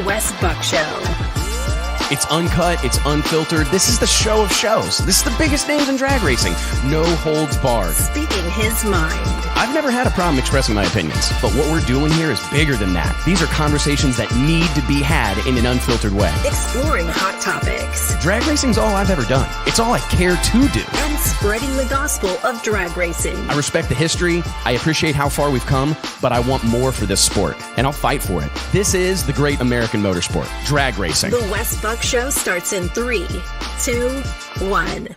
Wes Buck Show. It's uncut, it's unfiltered. This is the show of shows. This is the biggest names in drag racing. No holds barred. Speaking his mind. I've never had a problem expressing my opinions, but what we're doing here is bigger than that. These are conversations that need to be had in an unfiltered way. Exploring hot topics. Drag racing's all I've ever done. It's all I care to do. And spreading the gospel of drag racing. I respect the history, I appreciate how far we've come, but I want more for this sport, and I'll fight for it. This is the great American motorsport, drag racing. The Wes Buck Show starts in 3, 2, 1.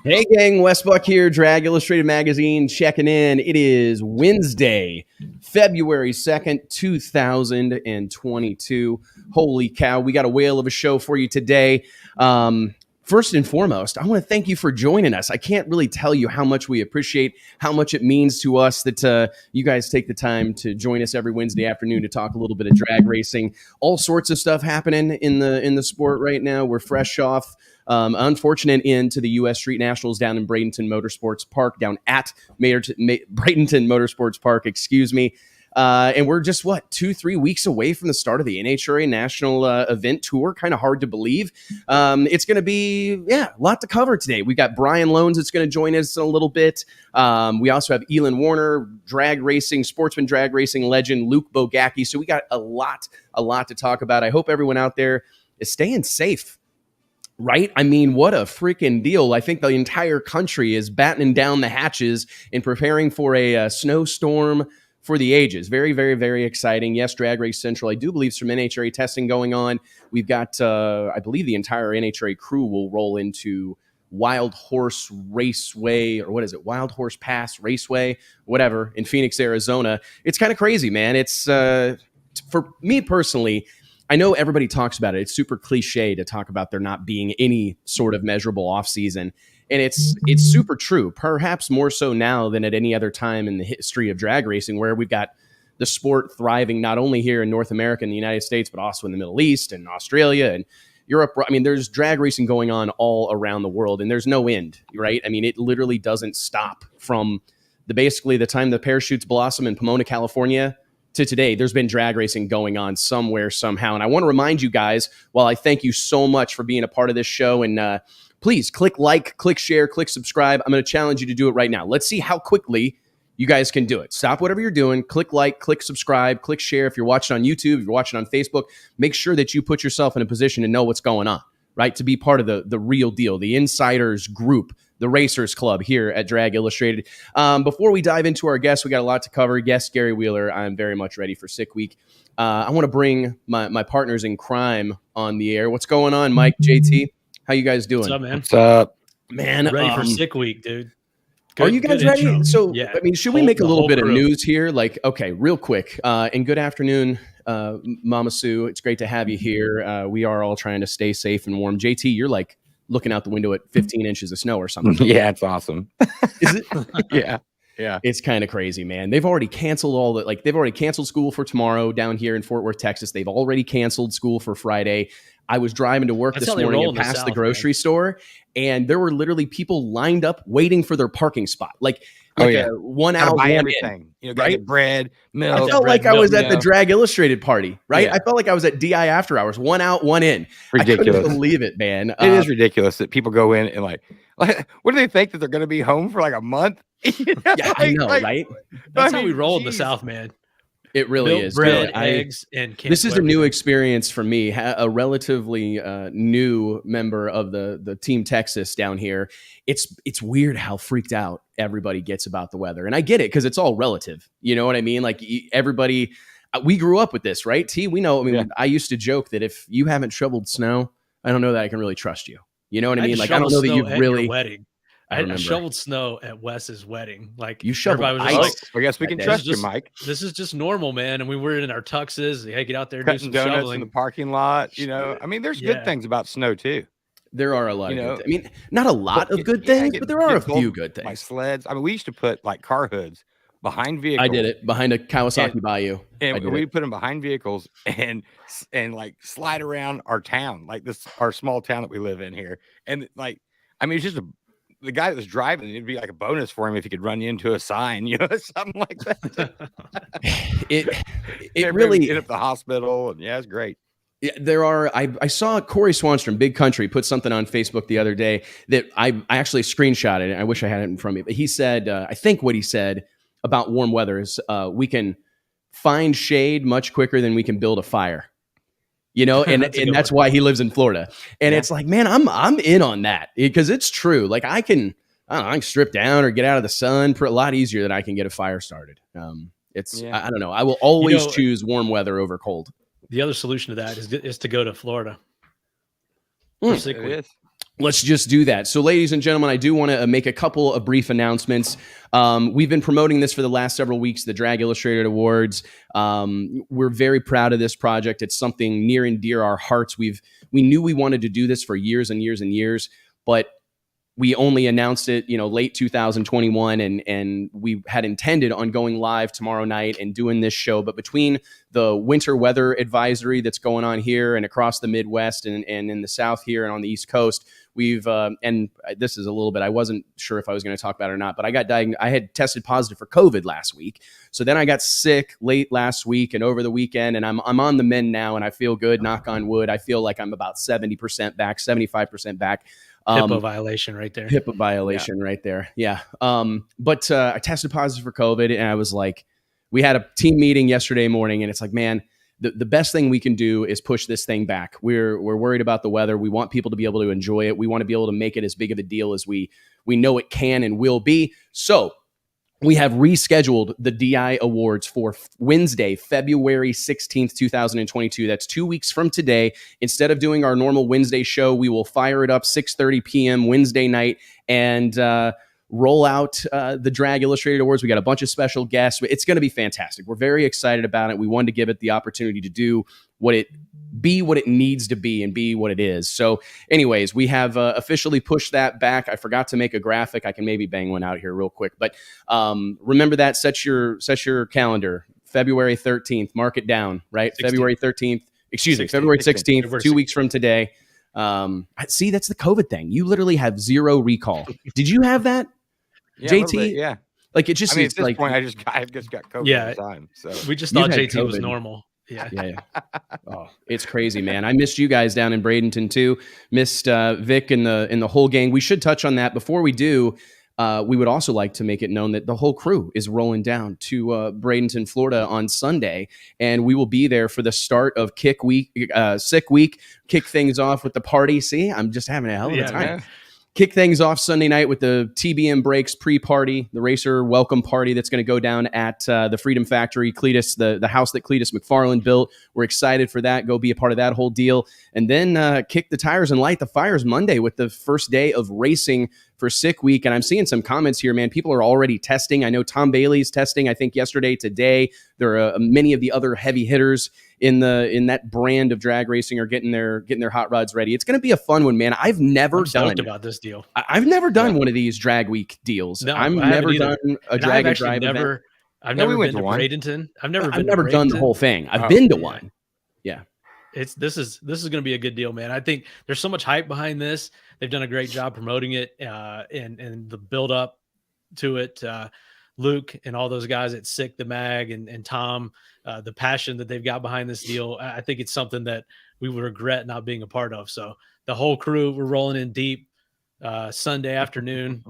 Hey gang, Wes Buck here, Drag Illustrated Magazine, checking in. It is Wednesday, February 2nd, 2022. Holy cow, we got a whale of a show for you today. First and foremost, I want to thank you for joining us. I can't really tell you how much we appreciate, how much it means to us that you guys take the time to join us every Wednesday afternoon to talk a little bit of drag racing. All sorts of stuff happening in the sport right now. We're fresh off unfortunate end to the U.S. Street Nationals down in Bradenton Motorsports Park, down at Bradenton Motorsports Park, excuse me. And we're just, 2-3 weeks away from the start of the NHRA National Event Tour. Kind of hard to believe. It's going to be, a lot to cover today. We've got Brian Lohnes that's going to join us in a little bit. We also have Elon Werner, sportsman drag racing legend, Luke Bogacki. So we got a lot to talk about. I hope everyone out there is staying safe. Right? I mean, what a freaking deal. I think the entire country is battening down the hatches and preparing for a snowstorm for the ages. Very, very, very exciting. Yes, Drag Race Central, I do believe some NHRA testing going on. We've got, I believe the entire NHRA crew will roll into Wild Horse Raceway, or what is it? Wild Horse Pass Raceway, whatever, in Phoenix, Arizona. It's kind of crazy, man. It's, for me personally, I know everybody talks about it. It's super cliche to talk about there not being any sort of measurable off season. And it's super true, perhaps more so now than at any other time in the history of drag racing, where we've got the sport thriving not only here in North America and the United States, but also in the Middle East and Australia and Europe. I mean, there's drag racing going on all around the world, and there's no end, right? I mean, it literally doesn't stop from basically the time the parachutes blossom in Pomona, California, to today. There's been drag racing going on somewhere, somehow. And I want to remind you guys, while I thank you so much for being a part of this show, and please click like, click share, click subscribe. I'm going to challenge you to do it right now. Let's see how quickly you guys can do it. Stop whatever you're doing. Click like, click subscribe, click share. If you're watching on YouTube, if you're watching on Facebook, make sure that you put yourself in a position to know what's going on, right? To be part of the real deal, the insiders group, the Racers Club here at Drag Illustrated. Before we dive into our guests, we got a lot to cover. Guest Gary Wheeler, I'm very much ready for Sick Week. I want to bring my partners in crime on the air. What's going on, Mike, JT? How you guys doing? What's up, man? What's up? Man, Ready for Sick Week, dude. Are you guys ready? Intro. So, yeah. I mean, should we make a little bit of news here? Like, okay, real quick. And good afternoon, Mama Sue. It's great to have you here. We are all trying to stay safe and warm. JT, you're like looking out the window at 15 inches of snow or something. Yeah, it's awesome. Is it? Yeah. It's kind of crazy, man. They've already canceled they've already canceled school for tomorrow down here in Fort Worth, Texas. They've already canceled school for Friday. I was driving to work this morning and past the grocery store, and there were literally people lined up waiting for their parking spot. Like a 1 hour, buy 1 everything. in, You know, gotta get bread, milk. I felt like I was at the Drag Illustrated party, right? Yeah. I felt like I was at DI After Hours, 1 out, 1 in. Ridiculous. I couldn't believe it, man. It is ridiculous that people go in and like, what do they think, that they're going to be home for like a month? Yeah, I know, right? That's how we roll in the South, man. It really Milk, is. bread, eggs, and this is a new experience for me. A relatively new member of the Team Texas down here. It's weird how freaked out everybody gets about the weather, and I get it because it's all relative. You know what I mean? Like everybody, we grew up with this, right? T, we know. I mean, I used to joke that if you haven't shoveled snow, I don't know that I can really trust you. You know what I mean? Like I don't know that you've really. Wedding. I shoveled snow at Wes's wedding. Like you shoveled everybody ice. was like, I guess we can trust you, Mike. This is just normal, man. And we were in our tuxes. Hey, get out there and do some donuts shoveling in the parking lot. You know, I mean, there's good things about snow too. There are a lot of good things. I mean, not a lot of good things, but there are a few good things. My sleds. I mean, we used to put like car hoods behind vehicles. I did it behind a Kawasaki Bayou. And we put them behind vehicles and like slide around our town, like our small town that we live in here. And like, I mean, it's just the guy that was driving, it'd be like a bonus for him if he could run you into a sign, you know, something like that. it really get up the hospital, and it's great. Yeah, there are. I saw Corey Swanstrom, Big Country, put something on Facebook the other day that I actually screenshotted. I wish I had it in front of me. But he said, I think what he said about warm weather is we can find shade much quicker than we can build a fire. You know, and that's why he lives in Florida. And it's like, man, I'm in on that because it's true. Like I can strip down or get out of the sun a lot easier than I can get a fire started. I don't know. I will always choose warm weather over cold. The other solution to that is to go to Florida. For Sick Week. Let's just do that. So, ladies and gentlemen, I do want to make a couple of brief announcements. We've been promoting this for the last several weeks, the Drag Illustrated Awards. We're very proud of this project. It's something near and dear our hearts. We knew we wanted to do this for years and years and years, but we only announced it, late 2021, and we had intended on going live tomorrow night and doing this show. But between the winter weather advisory that's going on here and across the Midwest and in the South here and on the East Coast, we've and this is a little bit, I wasn't sure if I was going to talk about it or not, but I had tested positive for COVID last week. So then I got sick late last week and over the weekend, and I'm on the mend now, and I feel good, knock on wood. I feel like I'm about 70% back, 75% back. HIPAA violation right there. HIPAA violation right there. Yeah. But I tested positive for COVID, and I was like, we had a team meeting yesterday morning, and it's like, man, the best thing we can do is push this thing back. We're worried about the weather. We want people to be able to enjoy it. We want to be able to make it as big of a deal as we know it can and will be. So we have rescheduled the DI Awards for Wednesday, February 16th, 2022. That's 2 weeks from today. Instead of doing our normal Wednesday show, we will fire it up 6:30 p.m. Wednesday night and roll out the Drag Illustrated Awards. We got a bunch of special guests. It's going to be fantastic. We're very excited about it. We wanted to give it the opportunity to do what it needs to be and be what it is. So anyways, we have officially pushed that back. I forgot to make a graphic. I can maybe bang one out here real quick, but remember that, set your calendar, February 13th, mark it down, right? 16th. February 13th, February 16th, 2 weeks from today. See, that's the COVID thing. You literally have zero recall. Did you have that? Yeah, JT? yeah. Like it just, I mean, at this like, point, I just got COVID all the time. So We just You thought had JT was COVID. normal. Yeah. Oh, it's crazy, man. I missed you guys down in Bradenton too. Missed Vic and the whole gang. We should touch on that. Before we do, we would also like to make it known that the whole crew is rolling down to Bradenton, Florida on Sunday, and we will be there for the start of Sick Week. Kick things off with the party. See, I'm just having a hell of a time. man. Kick things off Sunday night with the TBM Breaks pre-party, the racer welcome party that's going to go down at the Freedom Factory, Cletus, the house that Cletus McFarland built. We're excited for that. Go be a part of that whole deal. And then kick the tires and light the fires Monday with the first day of racing for Sick Week. And I'm seeing some comments here, man. People are already testing. I know Tom Bailey's testing, I think yesterday, today. There are many of the other heavy hitters in that brand of drag racing are getting their hot rods ready. It's going to be a fun one, man. I've never done about this deal. I've never done one of these drag week deals. No, I've I haven't never either. done a And drag and I've drive event. I've Yeah, we never went been to to one. Bradenton. I've I've never done the whole thing. I've been to one. Yeah. This is going to be a good deal, man. I think there's so much hype behind this. They've done a great job promoting it and the build up to it. Luke and all those guys at Sick the Mag and Tom, the passion that they've got behind this deal. I think it's something that we would regret not being a part of. So the whole crew, we're rolling in deep Sunday afternoon.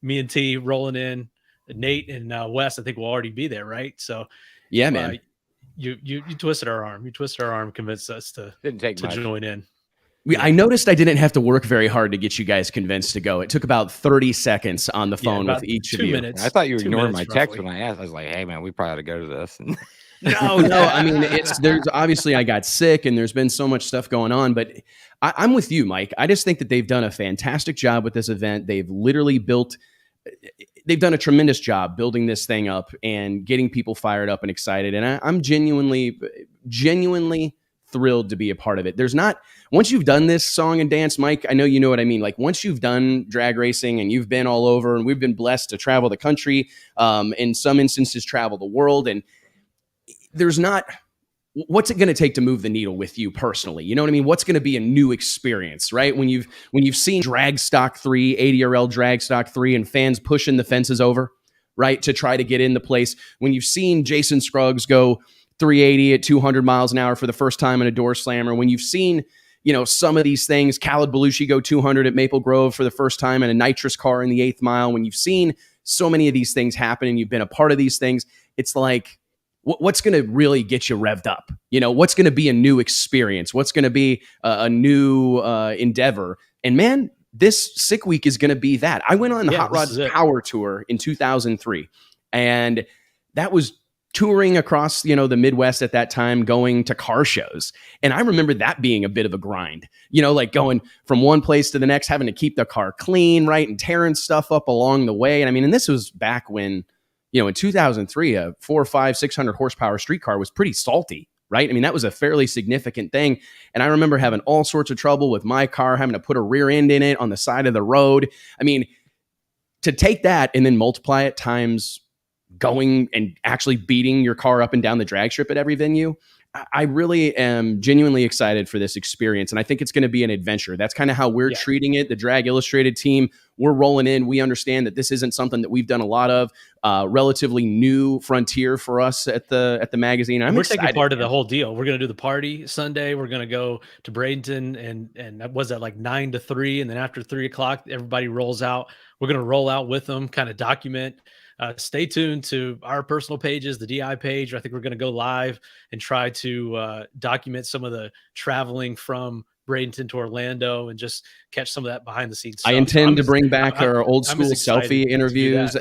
Me and T rolling in. Nate and Wes, I think will already be there, right? So Yeah, man. You twisted our arm. You twisted our arm, convinced us to join in. I noticed I didn't have to work very hard to get you guys convinced to go. It took about 30 seconds on the phone with each of 2 you. minutes. I thought you were 2 ignoring my minutes, text roughly. when I asked. I was like, "Hey, man, we probably ought to go to this." No. I mean, there's obviously I got sick and there's been so much stuff going on, but I'm with you, Mike. I just think that they've done a fantastic job with this event. They've done a tremendous job building this thing up and getting people fired up and excited. And I'm genuinely thrilled to be a part of it. Once you've done this song and dance, Mike, I know you know what I mean. Like once you've done drag racing and you've been all over, and we've been blessed to travel the country, in some instances travel the world, and what's it going to take to move the needle with you personally? You know what I mean? What's going to be a new experience, right? When you've seen Drag Stock 3, ADRL Drag Stock 3, and fans pushing the fences over, right, to try to get in the place. When you've seen Jason Scruggs go 380 at 200 miles an hour for the first time in a door slammer. When you've seen, some of these things, Khaled Belushi go 200 at Maple Grove for the first time in a nitrous car in the 8th mile. When you've seen so many of these things happen and you've been a part of these things, it's like, what's going to really get you revved up? What's going to be a new experience? What's going to be a new endeavor? And man, this Sick Week is going to be that. I went on the Hot Rods Power Tour in 2003, and that was touring across, the Midwest at that time, going to car shows. And I remember that being a bit of a grind, like going from one place to the next, having to keep the car clean, right? And tearing stuff up along the way. And I mean, and this was back when, in 2003, a 400, 500, 600 horsepower street car was pretty salty, right? I mean, that was a fairly significant thing. And I remember having all sorts of trouble with my car, having to put a rear end in it on the side of the road. I mean, to take that and then multiply it times going and actually beating your car up and down the drag strip at every venue, I really am genuinely excited for this experience. And I think it's going to be an adventure. That's kind of how we're treating it. The Drag Illustrated team, we're rolling in. We understand that this isn't something that we've done a lot of, relatively new frontier for us at the magazine. We're taking part of the whole deal. We're going to do the party Sunday. We're going to go to Bradenton and that was at like 9 to 3. And then after 3 o'clock, everybody rolls out. We're going to roll out with them, kind of document. Stay tuned to our personal pages, the DI page. I think we're going to go live and try to document some of the traveling from Bradenton to Orlando and just catch some of that behind the scenes stuff. I intend to bring back our old school selfie interviews.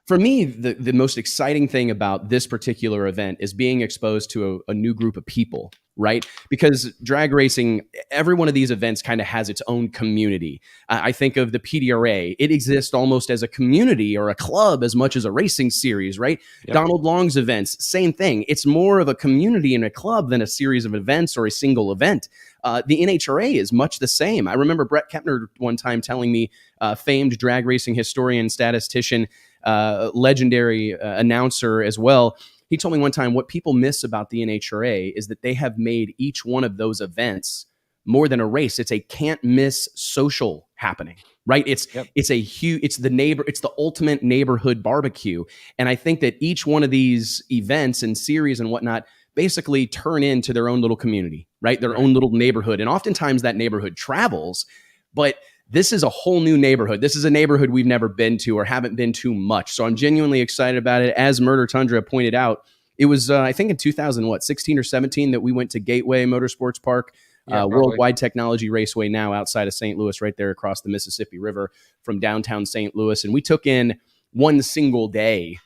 For me, the most exciting thing about this particular event is being exposed to a new group of people, right? Because drag racing, every one of these events kind of has its own community. I think of the PDRA. It exists almost as a community or a club as much as a racing series, right? Yep. Donald Long's events, same thing. It's more of a community and a club than a series of events or a single event. The NHRA is much the same. I remember Brett Kepner one time telling me, famed drag racing historian, statistician, legendary announcer as well. He told me one time what people miss about the NHRA is that they have made each one of those events more than a race. It's a can't miss social happening, right? It's the ultimate neighborhood barbecue. And I think that each one of these events and series and whatnot basically turn into their own little community, right? Their own little neighborhood. And oftentimes that neighborhood travels, but this is a whole new neighborhood. This is a neighborhood we've never been to or haven't been to much. So I'm genuinely excited about it. As Murder Tundra pointed out, it was, I think in 2016 or 17 that we went to Gateway Motorsports Park, Worldwide Technology Raceway, now outside of St. Louis, right there across the Mississippi River from downtown St. Louis. And we took in one single day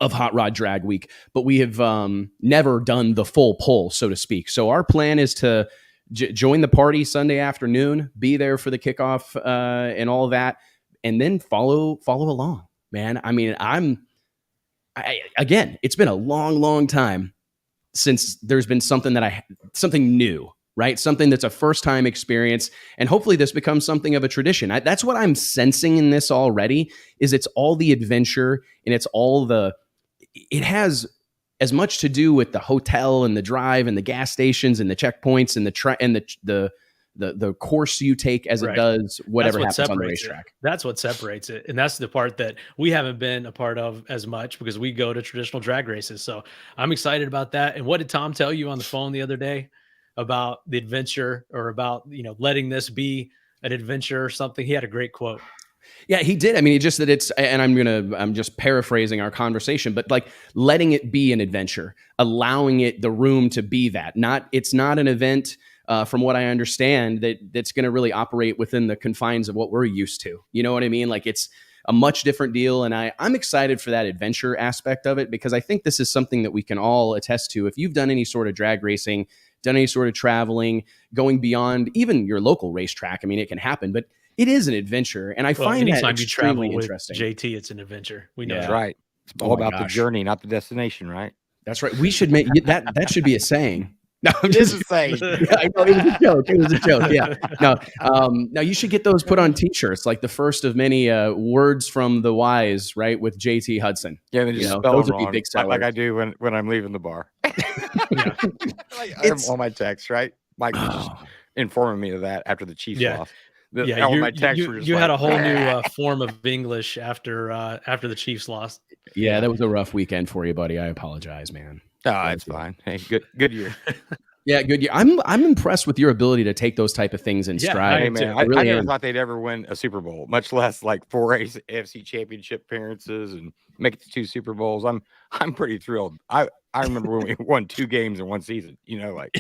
of Hot Rod Drag Week, but we have never done the full pull, so to speak. So our plan is to join the party Sunday afternoon, be there for the kickoff and all of that, and then follow along, man. I mean, again, it's been a long time since there's been something new, right? Something that's a first time experience. And hopefully this becomes something of a tradition. That's what I'm sensing in this already, is it's all the adventure and it's all it has as much to do with the hotel and the drive and the gas stations and the checkpoints and the course you take as it does whatever happens on the racetrack. That's what separates it. And that's the part that we haven't been a part of as much because we go to traditional drag races. So I'm excited about that. And what did Tom tell you on the phone the other day about the adventure, or about, letting this be an adventure or something? He had a great quote. Yeah, he did. I mean, I'm just paraphrasing our conversation, but like letting it be an adventure, allowing it the room to be that. It's not an event, from what I understand, that's going to really operate within the confines of what we're used to. You know what I mean? Like it's a much different deal. And I'm excited for that adventure aspect of it, because I think this is something that we can all attest to. If you've done any sort of drag racing, done any sort of traveling, going beyond even your local racetrack, I mean, it can happen, but it is an adventure, and I find that extremely interesting. JT, it's an adventure. We know that's right. It's all about the journey, not the destination, right? That's right. We should make that. That should be a saying. No, I'm just saying. Yeah, I know, it was a joke. It was a joke. Yeah. No. Now you should get those put on T-shirts, like the first of many words from the wise, right? With JT Hudson. Yeah, they just spell those them would wrong, be big sellers. like I do when I'm leaving the bar. All my texts, right? Mike was just informing me of that after the Chiefs lost. My texts were just you had a whole new form of English after the Chiefs lost. Yeah, that was a rough weekend for you, buddy. I apologize, man. Oh, it's fine. Hey, good year. Yeah, good year. I'm impressed with your ability to take those type of things in stride. Hey, man, I never thought they'd ever win a Super Bowl, much less like 4 AFC Championship appearances and make it to 2 Super Bowls. I'm pretty thrilled. I I remember when we won 2 games in one season, you know, like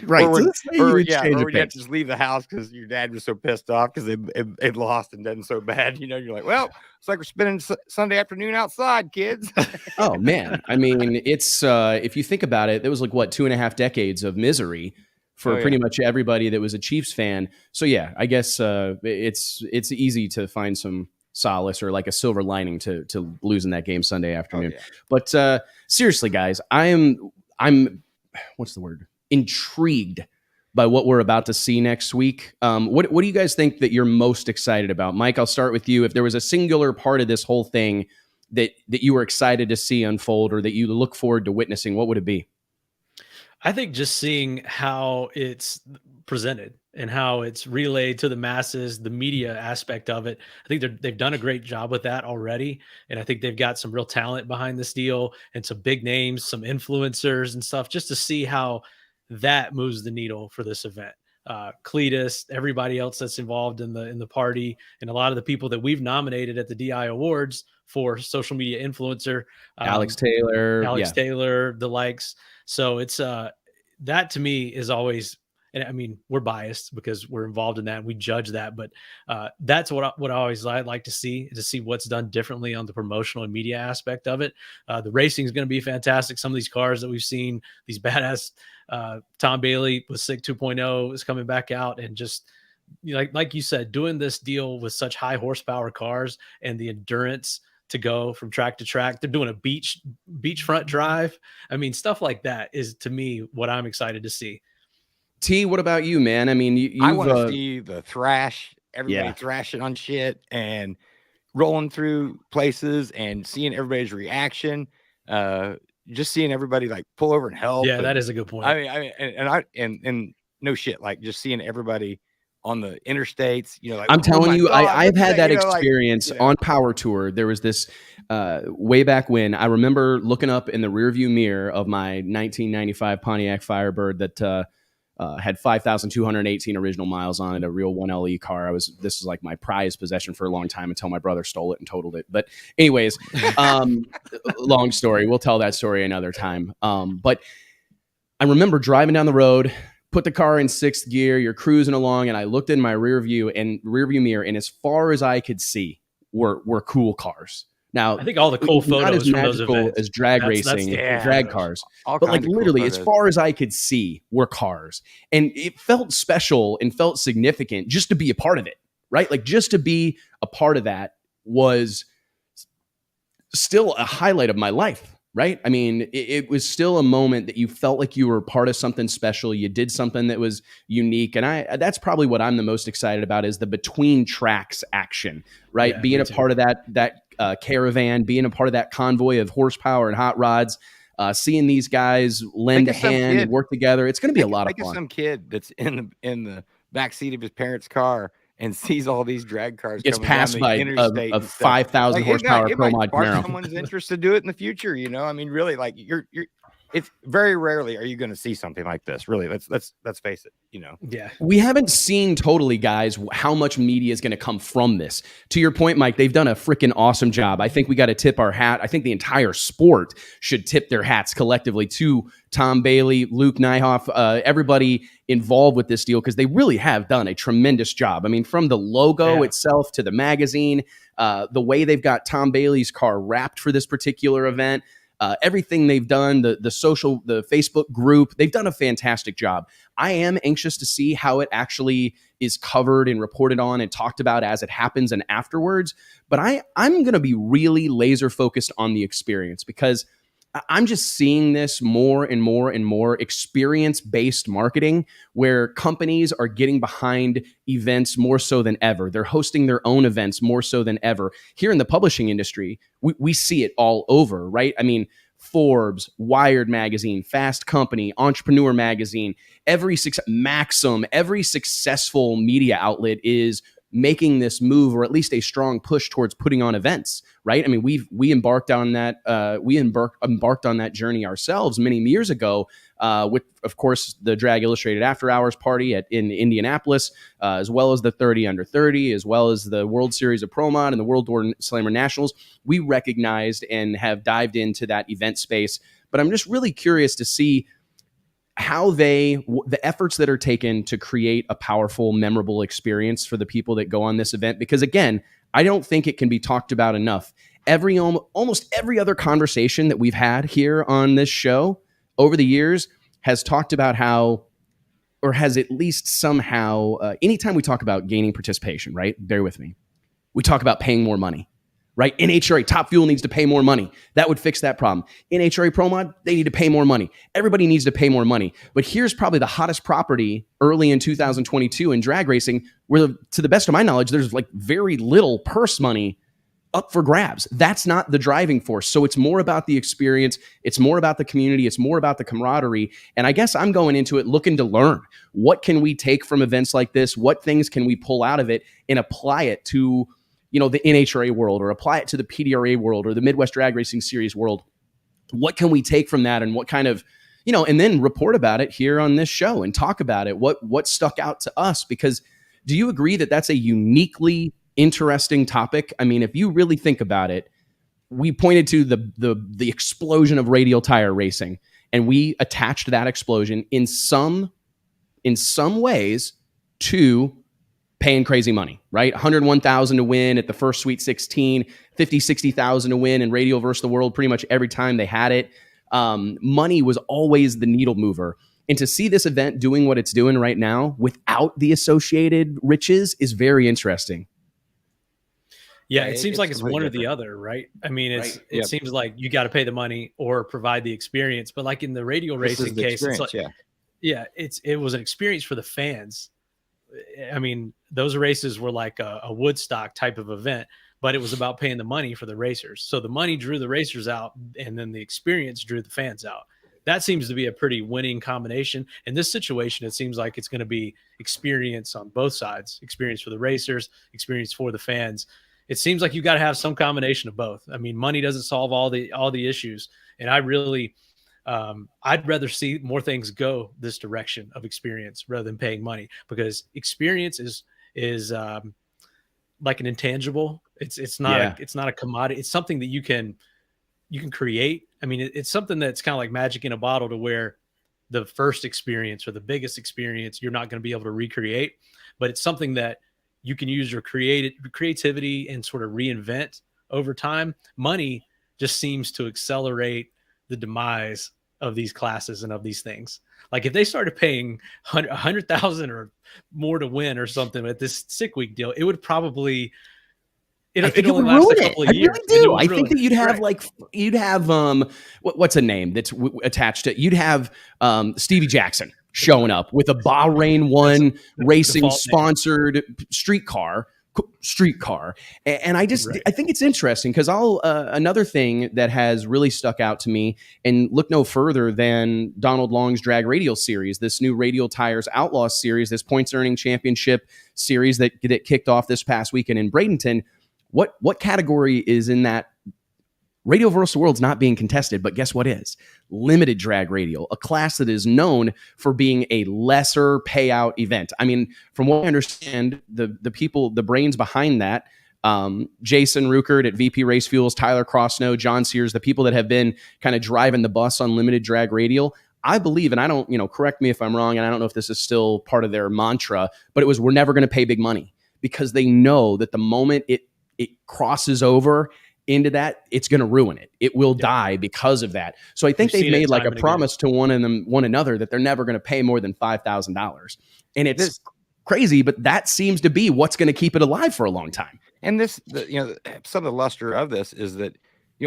Right. or when, So let's say you exchange or a when you have pace. to just leave the house because your dad was so pissed off because it lost and done so bad. You know, you're like, well, it's like we're spending Sunday afternoon outside, kids. Oh man, I mean, it's if you think about it, there was like what 2.5 decades of misery for Oh, yeah. pretty much everybody that was a Chiefs fan. So yeah, I guess it's easy to find some solace or like a silver lining to losing that game Sunday afternoon. yeah. But seriously, guys, I'm what's the word? Intrigued by what we're about to see next week. What do you guys think that you're most excited about? Mike, I'll start with you. If there was a singular part of this whole thing that you were excited to see unfold or that you look forward to witnessing, what would it be? I think just seeing how it's presented and how it's relayed to the masses, the media aspect of it. I think they've done a great job with that already. And I think they've got some real talent behind this deal and some big names, some influencers and stuff, just to see how that moves the needle for this event. Cletus, everybody else that's involved in the party, and a lot of the people that we've nominated at the DI Awards for social media influencer, Alex Taylor, the likes. So it's that to me is always, and I mean, we're biased because we're involved in that and we judge that, but that's what I'd like to see what's done differently on the promotional and media aspect of it. The racing is going to be fantastic. Some of these cars that we've seen, these badass Tom Bailey with SICK 2.0 is coming back out, and just like you said, doing this deal with such high horsepower cars and the endurance to go from track to track. They're doing a beachfront drive. I mean, stuff like that is, to me, what I'm excited to see. T, what about you, man? I mean, I want to see the thrash, everybody thrashing on shit and rolling through places and seeing everybody's reaction. Just seeing everybody like pull over and help. Yeah, that is a good point. I mean, and no shit, like just seeing everybody on the interstates, you know, like I'm telling you, God, I've had that you know, experience on Power Tour. There was this way back when I remember looking up in the rearview mirror of my 1995 Pontiac Firebird that had 5,218 original miles on it, a real 1LE car. This is like my prized possession for a long time until my brother stole it and totaled it. But anyways, long story. We'll tell that story another time. But I remember driving down the road, put the car in 6th gear, you're cruising along, and I looked in my rearview mirror, and as far as I could see were cool cars. Now, I think all the cool photos from those events as drag racing, drag cars, but like literally, as far as I could see, were cars, and it felt special and felt significant just to be a part of it, right? Like just to be a part of that was still a highlight of my life. Right? I mean, it was still a moment that you felt like you were part of something special. You did something that was unique. And that's probably what I'm the most excited about is the between tracks action, right? Yeah, being a part of that caravan, being a part of that convoy of horsepower and hot rods, seeing these guys lend a hand and work together. It's going to be a lot of fun. Some kid that's in the backseat of his parents' car and sees all these drag cars gets passed by a 5,000 horsepower Pro Mod Camaro. Someone's interest to do it in the future, you know. I mean, really, like you're. It's very rarely are you going to see something like this. Really, let's face it. You know. Yeah, we haven't seen totally, guys, how much media is going to come from this. To your point, Mike, they've done a freaking awesome job. I think we got to tip our hat. I think the entire sport should tip their hats collectively to Tom Bailey, Luke Nyhoff, everybody involved with this deal, because they really have done a tremendous job. I mean, from the logo itself to the magazine, the way they've got Tom Bailey's car wrapped for this particular event. Everything they've done, the Facebook group, they've done a fantastic job. I am anxious to see how it actually is covered and reported on and talked about as it happens and afterwards. But I'm going to be really laser focused on the experience, because I'm just seeing this more and more and more experience-based marketing, where companies are getting behind events more so than ever. They're hosting their own events more so than ever. Here in the publishing industry, we see it all over, right? I mean, Forbes, Wired Magazine, Fast Company, Entrepreneur Magazine, Maxim, every successful media outlet is making this move, or at least a strong push towards putting on events, right? I mean, we embarked on that embarked on that journey ourselves many years ago, with, of course, the Drag Illustrated After Hours party in Indianapolis, as well as the 30 Under 30, as well as the World Series of Pro Mod and the World Door Slammer Nationals. We recognized and have dived into that event space. but I'm just really curious to see how the efforts that are taken to create a powerful, memorable experience for the people that go on this event. Because again, I don't think it can be talked about enough. Almost every other conversation that we've had here on this show over the years has talked about how, or has at least somehow, anytime we talk about gaining participation, right? Bear with me. We talk about paying more money, right? NHRA Top Fuel needs to pay more money. That would fix that problem. NHRA Pro Mod, they need to pay more money. Everybody needs to pay more money. But here's probably the hottest property early in 2022 in drag racing, where, to the best of my knowledge, there's like very little purse money up for grabs. That's not the driving force. So it's more about the experience. It's more about the community. It's more about the camaraderie. And I guess I'm going into it looking to learn. What can we take from events like this? What things can we pull out of it and apply it to, the NHRA world, or apply it to the PDRA world, or the Midwest Drag Racing Series world? What can we take from that, and what kind of, and then report about it here on this show and talk about it? What stuck out to us? Because do you agree that that's a uniquely interesting topic? I mean, if you really think about it, we pointed to the explosion of radial tire racing, and we attached that explosion in some ways to paying crazy money, right? 101,000 to win at the first Sweet 16, 50, 60,000 to win in Radial versus the World pretty much every time they had it. Money was always the needle mover. And to see this event doing what it's doing right now without the associated riches is very interesting. Yeah, it seems like it's one or the other, right? I mean, it seems like you got to pay the money or provide the experience. But like in the radial racing case, it's like, it was an experience for the fans. I mean, those races were like a Woodstock type of event, but it was about paying the money for the racers. So the money drew the racers out, and then the experience drew the fans out. That seems to be a pretty winning combination. In this situation, it seems like it's going to be experience on both sides, experience for the racers, experience for the fans. It seems like you got to have some combination of both. I mean, money doesn't solve all the issues. And I really, I'd rather see more things go this direction of experience rather than paying money, because experience is like an intangible. It's not a commodity. It's something that you can create. I mean, it's something that's kind of like magic in a bottle, to where the first experience or the biggest experience you're not going to be able to recreate, but it's something that you can use your creativity and sort of reinvent over time. Money just seems to accelerate the demise of these classes and of these things. Like if they started paying 100,000 or more to win or something at this sick week deal, it would probably, I think it would ruin it. I really do. I think that you'd have what's a name that's attached to it? You'd have Stevie Jackson showing up with a Bahrain One Racing sponsored streetcar. And I think it's interesting, because another thing that has really stuck out to me, and look no further than Donald Long's Drag Radial series, this new Radial Tires Outlaw series, this points earning championship series that kicked off this past weekend in Bradenton. What category is in that? Radial versus the World's not being contested, but guess what is? Limited drag radial, a class that is known for being a lesser payout event. I mean, from what I understand, the people, the brains behind that, Jason Ruckert at VP Race Fuels, Tyler Crossnow, John Sears, the people that have been kind of driving the bus on limited drag radial, I believe, and I don't, correct me if I'm wrong, and I don't know if this is still part of their mantra, but it was, we're never going to pay big money, because they know that the moment it crosses over into that, it's going to ruin it. It will die because of that. So I think they've made like a promise to one another that they're never going to pay more than $5,000. And it's crazy, but that seems to be what's going to keep it alive for a long time. And this, some of the luster of this is that,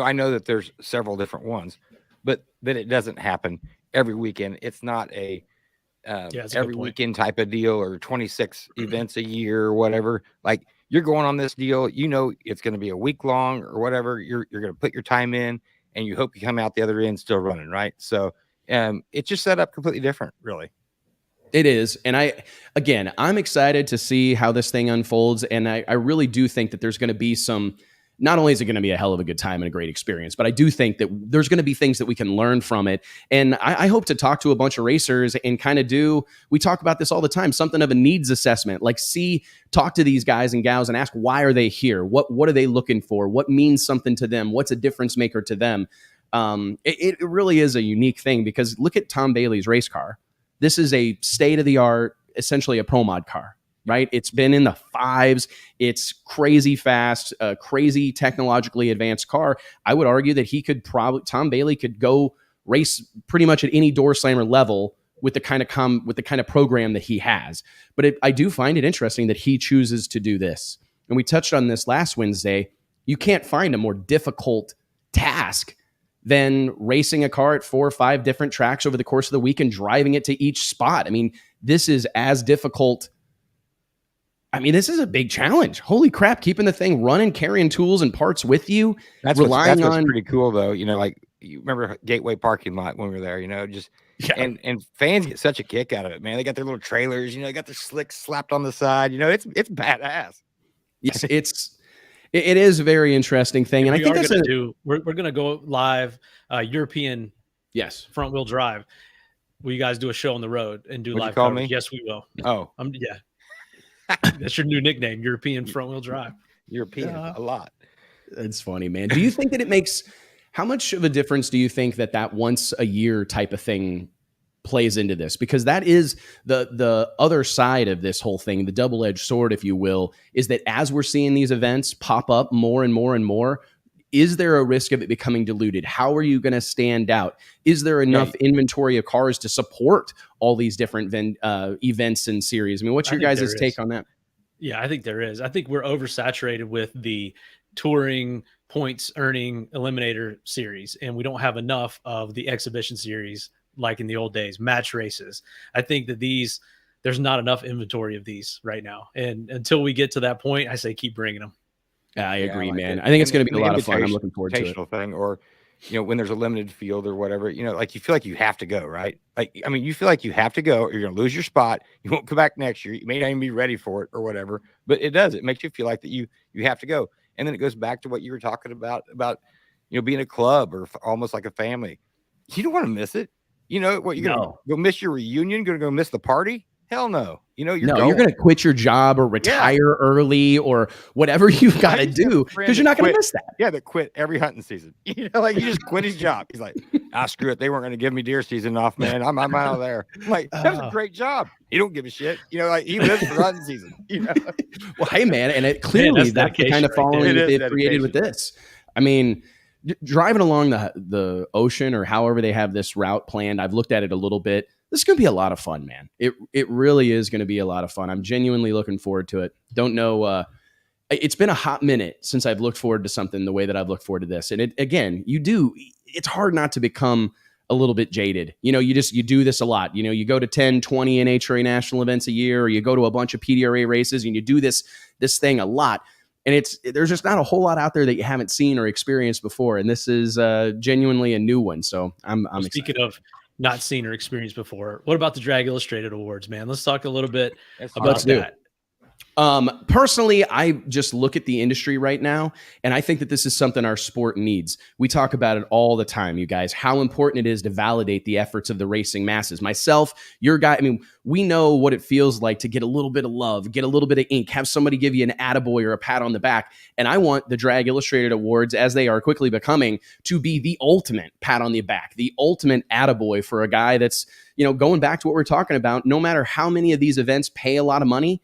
I know that there's several different ones, but that it doesn't happen every weekend. It's not a every weekend type of deal, or 26 events a year or whatever. Like, you're going on this deal, it's going to be a week long or whatever. You're going to put your time in, and you hope you come out the other end still running, right? So it's just set up completely different, really. It is. And I'm excited to see how this thing unfolds. And I really do think that there's going to be not only is it going to be a hell of a good time and a great experience, but I do think that there's going to be things that we can learn from it. And I hope to talk to a bunch of racers and kind of we talk about this all the time, something of a needs assessment, like talk to these guys and gals and ask, why are they here? What are they looking for? What means something to them? What's a difference maker to them? It really is a unique thing because look at Tom Bailey's race car. This is a state of the art, essentially a pro mod car, right? It's been in the fives. It's crazy fast, crazy technologically advanced car. I would argue that Tom Bailey could go race pretty much at any door slammer level with the kind of program that he has. But I do find it interesting that he chooses to do this. And we touched on this last Wednesday. You can't find a more difficult task than racing a car at 4 or 5 different tracks over the course of the week and driving it to each spot. I mean, this is as difficult. I mean, this is a big challenge. Holy crap, keeping the thing running, carrying tools and parts with you. That's what's pretty cool, though. You know, like you remember Gateway parking lot when we were there, you know, just and fans get such a kick out of it, man. They got their little trailers, you know, they got their slicks slapped on the side. You know, it's badass. Yes, it is a very interesting thing. And I think that's we're going to go live European front wheel drive. Will you guys do a show on the road and do live coverage? Yes, we will. Oh, yeah. That's your new nickname, European front wheel drive. European, a lot. It's funny, man. Do you think that it makes, how much of a difference do you think that once a year type of thing plays into this? Because that is the other side of this whole thing, the double-edged sword, if you will, is that as we're seeing these events pop up more and more and more, is there a risk of it becoming diluted? How are you going to stand out? Is there enough inventory of cars to support all these different events and series? I mean, what's your guys' take on that? Yeah, I think there is. I think we're oversaturated with the touring points earning eliminator series, and we don't have enough of the exhibition series like in the old days, match races. I think that there's not enough inventory of these right now. And until we get to that point, I say keep bringing them. I agree, man. I think it's going to be a lot of fun. I'm looking forward to it. Thing, or, you know, when there's a limited field or whatever, you know, like you feel like you have to go, right? Like, I mean, you feel like you have to go or you're going to lose your spot. You won't come back next year. You may not even be ready for it or whatever, but it does. It makes you feel like that you have to go. And then it goes back to what you were talking about, you know, being a club or almost like a family. You don't want to miss it. You know what? You're going to go miss your reunion? Going to go miss the party? Hell no. You know, you're going to quit your job or retire early or whatever you've got to do because you're not going to miss that. Yeah, that quit every hunting season. You know, like he just quit his job. He's like, screw it. They weren't going to give me deer season off, man. I'm out of there. I'm like, that was a great job. He don't give a shit. You know, like he lives for hunting season. You know? Well, hey, man. And it clearly that's the kind of following that they've created with this. I mean, driving along the ocean or however they have this route planned, I've looked at it a little bit. This is going to be a lot of fun, man. It really is going to be a lot of fun. I'm genuinely looking forward to it. Don't know. It's been a hot minute since I've looked forward to something the way that I've looked forward to this. And it's hard not to become a little bit jaded. You know, you do this a lot. You know, you go to 10, 20 NHRA national events a year, or you go to a bunch of PDRA races and you do this thing a lot. And there's just not a whole lot out there that you haven't seen or experienced before. And this is genuinely a new one. So I'm speaking excited. Of not seen or experienced before, what about the Drag Illustrated Awards, man? Let's talk a little bit about that. Personally, I just look at the industry right now, and I think that this is something our sport needs. We talk about it all the time, you guys, how important it is to validate the efforts of the racing masses. Myself, your guy, I mean, we know what it feels like to get a little bit of love, get a little bit of ink, have somebody give you an attaboy or a pat on the back. And I want the Drag Illustrated Awards, as they are quickly becoming, to be the ultimate pat on the back, the ultimate attaboy for a guy that's, you know, going back to what we're talking about, no matter how many of these events pay a lot of money,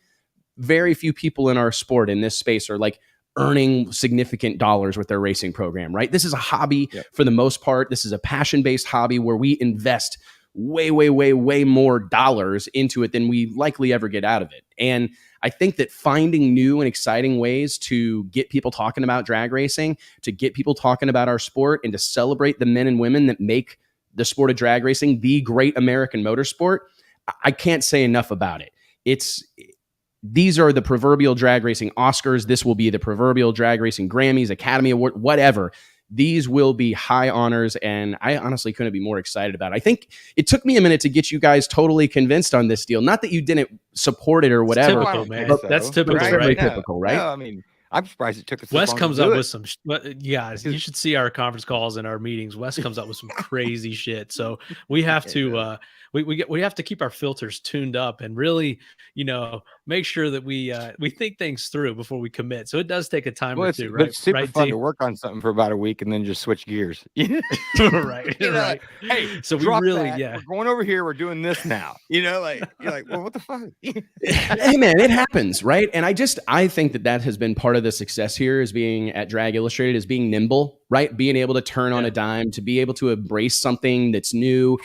very few people in our sport in this space are like earning significant dollars with their racing program, right? This is a hobby for the most part. This is a passion-based hobby where we invest way, way, way, way more dollars into it than we likely ever get out of it. And I think that finding new and exciting ways to get people talking about drag racing, to get people talking about our sport, and to celebrate the men and women that make the sport of drag racing the great American motorsport, I can't say enough about it. These are the proverbial drag racing Oscars. This will be the proverbial drag racing Grammys, Academy Award, whatever. These will be high honors, and I honestly couldn't be more excited about it. I think it took me a minute to get you guys totally convinced on this deal. Not that you didn't support it or whatever. It's typical, man. That's typical, right? Very typical, right? No, I mean, I'm surprised it took us. Wes comes up with some. Guys, you should see our conference calls and our meetings. Wes comes up with some crazy shit. So we have to we have to keep our filters tuned up and really, make sure that we think things through before we commit. So it does take a time or two, right? It's super right, fun T? to work on something for about a week and then just switch gears. Right. You know, Right. hey, So we drop really, that. We're going over here. We're doing this now. You're like, well, what the fuck? Hey man, it happens, right? And I think that has been part of the success here, is being at Drag Illustrated, is being nimble, right? Being able to turn on a dime, to be able to embrace something that's new.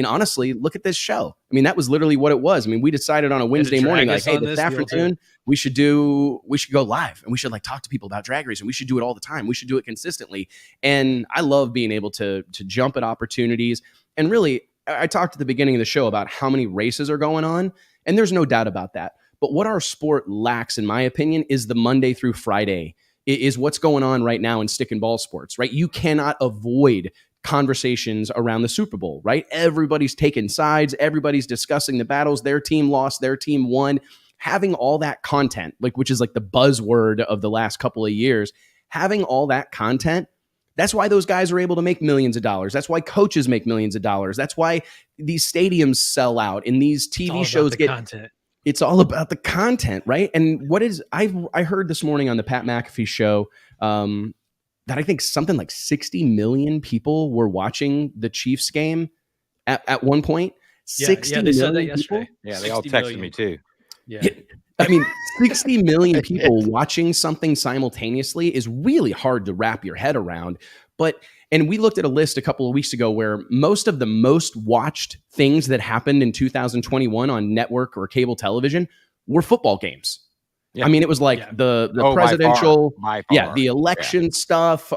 Honestly, look at this show. That was literally what it was. We decided on a Wednesday morning, like, hey, this afternoon we should go live, and we should talk to people about drag racing. We should do it all the time. We should do it consistently. And I love being able to jump at opportunities. And really, I talked at the beginning of the show about how many races are going on, and there's no doubt about that. But what our sport lacks, in my opinion, is the Monday through Friday, is what's going on right now in stick and ball sports, right? You cannot avoid conversations around the Super Bowl, right? Everybody's taking sides. Everybody's discussing the battles. Their team lost, their team won. Having all that content, which is the buzzword of the last couple of years, having all that content, that's why those guys are able to make millions of dollars. That's why coaches make millions of dollars. That's why these stadiums sell out and these TV shows get content. It's all about the content, right? And I heard this morning on the Pat McAfee show that I think something like 60 million people were watching the Chiefs game at one point. Yeah, 60 they said that million people? yesterday. Yeah, they all texted me too. Yeah. 60 million people watching something simultaneously is really hard to wrap your head around. And we looked at a list a couple of weeks ago where most of the most watched things that happened in 2021 on network or cable television were football games. Yeah. It was the presidential, by far. The election stuff,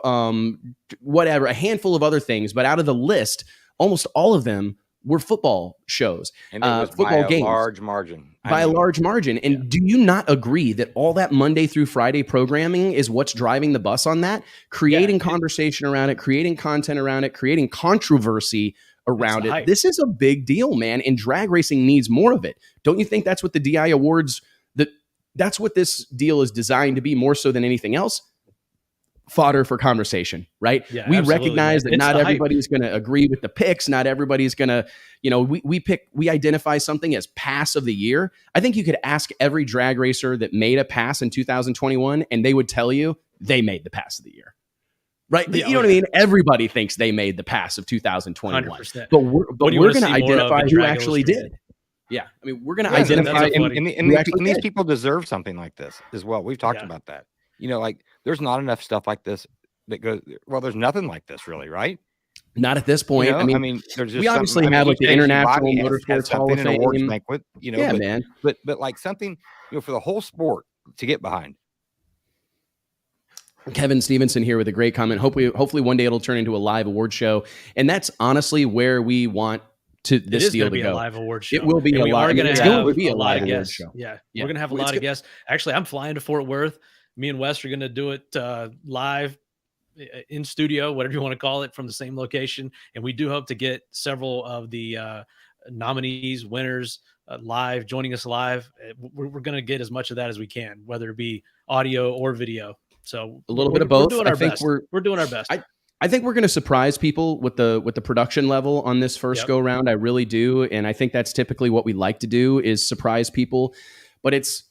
whatever, a handful of other things. But out of the list, almost all of them were football shows, and it was football games, a large margin. A large margin. And do you not agree that all that Monday through Friday programming is what's driving the bus on that? Creating conversation around it, creating content around it, creating controversy around it. This is a big deal, man. And drag racing needs more of it. Don't you think that's what the DI Awards, that's what this deal is designed to be, more so than anything else? Fodder for conversation, right? Yeah, we recognize that not everybody's going to agree with the picks. Not everybody's going to, we identify something as pass of the year. I think you could ask every drag racer that made a pass in 2021 and they would tell you they made the pass of the year, right? Yeah, you know what I mean? Everybody thinks they made the pass of 2021, 100%. but we're going to identify who actually did. Yeah. We're going to identify. And these people deserve something like this as well. We've talked about that. There's not enough stuff like this that goes. Well, there's nothing like this, really, right? Not at this point. There's just we obviously have the International Motorsports Hall of Fame. Banquet, man. But something, for the whole sport to get behind. Kevin Stevenson here with a great comment. Hopefully one day it'll turn into a live award show, and that's honestly where we want this deal to go. A live award show. It will be a live. We're going to have a lot of guests. Show. Yeah, we're going to have a lot of guests. Actually, I'm flying to Fort Worth. Me and Wes are going to do it live in studio, whatever you want to call it, from the same location. And we do hope to get several of the nominees, winners live, joining us live. We're going to get as much of that as we can, whether it be audio or video. So a little bit of both. We're doing our best. We're doing our best. I think we're going to surprise people with the production level on this first go round. I really do. And I think that's typically what we like to do, is surprise people. But it's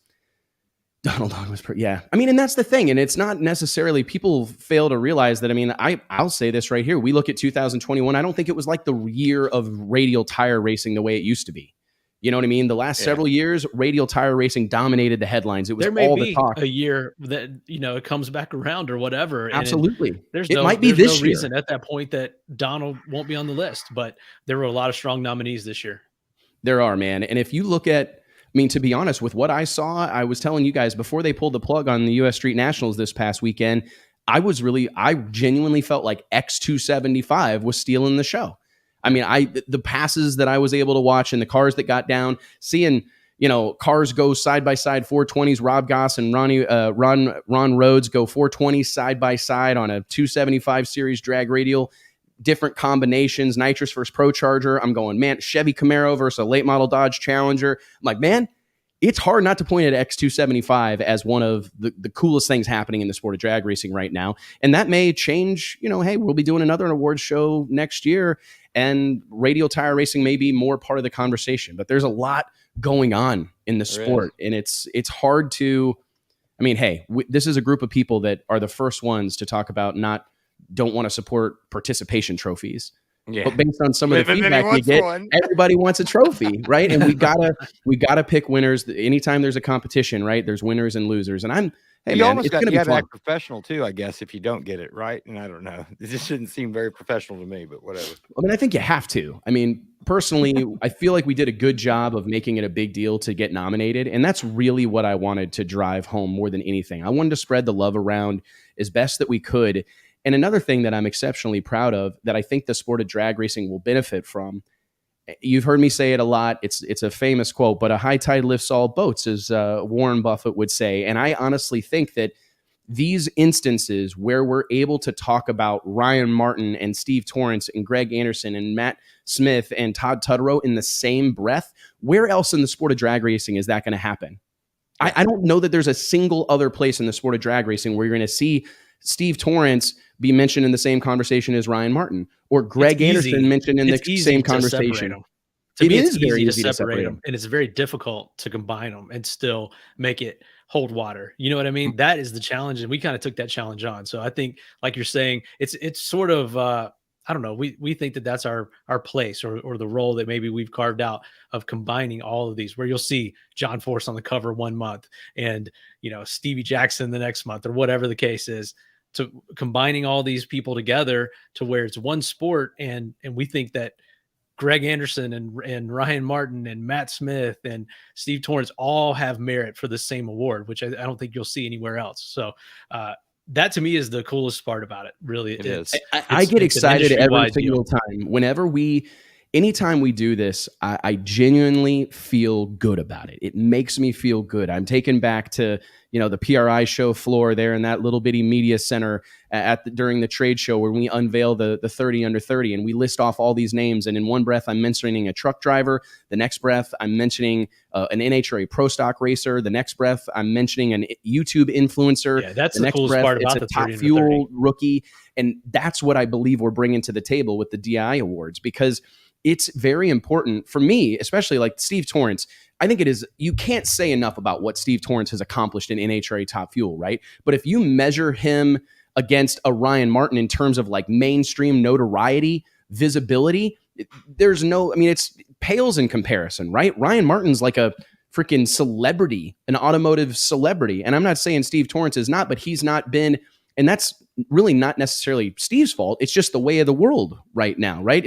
Donald was and that's the thing. And it's not necessarily, people fail to realize that. I'll say this right here. We look at 2021. I don't think it was like the year of radial tire racing the way it used to be. You know what I mean? The last several years, radial tire racing dominated the headlines. It was all the talk. A year that, it comes back around or whatever. Absolutely. And it might be this no year. Reason at that point that Donald won't be on the list, but there were a lot of strong nominees this year. There are, man. And if you look at, to be honest, with what I saw, I was telling you guys before they pulled the plug on the U.S. Street Nationals this past weekend, I genuinely felt like X275 was stealing the show. The passes that I was able to watch and the cars that got down, seeing, cars go side by side, 420s, Rob Goss and Ron Rhodes go 420s side by side on a 275 series drag radial. Different combinations, nitrous versus Pro Charger. I'm going, man, Chevy Camaro versus a late model Dodge Challenger. I'm like, man, it's hard not to point at X275 as one of the coolest things happening in the sport of drag racing right now. And that may change, hey, we'll be doing another awards show next year, and radial tire racing may be more part of the conversation. But there's a lot going on in the sport, and it's hard to, hey, this is a group of people that are the first ones to talk about don't want to support participation trophies. Yeah. But based on some of the feedback we get, everybody wants a trophy, right? And we gotta pick winners. Anytime there's a competition, right? There's winners and losers. And you gotta act professional too, I guess, if you don't get it right. And I don't know, it just shouldn't seem very professional to me, but whatever. I think you have to. Personally, I feel like we did a good job of making it a big deal to get nominated, and that's really what I wanted to drive home more than anything. I wanted to spread the love around as best that we could. And another thing that I'm exceptionally proud of, that I think the sport of drag racing will benefit from, you've heard me say it a lot. It's a famous quote, but a high tide lifts all boats, as Warren Buffett would say. And I honestly think that these instances where we're able to talk about Ryan Martin and Steve Torrence and Greg Anderson and Matt Smith and Todd Tutterow in the same breath, where else in the sport of drag racing is that going to happen? I don't know that there's a single other place in the sport of drag racing where you're going to see Steve Torrence be mentioned in the same conversation as Ryan Martin, or Greg Anderson mentioned in the same conversation. To me, it's very easy to separate them, and it's very difficult to combine them and still make it hold water. You know what I mean? That is the challenge, and we kind of took that challenge on. So I think, like you're saying, it's sort of I don't know. We think that that's our place, or the role that maybe we've carved out of combining all of these, where you'll see John Force on the cover one month and Stevie Jackson the next month, or whatever the case is. To combining all these people together to where it's one sport, and we think that Greg Anderson and Ryan Martin and Matt Smith and Steve Torrence all have merit for the same award, which I don't think you'll see anywhere else. So that to me is the coolest part about it. Really, it is. I get excited every single time. Anytime we do this, I genuinely feel good about it. It makes me feel good. I'm taken back to, the PRI show floor there in that little bitty media center during the trade show where we unveil the 30 under 30, and we list off all these names. And in one breath, I'm mentioning a truck driver. The next breath, I'm mentioning an NHRA pro stock racer. The next breath, I'm mentioning an YouTube influencer. Yeah, that's the coolest part about the 30 top fuel rookie. And that's what I believe we're bringing to the table with the DI awards, because it's very important for me, especially like Steve Torrence. I think it is, you can't say enough about what Steve Torrence has accomplished in NHRA Top Fuel, right? But if you measure him against a Ryan Martin in terms of like mainstream notoriety, visibility, there's no, it's pales in comparison, right? Ryan Martin's like a freaking celebrity, an automotive celebrity. And I'm not saying Steve Torrence is not, but he's not been, and that's really not necessarily Steve's fault. It's just the way of the world right now, right?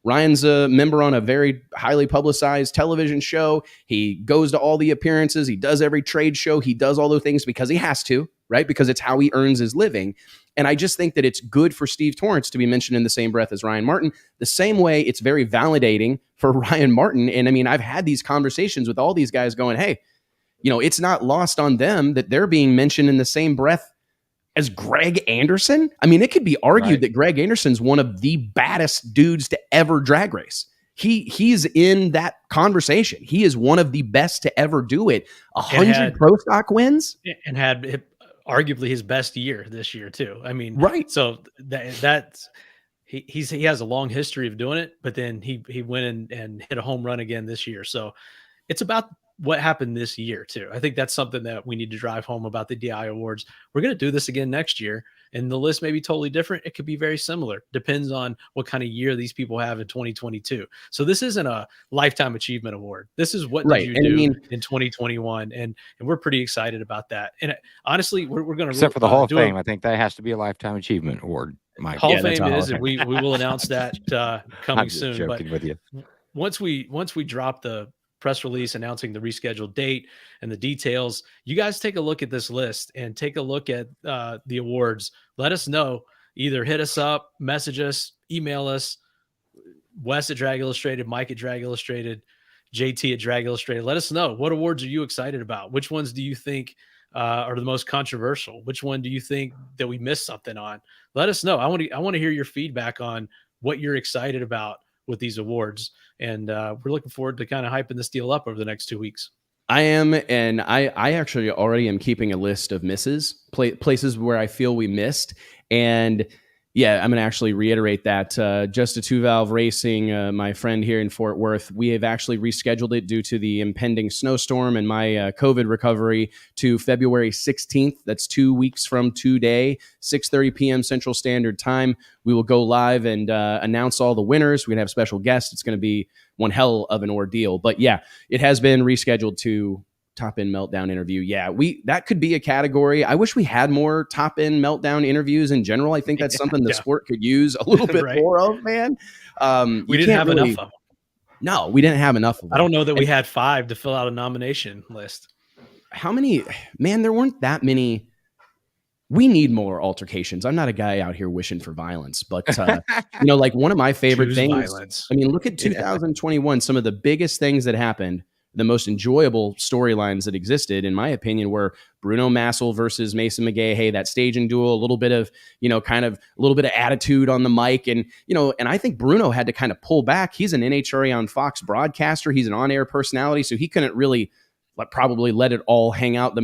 Ryan's a member on a very highly publicized television show. He goes to all the appearances. He does every trade show. He does all those things because he has to, right? Because it's how he earns his living. And I just think that it's good for Steve Torrence to be mentioned in the same breath as Ryan Martin. The same way it's very validating for Ryan Martin. And I've had these conversations with all these guys going, hey, it's not lost on them that they're being mentioned in the same breath as Greg Anderson. It could be argued that Greg Anderson's one of the baddest dudes to ever drag race. He's in that conversation. He is one of the best to ever do it. 100 pro stock wins, and had arguably his best year this year too. Right. So that's he has a long history of doing it, but then he went and hit a home run again this year. So it's about what happened this year too. I think that's something that we need to drive home about the DI awards. We're going to do this again next year, and the list may be totally different. It could be very similar. Depends on what kind of year these people have in 2022. So this isn't a lifetime achievement award. This is what did you do in 2021. And we're pretty excited about that. And honestly, we're going to, except for the Hall of Fame, I think that has to be a lifetime achievement award. Hall of Fame is, and we will announce that coming soon. Joking with you. Once we drop the press release announcing the rescheduled date and the details, you guys take a look at this list and take a look at the awards. Let us know. Either hit us up, message us, email us, Wes at Drag Illustrated, Mike at Drag Illustrated, JT at Drag Illustrated. Let us know, what awards are you excited about? Which ones do you think are the most controversial? Which one do you think that we missed something on? Let us know. I want to hear your feedback on what you're excited about with these awards. And we're looking forward to kind of hyping this deal up over the next 2 weeks. I am, and I actually already am keeping a list of misses, places where I feel we missed. And yeah, I'm going to actually reiterate that. Just a Two Valve Racing, my friend here in Fort Worth, we have actually rescheduled it due to the impending snowstorm and my COVID recovery to February 16th. That's 2 weeks from today, 6:30 p.m. Central Standard Time. We will go live and announce all the winners. We're going to have special guests. It's going to be one hell of an ordeal. But yeah, it has been rescheduled to Top End Meltdown interview. Yeah, that could be a category. I wish we had more Top End Meltdown interviews in general. I think that's something the sport could use a little bit Right. more of, man. We didn't have enough of them. No, we didn't have enough of them. I don't know that we had 5 to fill out a nomination list. How many? Man, there weren't that many. We need more altercations. I'm not a guy out here wishing for violence, but like one of my favorite Choose things. violence. I mean, look at 2021. Some of the biggest things that happened, the most enjoyable storylines that existed, in my opinion, were Bruno Massel versus Mason McGay. Hey, that staging duel, a little bit of, kind of a little bit of attitude on the mic. And, and I think Bruno had to kind of pull back. He's an NHRA on Fox broadcaster. He's an on-air personality. So he couldn't really probably let it all hang out the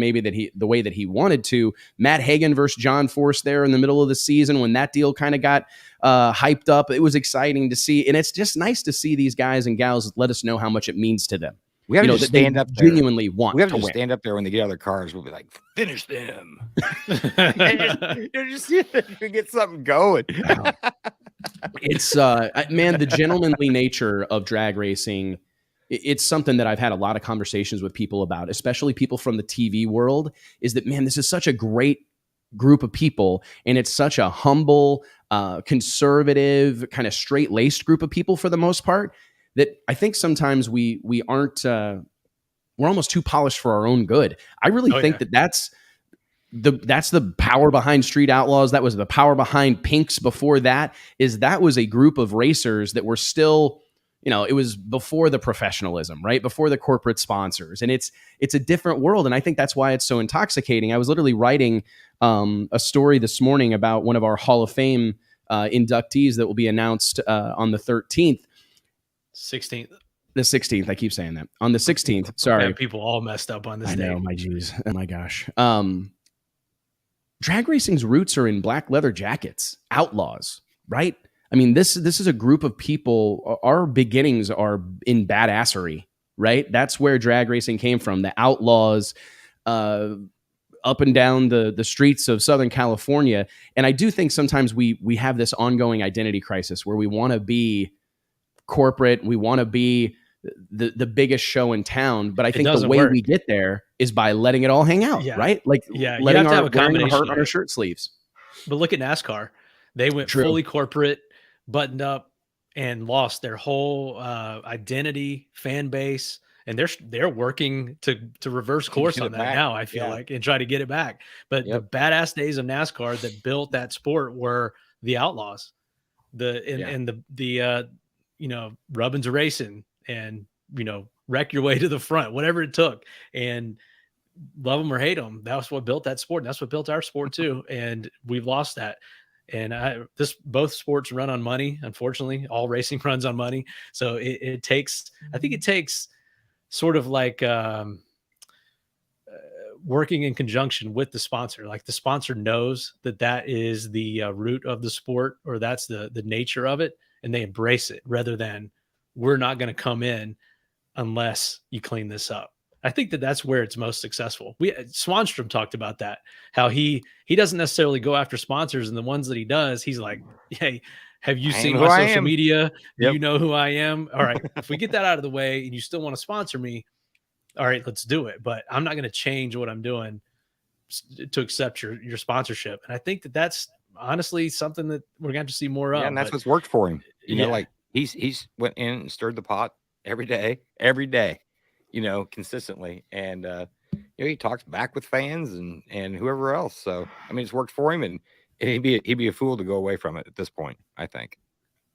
way that he wanted to. Matt Hagan versus John Force there in the middle of the season when that deal kind of got hyped up. It was exciting to see. And it's just nice to see these guys and gals let us know how much it means to them. We have to just stand up there. Genuinely want. We have to win. stand up there when they get out of their cars. We'll be like, finish them. just see if we get something going. It's man, the gentlemanly nature of drag racing. It's something that I've had a lot of conversations with people about, especially people from the TV world, is that, man, this is such a great group of people. And it's such a humble, conservative, kind of straight-laced group of people for the most part, that I think sometimes we aren't, we're almost too polished for our own good. I really think that's the power behind Street Outlaws. That was the power behind Pinks before that was a group of racers that were still, it was before the professionalism, right? Before the corporate sponsors. And it's a different world. And I think that's why it's so intoxicating. I was literally writing a story this morning about one of our Hall of Fame inductees that will be announced on the 13th. 16th. The 16th. I keep saying that. On the 16th. Sorry. Man, people all messed up on this I day. know, my geez. Oh my gosh. Drag racing's roots are in black leather jackets, outlaws, right? I mean, this is a group of people. Our beginnings are in badassery, right? That's where drag racing came from. The outlaws up and down the streets of Southern California. And I do think sometimes we have this ongoing identity crisis where we want to be corporate. We want to be the biggest show in town. But I think the way we get there is by letting it all hang out, right? Like letting our heart on our shirt sleeves. But look at NASCAR. They went fully corporate, buttoned up, and lost their whole identity, fan base, and they're working to reverse course on that now. I feel like, and try to get it back. But the badass days of NASCAR that built that sport were the Outlaws, the Rubbins of racing, and wreck your way to the front, whatever it took, and love them or hate them. That's what built that sport, and that's what built our sport too. And we've lost that. And both sports run on money. Unfortunately, all racing runs on money. So it takes sort of like working in conjunction with the sponsor. Like the sponsor knows that is the root of the sport, or that's the nature of it, and they embrace it rather than we're not going to come in unless you clean this up. I think that's where it's most successful. Swanstrom talked about that, how he doesn't necessarily go after sponsors, and the ones that he does, he's like, hey, have you seen my social media? Yep. You know who I am? All right. If we get that out of the way and you still want to sponsor me, all right, let's do it. But I'm not going to change what I'm doing to accept your sponsorship. And I think that's honestly something that we're going to have to see more of. Yeah, and that's what's worked for him. You know, like he's went in and stirred the pot every day, consistently. And, he talks back with fans and whoever else. So, I mean, it's worked for him, and he'd be a fool to go away from it at this point, I think.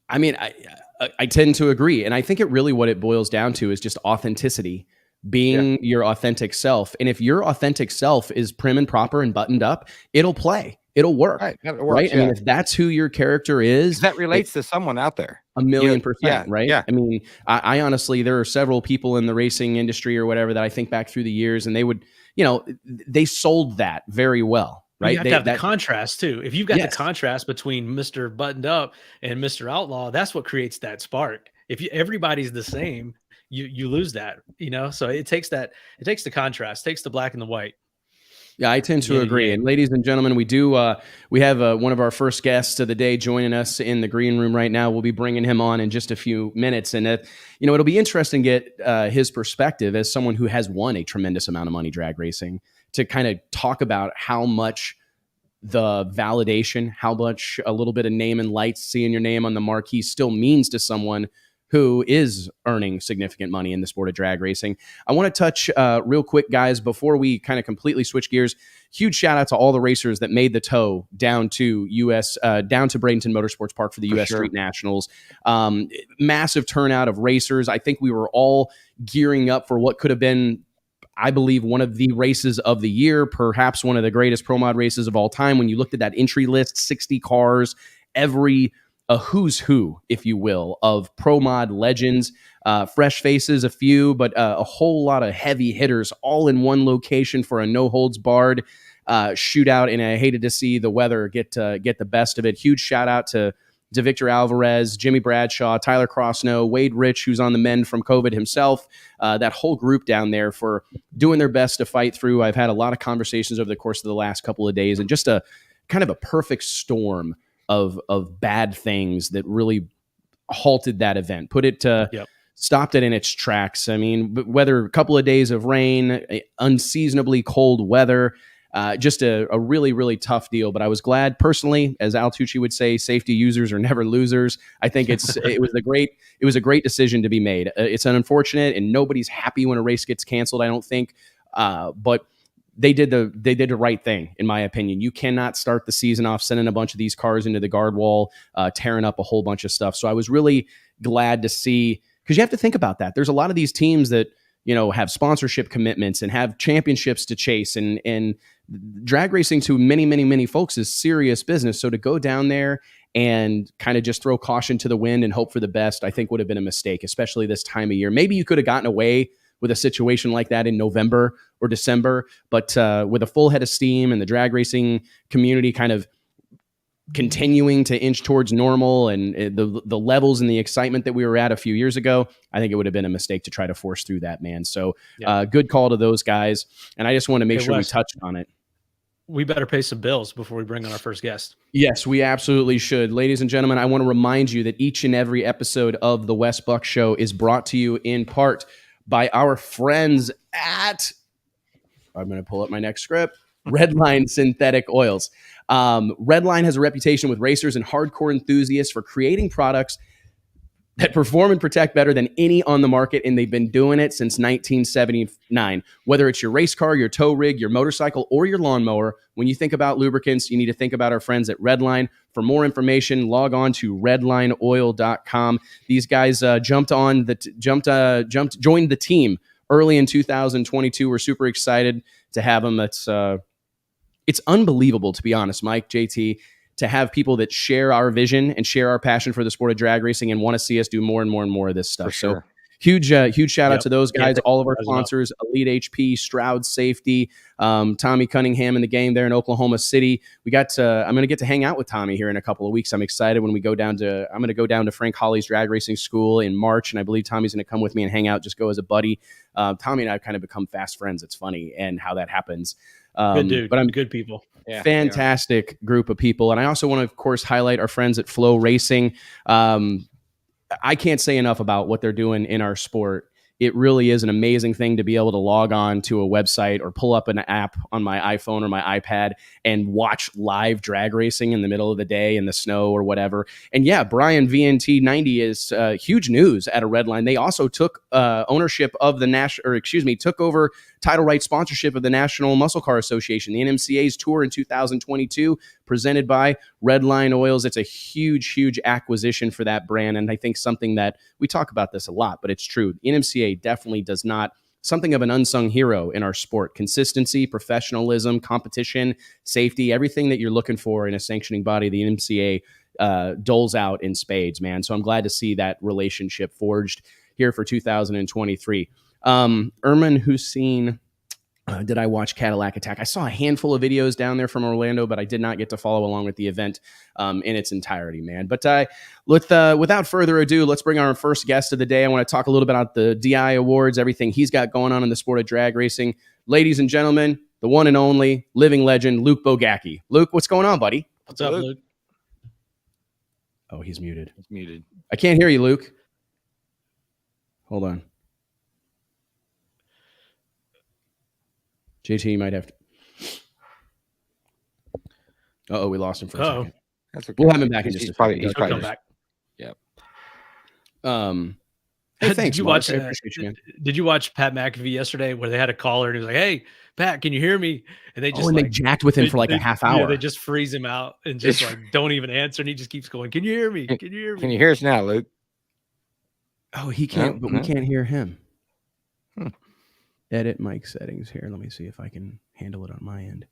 I mean, I tend to agree. And I think what it boils down to is just authenticity, being your authentic self. And if your authentic self is prim and proper and buttoned up, it'll play. it'll work. Right. That Right. works. I mean, Yeah. if that's who your character is, That relates to someone out there. a million Yeah. percent, right? Yeah. I mean, I honestly, there are several people in the racing industry or whatever that I think back through the years, and they would, they sold that very well, Well, right? you have to have the contrast too. If you've got the Yes. contrast between Mr. Buttoned Up and Mr. Outlaw, that's what creates that spark. If everybody's the same, you lose that, So it takes the contrast, takes the black and the white. Yeah, I tend to agree. And ladies and gentlemen, we have one of our first guests of the day joining us in the green room right now. We'll be bringing him on in just a few minutes, and it'll be interesting to get his perspective as someone who has won a tremendous amount of money drag racing, to kind of talk about how much the validation, how much a little bit of name and lights, seeing your name on the marquee, still means to someone who is earning significant money in the sport of drag racing. I want to touch real quick, guys, before we kind of completely switch gears. Huge shout out to all the racers that made the tow down to Bradenton Motorsports Park for the U.S. sure. Street Nationals. Massive turnout of racers. I think we were all gearing up for what could have been, I believe, one of the races of the year, perhaps one of the greatest pro mod races of all time. When you looked at that entry list, 60 cars, a who's who, if you will, of pro mod legends, fresh faces, a few, but a whole lot of heavy hitters all in one location for a no holds barred shootout. And I hated to see the weather get the best of it. Huge shout out to Victor Alvarez, Jimmy Bradshaw, Tyler Crossnow, Wade Rich, who's on the mend from COVID himself, that whole group down there for doing their best to fight through. I've had a lot of conversations over the course of the last couple of days, and just a kind of a perfect storm of bad things that really halted that event, stopped it in its tracks. I mean, whether a couple of days of rain, unseasonably cold weather, just a really, really tough deal. But I was glad personally, as Al Tucci would say, safety users are never losers. I think it was a great decision to be made. It's unfortunate, and nobody's happy when a race gets canceled, I don't think. But they did the right thing, in my opinion. You cannot start the season off sending a bunch of these cars into the guard wall, tearing up a whole bunch of stuff. So I was really glad to see, because you have to think about that. There's a lot of these teams that, have sponsorship commitments and have championships to chase, and drag racing to many, many, many folks is serious business. So to go down there and kind of just throw caution to the wind and hope for the best, I think would have been a mistake, especially this time of year. Maybe you could have gotten away with a situation like that in November or December, but with a full head of steam and the drag racing community kind of continuing to inch towards normal and the levels and the excitement that we were at a few years ago, I think it would have been a mistake to try to force through that, man. So good call to those guys. And I just want to make sure Wes, we touched on it. We better pay some bills before we bring on our first guest. Yes, we absolutely should. Ladies and gentlemen, I want to remind you that each and every episode of the Wes Buck Show is brought to you in part by our friends at, I'm going to pull up my next script, Redline Synthetic Oils. Redline has a reputation with racers and hardcore enthusiasts for creating products that perform and protect better than any on the market, and they've been doing it since 1979. Whether it's your race car, your tow rig, your motorcycle, or your lawnmower, when you think about lubricants, you need to think about our friends at Redline. For more information, log on to redlineoil.com. These guys joined the team early in 2022. We're super excited to have them. It's unbelievable, to be honest, Mike, JT, to have people that share our vision and share our passion for the sport of drag racing and want to see us do more and more and more of this stuff. Sure. So huge shout out to those guys, all of our sponsors, Elite HP, Stroud Safety, Tommy Cunningham in the game there in Oklahoma City. I'm going to get to hang out with Tommy here in a couple of weeks. I'm excited when I'm going to go down to Frank Holly's drag racing school in March. And I believe Tommy's going to come with me and hang out, just go as a buddy. Tommy and I have kind of become fast friends. It's funny and how that happens. Good dude, but I'm good people. Yeah, fantastic group of people. And I also want to, of course, highlight our friends at Flow Racing. I can't say enough about what they're doing in our sport. It really is an amazing thing to be able to log on to a website or pull up an app on my iPhone or my iPad and watch live drag racing in the middle of the day in the snow or whatever. And yeah, Brian VNT 90 is huge news at a Redline. They also took ownership of took over title right sponsorship of the National Muscle Car Association, the NMCA's tour in 2022, presented by Redline Oils. It's a huge, huge acquisition for that brand. And I think something that we talk about this a lot, but it's true. The NMCA definitely does not something of an unsung hero in our sport. Consistency, professionalism, competition, safety, everything that you're looking for in a sanctioning body, the NMCA doles out in spades, man. So I'm glad to see that relationship forged here for 2023. Erman Hussein, did I watch Cadillac Attack? I saw a handful of videos down there from Orlando, but I did not get to follow along with the event in its entirety, man. But without further ado, let's bring our first guest of the day. I want to talk a little bit about the DI Awards, everything he's got going on in the sport of drag racing. Ladies and gentlemen, the one and only living legend, Luke Bogacki. Luke, what's going on, buddy? What's up, Luke? Oh, he's muted. It's muted. I can't hear you, Luke. Hold on. JT, you might have to. Uh-oh, we lost him for a second. That's okay. We'll have him back in just a second. He's He'll come back. Yep. Hey, thanks, Did you Mark. watch? I appreciate you, man. Did you watch Pat McAfee yesterday, where they had a caller and he was like, "Hey, Pat, can you hear me?" And they just they jacked with him for like a half hour. Yeah, they just freeze him out and just like don't even answer, and he just keeps going, "Can you hear me? Can you hear me?" Can you hear us now, Luke? Oh, he can't, but we can't hear him. Hmm. Edit mic settings here. Let me see if I can handle it on my end.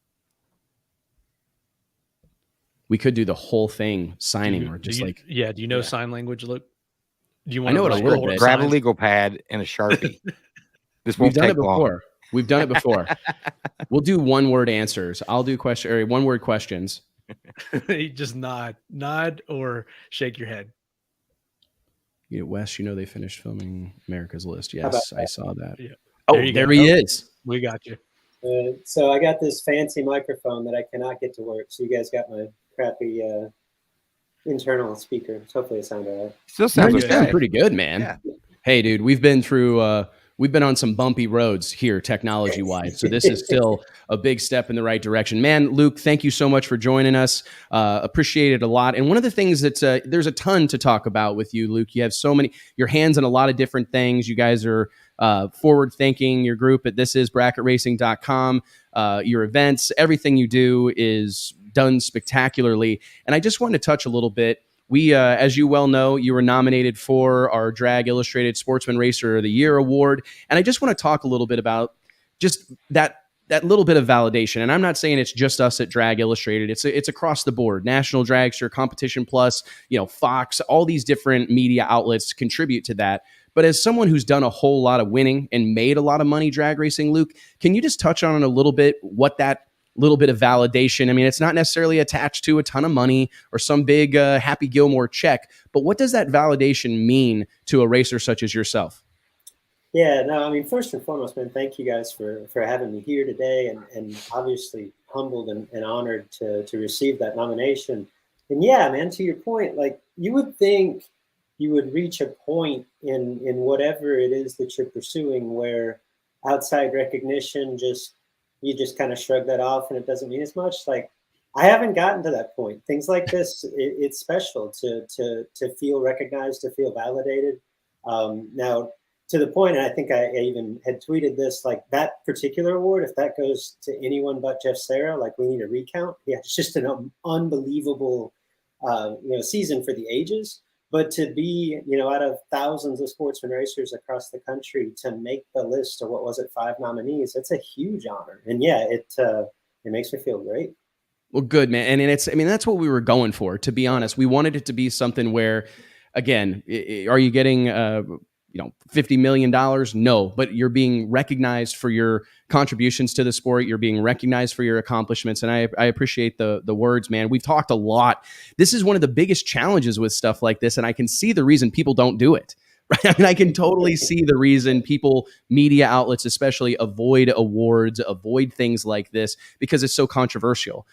We could do the whole thing signing or just do you know sign language, Luke? Do you I want know it a little bit. Grab a legal pad and a Sharpie. This won't We've done take it before. long. We've done it before. We'll do one-word answers. I'll do one-word questions. You just nod or shake your head. Yeah, Wes, they finished filming America's List. Yes, I saw that. Yeah. Oh, there he is. We got you. So I got this fancy microphone that I cannot get to work. So you guys got my crappy internal speaker. So hopefully it sounds all right. Still sounds You okay. sound pretty good, man. Yeah. Hey, dude, we've been on some bumpy roads here technology-wise. So this is still a big step in the right direction. Man, Luke, thank you so much for joining us. Appreciate it a lot. And one of the things that's there's a ton to talk about with you, Luke. You have your hands in a lot of different things. You guys are forward thinking. Your group at thisisbracketracing.com, your events, everything you do is done spectacularly. And I just wanted to touch a little bit. We, as you well know, you were nominated for our Drag Illustrated Sportsman Racer of the Year award. And I just want to talk a little bit about just that little bit of validation. And I'm not saying it's just us at Drag Illustrated. It's across the board. National Dragster, Competition Plus, Fox, all these different media outlets contribute to that. But as someone who's done a whole lot of winning and made a lot of money drag racing, Luke, can you just touch on it a little bit, what that little bit of validation? I mean, it's not necessarily attached to a ton of money or some big Happy Gilmore check, but what does that validation mean to a racer such as yourself? Yeah, no, I mean, first and foremost, man, thank you guys for having me here today, and obviously humbled and honored to receive that nomination. And yeah, man, to your point, like you would think you would reach a point in whatever it is that you're pursuing where outside recognition you just kind of shrug that off and it doesn't mean as much. Like I haven't gotten to that point. Things like this, it's special to feel recognized, to feel validated. Now, to the point, and I think I even had tweeted this, like that particular award, if that goes to anyone but Jeff Serra, like we need a recount. Yeah, it's just an unbelievable season for the ages. But to be, out of thousands of sportsman racers across the country, to make the list of 5 nominees, that's a huge honor. And yeah, it makes me feel great. Well, good, man. And that's what we were going for, to be honest. We wanted it to be something where, again, are you getting $50 million? No, but you're being recognized for your contributions to the sport. You're being recognized for your accomplishments. And I appreciate the words, man. We've talked a lot. This is one of the biggest challenges with stuff like this. And I can see the reason people don't do it. Right? I mean, I can totally see the reason people, media outlets especially, avoid awards, avoid things like this because it's so controversial.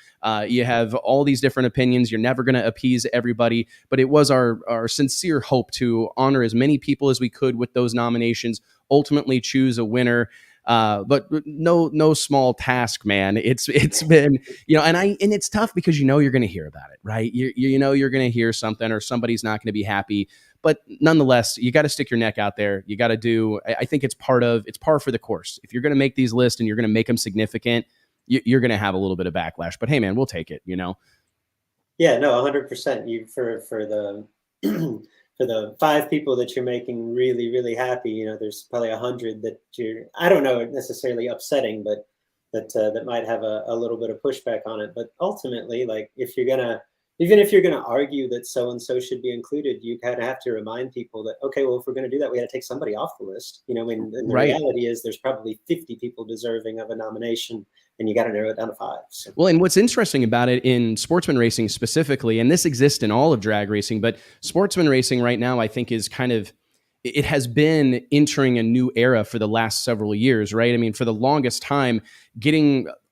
You have all these different opinions. You're never going to appease everybody. But it was our sincere hope to honor as many people as we could with those nominations, ultimately choose a winner. But no small task, man. It's been, and it's tough because you're going to hear about it, right? You're going to hear something or somebody's not going to be happy. But nonetheless, you got to stick your neck out there. You got to do, I think it's par for the course. If you're going to make these lists and you're going to make them significant, you're going to have a little bit of backlash. But hey, man, we'll take it, Yeah, no, 100%. For the for the 5 people that you're making really, really happy, you know, there's probably 100 that I don't know, necessarily upsetting, but that might have a little bit of pushback on it. But ultimately, like, even if you're gonna argue that so and so should be included, you kind of have to remind people that, okay, well, if we're gonna do that, we got to take somebody off the list. You know, I mean, and the Right. reality is there's probably 50 people deserving of a nomination, and you got to narrow it down to 5. So. Well, and what's interesting about it in sportsman racing specifically, and this exists in all of drag racing, but sportsman racing right now, I think, is kind of, it has been entering a new era for the last several years, right? I mean, for the longest time,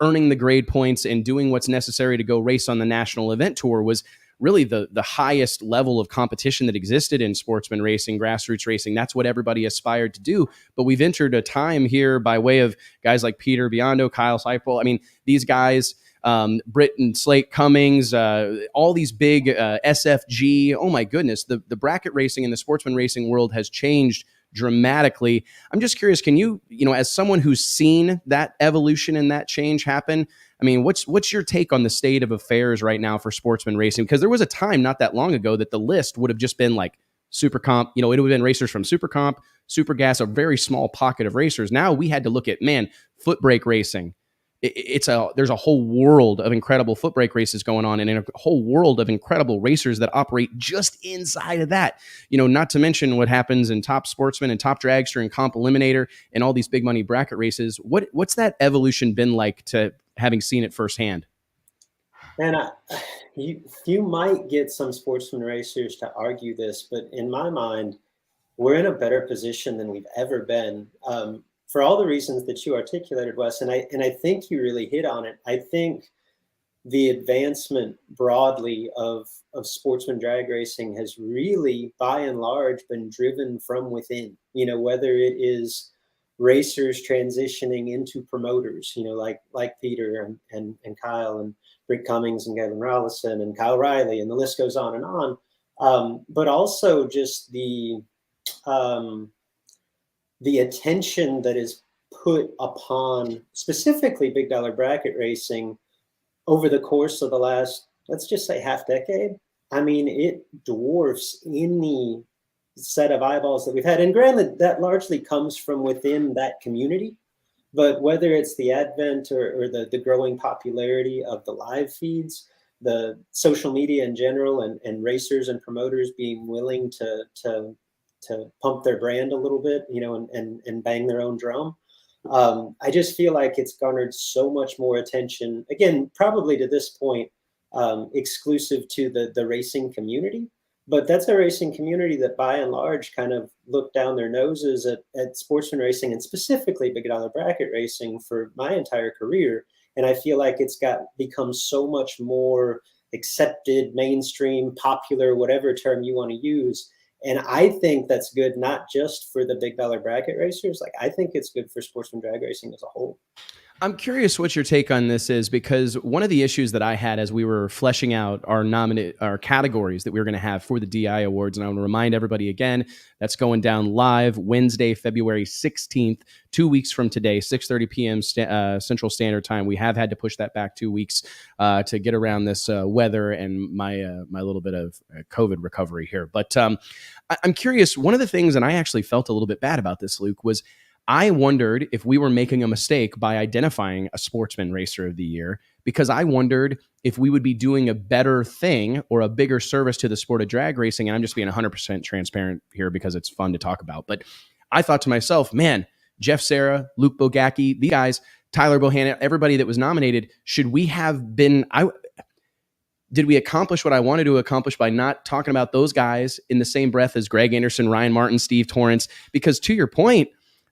earning the grade points and doing what's necessary to go race on the national event tour was really the highest level of competition that existed in sportsman racing, grassroots racing. That's what everybody aspired to do. But we've entered a time here by way of guys like Peter Biondo, Kyle Seipel. I mean, these guys, Britt and Slate Cummings, all these big SFG. Oh my goodness, the bracket racing and the sportsman racing world has changed dramatically. I'm just curious, can you as someone who's seen that evolution and that change happen, I mean, what's your take on the state of affairs right now for sportsman racing? Because there was a time not that long ago that the list would have just been like Super Comp, it would have been racers from Super Comp, Super Gas, a very small pocket of racers. Now we had to look at, foot brake racing. There's a whole world of incredible foot brake races going on, and a whole world of incredible racers that operate just inside of that. Not to mention what happens in Top Sportsman and Top Dragster and Comp Eliminator and all these big money bracket races. What's that evolution been like to having seen it firsthand? And you might get some sportsman racers to argue this, but in my mind, we're in a better position than we've ever been. For all the reasons that you articulated, Wes, and I think you really hit on it. I think the advancement broadly of sportsman drag racing has really, by and large, been driven from within. Whether it is racers transitioning into promoters, like Peter and Kyle and Britt Cummings and Gavin Rollison and Kyle Riley, and the list goes on and on. But also just the attention that is put upon specifically big dollar bracket racing over the course of the last, let's just say, half decade. I mean, it dwarfs any set of eyeballs that we've had. And granted, that largely comes from within that community. But whether it's the advent or the growing popularity of the live feeds, the social media in general, and racers and promoters being willing to pump their brand a little bit, and bang their own drum. I just feel like it's garnered so much more attention, again, probably to this point, exclusive to the racing community. But that's a racing community that by and large kind of looked down their noses at sportsman racing, and specifically big dollar bracket racing, for my entire career. And I feel like it's become so much more accepted, mainstream, popular, whatever term you want to use. And I think that's good, not just for the big dollar bracket racers. Like, I think it's good for sportsman drag racing as a whole. I'm curious what your take on this is, because one of the issues that I had as we were fleshing out our categories that we were going to have for the DI Awards, and I want to remind everybody again, that's going down live Wednesday, February 16th, 2 weeks from today, 6:30 p.m. Central Standard Time. We have had to push that back 2 weeks to get around this weather and my little bit of COVID recovery here. But I'm curious, one of the things, and I actually felt a little bit bad about this, Luke, was I wondered if we were making a mistake by identifying a sportsman racer of the year, because I wondered if we would be doing a better thing or a bigger service to the sport of drag racing. And I'm just being 100% transparent here because it's fun to talk about. But I thought to myself, man, Jeff Serra, Luke Bogacki, these guys, Tyler Bohanna, everybody that was nominated, should we have been... Did we accomplish what I wanted to accomplish by not talking about those guys in the same breath as Greg Anderson, Ryan Martin, Steve Torrance? Because to your point,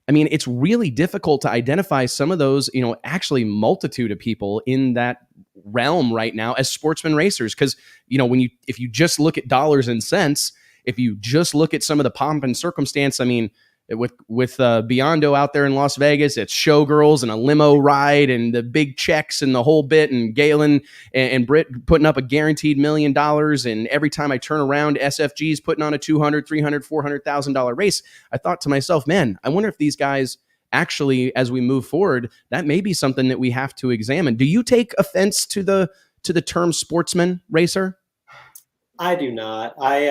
I mean, it's really difficult to identify some of those, actually multitude of people in that realm right now as sportsman racers. Because, if you just look at dollars and cents, if you just look at some of the pomp and circumstance, I mean, with Biondo out there in Las Vegas, it's showgirls and a limo ride and the big checks and the whole bit, and Galen and Britt putting up a guaranteed $1 million. And every time I turn around, SFG's putting on a $200,000, $300,000, $400,000 race. I thought to myself, man, I wonder if these guys actually, as we move forward, that may be something that we have to examine. Do you take offense to the term sportsman racer? I do not. I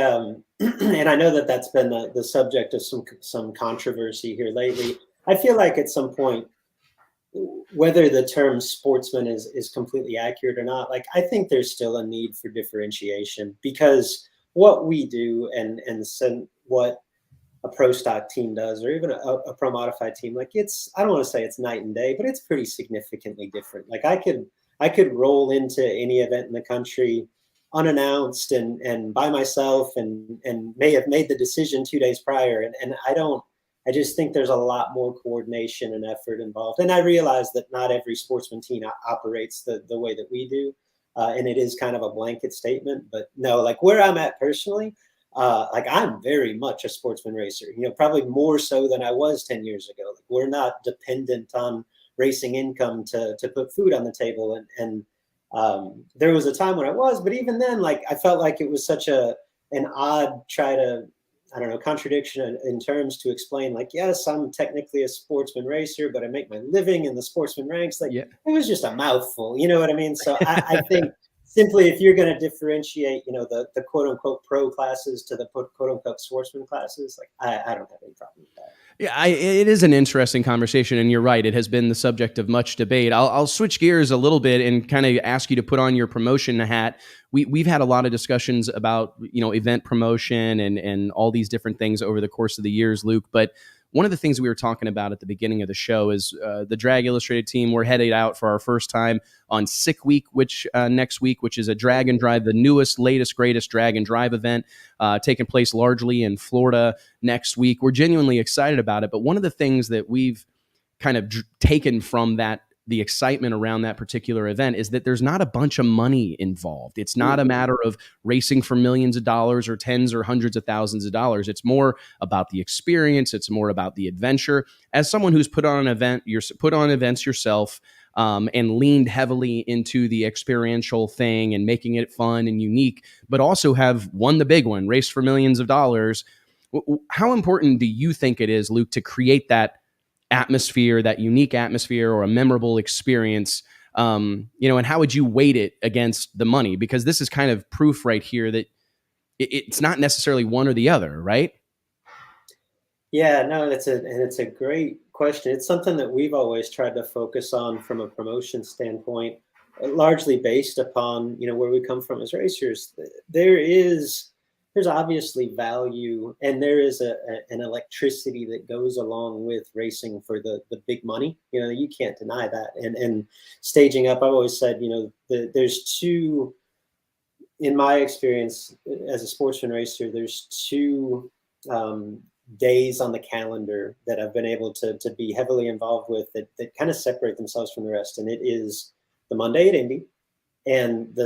and I know that that's been the subject of some controversy here lately. I feel like at some point, whether the term sportsman is completely accurate or not, like I think there's still a need for differentiation, because what we do and what a pro stock team does, or even a pro modified team, like I don't want to say it's night and day, but it's pretty significantly different. Like I could roll into any event in the country unannounced and by myself and may have made the decision 2 days prior. And I just think there's a lot more coordination and effort involved. And I realize that not every sportsman team operates the way that we do. And it is kind of a blanket statement, but no, like where I'm at personally, like I'm very much a sportsman racer, probably more so than I was 10 years ago. Like we're not dependent on racing income to put food on the table. And there was a time when I was, but even then, like I felt like it was such an odd I don't know, contradiction in terms to explain, like, yes, I'm technically a sportsman racer, but I make my living in the sportsman ranks. Like, It was just a mouthful, you know what I mean? So I think simply if you're going to differentiate, the quote unquote pro classes to the quote unquote sportsman classes, like I don't have any problem with that. Yeah, it is an interesting conversation, and you're right. It has been the subject of much debate. I'll switch gears a little bit and kind of ask you to put on your promotion hat. We've had a lot of discussions about event promotion and all these different things over the course of the years, Luke. But one of the things we were talking about at the beginning of the show is the Drag Illustrated team. We're headed out for our first time on Sick Week, which next week, which is a drag and drive, the newest, latest, greatest drag and drive event taking place largely in Florida next week. We're genuinely excited about it. But one of the things that we've kind of taken from the excitement around that particular event is that there's not a bunch of money involved. It's not a matter of racing for millions of dollars or tens or hundreds of thousands of dollars. It's more about the experience. It's more about the adventure. As someone who's put on events yourself and leaned heavily into the experiential thing and making it fun and unique, but also have won the big one, raced for millions of dollars. How important do you think it is, Luke, to create that atmosphere, that unique atmosphere or a memorable experience, and how would you weight it against the money? Because this is kind of proof right here that it's not necessarily one or the other, right? Yeah, no, it's a great question. It's something that we've always tried to focus on from a promotion standpoint, largely based upon, where we come from as racers. There's obviously value, and there is an electricity that goes along with racing for the big money. You can't deny that. And staging up, I've always said, there's two, in my experience as a sportsman racer, there's two days on the calendar that I've been able to be heavily involved with that kind of separate themselves from the rest. And it is the Monday at Indy, and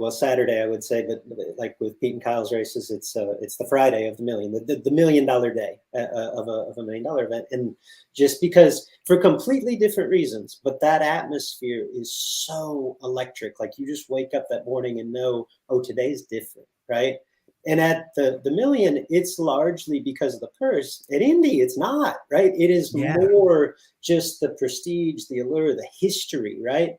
Saturday, I would say, but like with Pete and Kyle's races, it's the Friday of the million, the $1 million day of a $1 million event. And just because, for completely different reasons, but that atmosphere is so electric. Like you just wake up that morning and know, oh, today's different, right? And at the million, it's largely because of the purse. At Indy, it's not, right? It is more just the prestige, the allure, the history, right?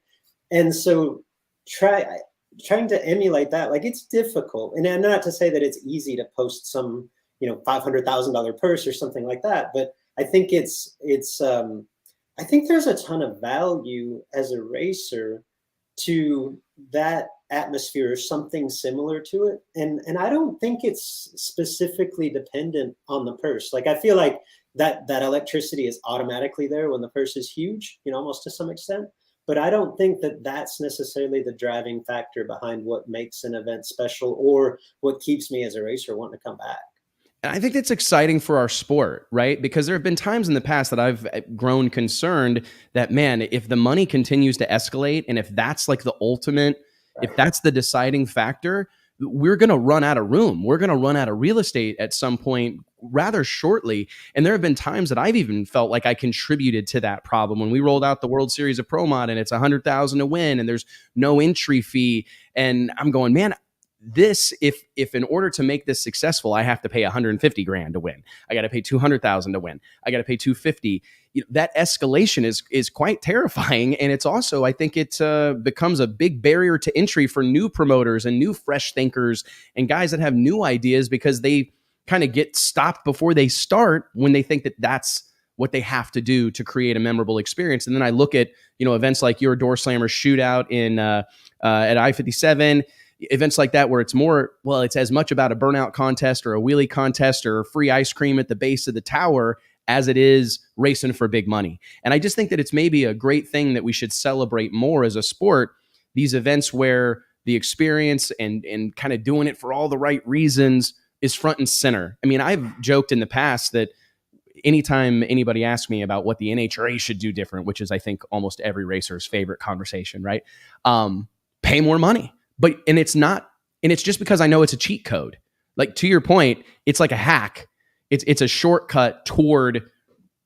And so trying to emulate that, like it's difficult. And not to say that it's easy to post some, $500,000 purse or something like that, but I think I think there's a ton of value as a racer to that atmosphere or something similar to it. And I don't think it's specifically dependent on the purse. Like I feel like that electricity is automatically there when the purse is huge, almost to some extent. But I don't think that that's necessarily the driving factor behind what makes an event special or what keeps me as a racer wanting to come back. And I think that's exciting for our sport, right? Because there have been times in the past that I've grown concerned that, man, if the money continues to escalate and if that's like the ultimate, if that's the deciding factor, we're going to run out of room. We're going to run out of real estate at some point rather shortly. And there have been times that I've even felt like I contributed to that problem when we rolled out the World Series of Pro Mod and it's $100,000 to win and there's no entry fee. And I'm going, man, this, if in order to make this successful, I have to pay 150 grand to win, I got to pay 200,000 to win, I got to pay 250. That escalation is quite terrifying, and it's also, I think it becomes a big barrier to entry for new promoters and new fresh thinkers and guys that have new ideas, because they kind of get stopped before they start when they think that that's what they have to do to create a memorable experience. And then I look at events like your Door Slammer shootout in at I-57. Events like that where it's more, well, it's as much about a burnout contest or a wheelie contest or free ice cream at the base of the tower as it is racing for big money. And I just think that it's maybe a great thing that we should celebrate more as a sport, these events where the experience and kind of doing it for all the right reasons is front and center. I mean, I've joked in the past that anytime anybody asks me about what the NHRA should do different, which is, I think, almost every racer's favorite conversation, right? Pay more money. And it's just because I know it's a cheat code. Like, to your point, it's like a hack. It's a shortcut toward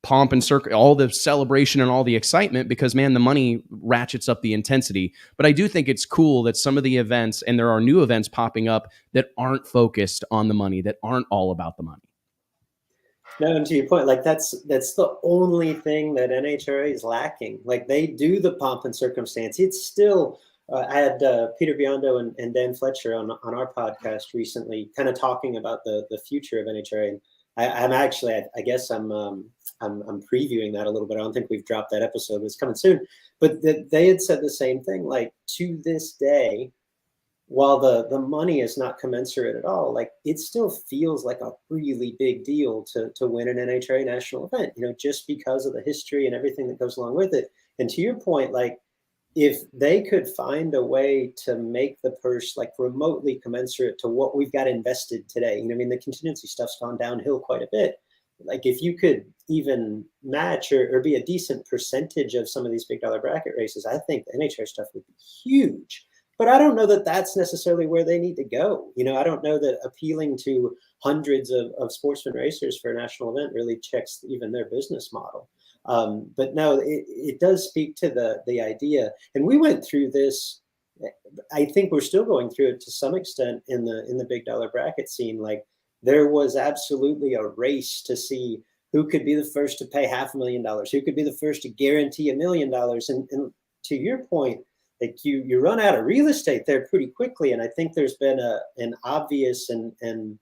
pomp and circus, all the celebration and all the excitement, because, man, the money ratchets up the intensity. But I do think it's cool that some of the events, and there are new events popping up that aren't focused on the money, that aren't all about the money. No, and to your point, like that's the only thing that NHRA is lacking. Like, they do the pomp and circumstance. It's still, I had Peter Biondo and Dan Fletcher on our podcast recently, kind of talking about the future of NHRA. And I'm actually, I guess I'm previewing that a little bit. I don't think we've dropped that episode. It's coming soon. But they had said the same thing. Like, to this day, while the money is not commensurate at all, like, it still feels like a really big deal to win an NHRA national event, just because of the history and everything that goes along with it. And to your point, like, if they could find a way to make the purse like remotely commensurate to what we've got invested today, I mean, the contingency stuff's gone downhill quite a bit. Like, if you could even match or be a decent percentage of some of these big dollar bracket races, I think the NHRA stuff would be huge. But I don't know that that's necessarily where they need to go. I don't know that appealing to hundreds of sportsman racers for a national event really checks even their business model. But no, it does speak to the idea. And we went through this. I think we're still going through it to some extent in the big dollar bracket scene. Like, there was absolutely a race to see who could be the first to pay $500,000, who could be the first to guarantee $1 million. And to your point, like, you run out of real estate there pretty quickly. And I think there's been an obvious and an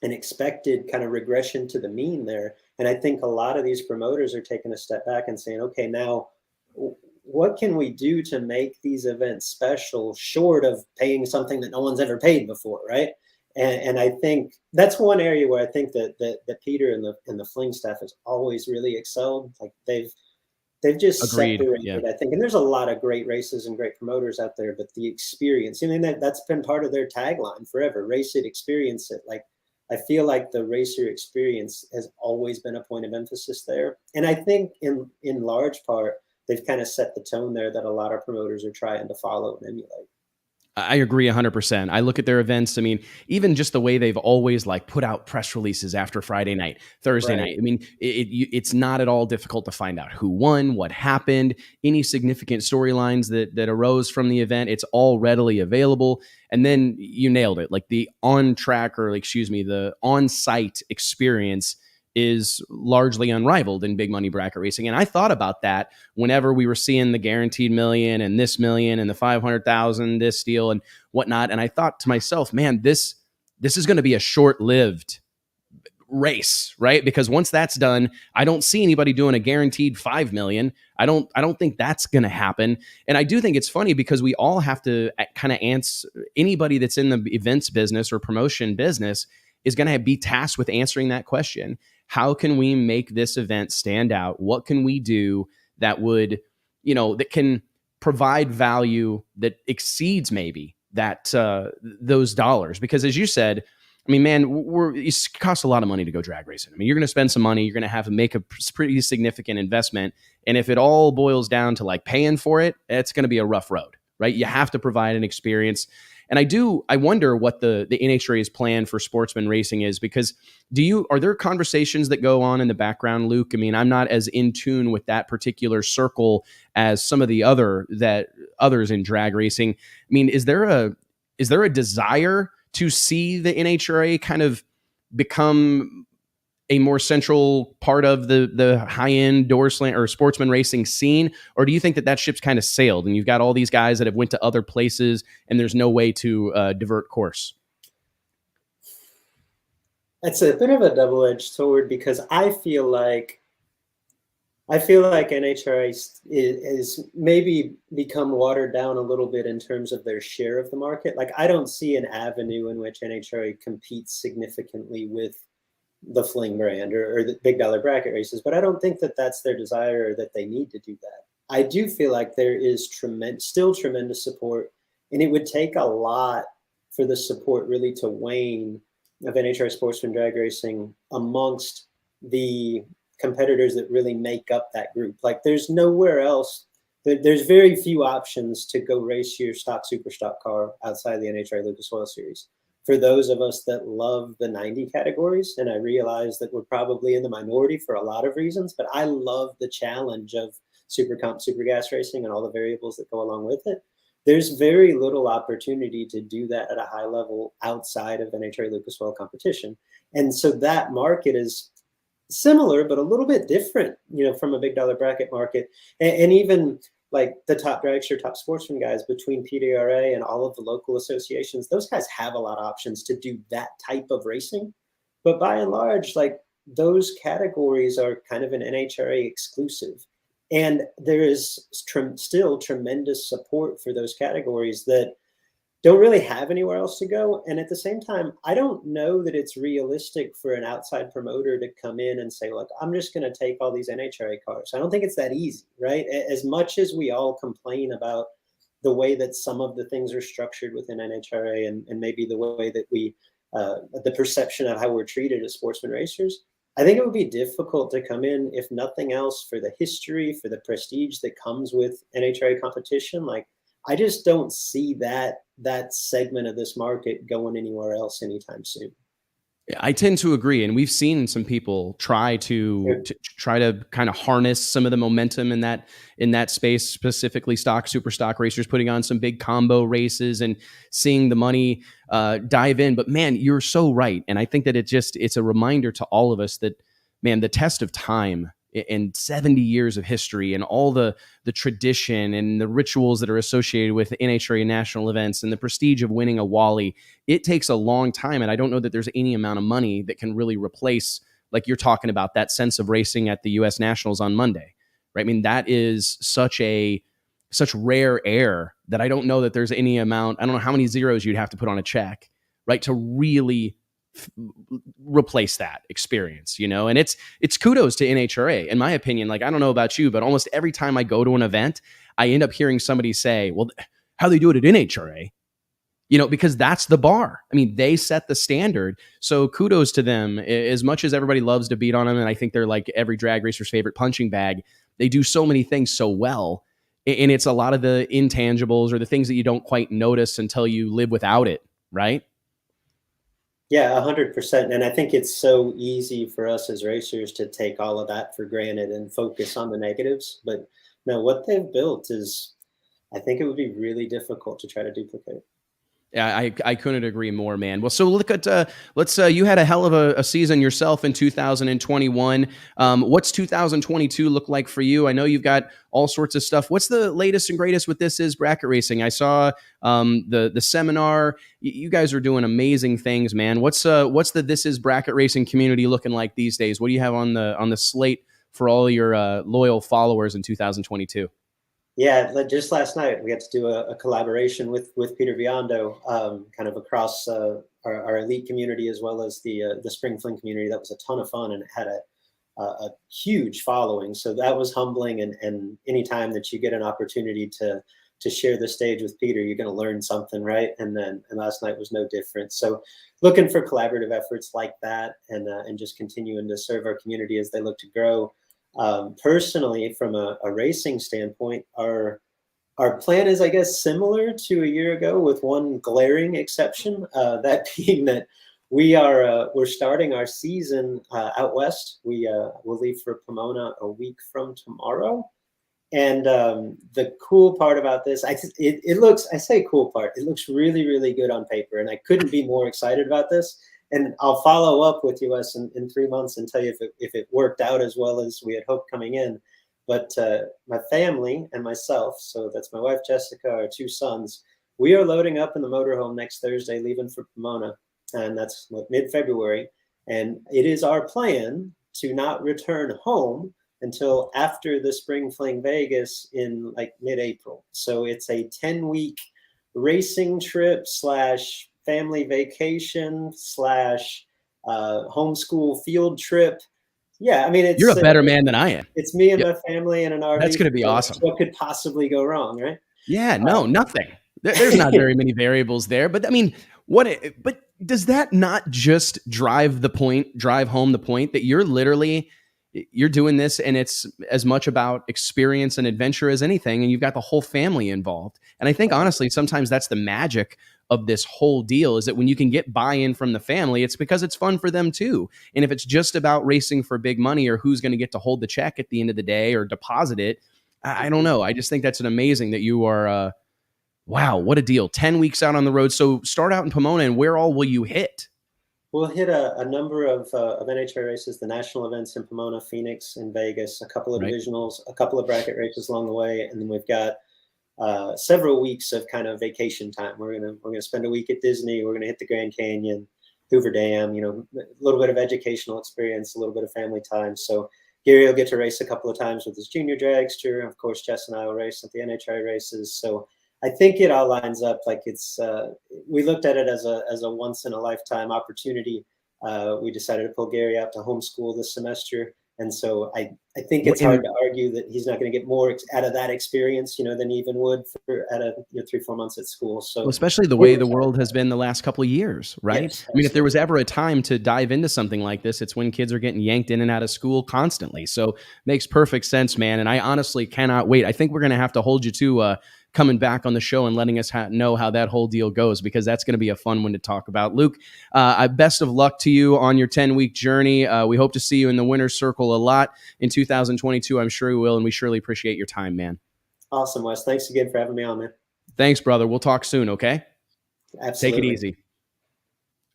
expected kind of regression to the mean there. And I think a lot of these promoters are taking a step back and saying, okay, now what can we do to make these events special, short of paying something that no one's ever paid before, right? And I think that's one area where I think that Peter and the Fling staff has always really excelled. Like, they've just separated, yeah. I think, and there's a lot of great races and great promoters out there, but the experience, I mean, that's been part of their tagline forever: race it, experience it. Like, I feel like the racer experience has always been a point of emphasis there. And I think in large part, they've kind of set the tone there that a lot of promoters are trying to follow and emulate. I agree 100%. I look at their events. I mean, even just the way they've always like put out press releases after Friday night, Thursday night. I mean, it's not at all difficult to find out who won, what happened, any significant storylines that arose from the event. It's all readily available. And then you nailed it. Like, the the on-site experience is largely unrivaled in big money bracket racing. And I thought about that whenever we were seeing the guaranteed $1 million and this $1 million and the 500,000, this deal and whatnot. And I thought to myself, man, this is going to be a short-lived race, right? Because once that's done, I don't see anybody doing a guaranteed 5 million. I don't think that's going to happen. And I do think it's funny because we all have to kind of answer. Anybody that's in the events business or promotion business is going to be tasked with answering that question. How can we make this event stand out? What can we do that would, that can provide value that exceeds maybe that those dollars? Because as you said, I mean, man, it costs a lot of money to go drag racing. I mean, you're going to spend some money. You're going to have to make a pretty significant investment. And if it all boils down to like paying for it, it's going to be a rough road, right? You have to provide an experience. And I wonder what the NHRA's plan for sportsman racing is, because are there conversations that go on in the background, Luke? I mean, I'm not as in tune with that particular circle as some of the others in drag racing. I mean, is there a desire to see the NHRA kind of become a more central part of the high-end door slam or sportsman racing scene? Or do you think that ship's kind of sailed and you've got all these guys that have went to other places and there's no way to divert course? It's a bit of a double-edged sword, because I feel like NHRA is maybe become watered down a little bit in terms of their share of the market. Like, I don't see an avenue in which NHRA competes significantly with the Fling brand or the big dollar bracket races, but I don't think that that's their desire or that they need to do that. I do feel like there is still tremendous support, and it would take a lot for the support really to wane of NHRA sportsman drag racing amongst the competitors that really make up that group. Like, there's nowhere else. There's very few options to go race your stock super stock car outside the NHRA Lucas Oil Series. For those of us that love the 90 categories, and I realize that we're probably in the minority for a lot of reasons, but I love the challenge of super comp, super gas racing and all the variables that go along with it. There's very little opportunity to do that at a high level outside of NHRA Lucas Oil competition. And so that market is similar, but a little bit different, from a big dollar bracket market. And even like the top dragster, top sportsman guys between PDRA and all of the local associations, those guys have a lot of options to do that type of racing. But by and large, like, those categories are kind of an NHRA exclusive. And there is still tremendous support for those categories that don't really have anywhere else to go. And at the same time, I don't know that it's realistic for an outside promoter to come in and say, look, I'm just going to take all these NHRA cars. I don't think it's that easy, right? As much as we all complain about the way that some of the things are structured within NHRA and maybe the way that the perception of how we're treated as sportsman racers, I think it would be difficult to come in, if nothing else, for the history, for the prestige that comes with NHRA competition. Like, I just don't see that segment of this market going anywhere else anytime soon. Yeah, I tend to agree, and we've seen some people try to kind of harness some of the momentum in that space, specifically super stock racers putting on some big combo races and seeing the money dive in. But man, you're so right, and I think that it's a reminder to all of us that, man, the test of time and 70 years of history and all the tradition and the rituals that are associated with NHRA national events and the prestige of winning a Wally, it takes a long time. And I don't know that there's any amount of money that can really replace, like you're talking about, that sense of racing at the U.S. Nationals on Monday, right? I mean, that is such rare air that I don't know that there's any amount. I don't know how many zeros you'd have to put on a check, right, to really replace that experience, and it's kudos to NHRA, in my opinion. Like, I don't know about you, but almost every time I go to an event, I end up hearing somebody say, well, how they do it at NHRA, because that's the bar. I mean, they set the standard. So kudos to them. As much as everybody loves to beat on them, and I think they're like every drag racer's favorite punching bag, they do so many things so well. And it's a lot of the intangibles or the things that you don't quite notice until you live without it, right? Yeah, 100%. And I think it's so easy for us as racers to take all of that for granted and focus on the negatives. But no, what they've built is, I think it would be really difficult to try to duplicate. Yeah, I couldn't agree more, man. Well, so look at you had a hell of a season yourself in 2021. What's 2022 look like for you? I know you've got all sorts of stuff. What's the latest and greatest with This Is Bracket Racing? I saw the seminar. You guys are doing amazing things, man. What's the This Is Bracket Racing community looking like these days? What do you have on the slate for all your loyal followers in 2022? Yeah, just last night we got to do a collaboration with Peter Biondo, kind of across our elite community as well as the Spring Fling community. That was a ton of fun, and it had a huge following. So that was humbling. And anytime that you get an opportunity to share the stage with Peter, you're going to learn something, right? And last night was no different. So looking for collaborative efforts like that, and just continuing to serve our community as they look to grow. Personally, from a racing standpoint, our Our plan is, I guess, similar to a year ago, with one glaring exception. That being that we're starting our season out west. We'll leave for Pomona a week from tomorrow. And the cool part about this, it looks, I say cool part, it looks really, really good on paper. And I couldn't be more excited about this. And I'll follow up with you, Wes, in 3 months and tell you if it worked out as well as we had hoped coming in. But my family and myself, so that's my wife, Jessica, our 2 sons, we are loading up in the motorhome next Thursday, leaving for Pomona. And that's mid-February. And it is our plan to not return home until after the Spring Fling Vegas in like mid-April. So it's a 10-week racing trip / family vacation / homeschool field trip. Yeah, I mean, You're a better man than I am. It's me and my family in an RV. That's going to be awesome. What could possibly go wrong, right? Yeah, no, nothing. There's not very many variables there, but I mean, but does that not just drive home the point that you're doing this and it's as much about experience and adventure as anything, and you've got the whole family involved. And I think honestly, sometimes that's the magic of this whole deal, is that when you can get buy-in from the family, it's because it's fun for them too. And if it's just about racing for big money or who's going to get to hold the check at the end of the day or deposit it, I don't know. I just think that's an amazing that you are, wow, what a deal. 10 weeks out on the road. So start out in Pomona, and where all will you hit? We'll hit a number of NHRA races, the national events in Pomona, Phoenix, and Vegas, a couple of divisionals, a couple of bracket races along the way, and then we've got several weeks of kind of vacation time. We're gonna spend a week at Disney. We're gonna hit the Grand Canyon, Hoover Dam. A little bit of educational experience, a little bit of family time. So Gary will get to race a couple of times with his junior dragster. Of course, Jess and I will race at the NHRA races. So I think it all lines up like it's. We looked at it as a once in a lifetime opportunity. We decided to pull Gary out to homeschool this semester, and so I think it's hard to argue that he's not going to get more out of that experience, than he even would at 3-4 months at school. So especially the way the world has been the last couple of years, right? Yes, I mean, if there was ever a time to dive into something like this, it's when kids are getting yanked in and out of school constantly. So makes perfect sense, man. And I honestly cannot wait. I think we're going to have to hold you to coming back on the show and letting us know how that whole deal goes, because that's going to be a fun one to talk about. Luke, best of luck to you on your 10-week journey. We hope to see you in the winner's circle a lot in 2022. I'm sure we will, and we surely appreciate your time, man. Awesome, Wes. Thanks again for having me on, man. Thanks, brother. We'll talk soon, okay? Absolutely. Take it easy.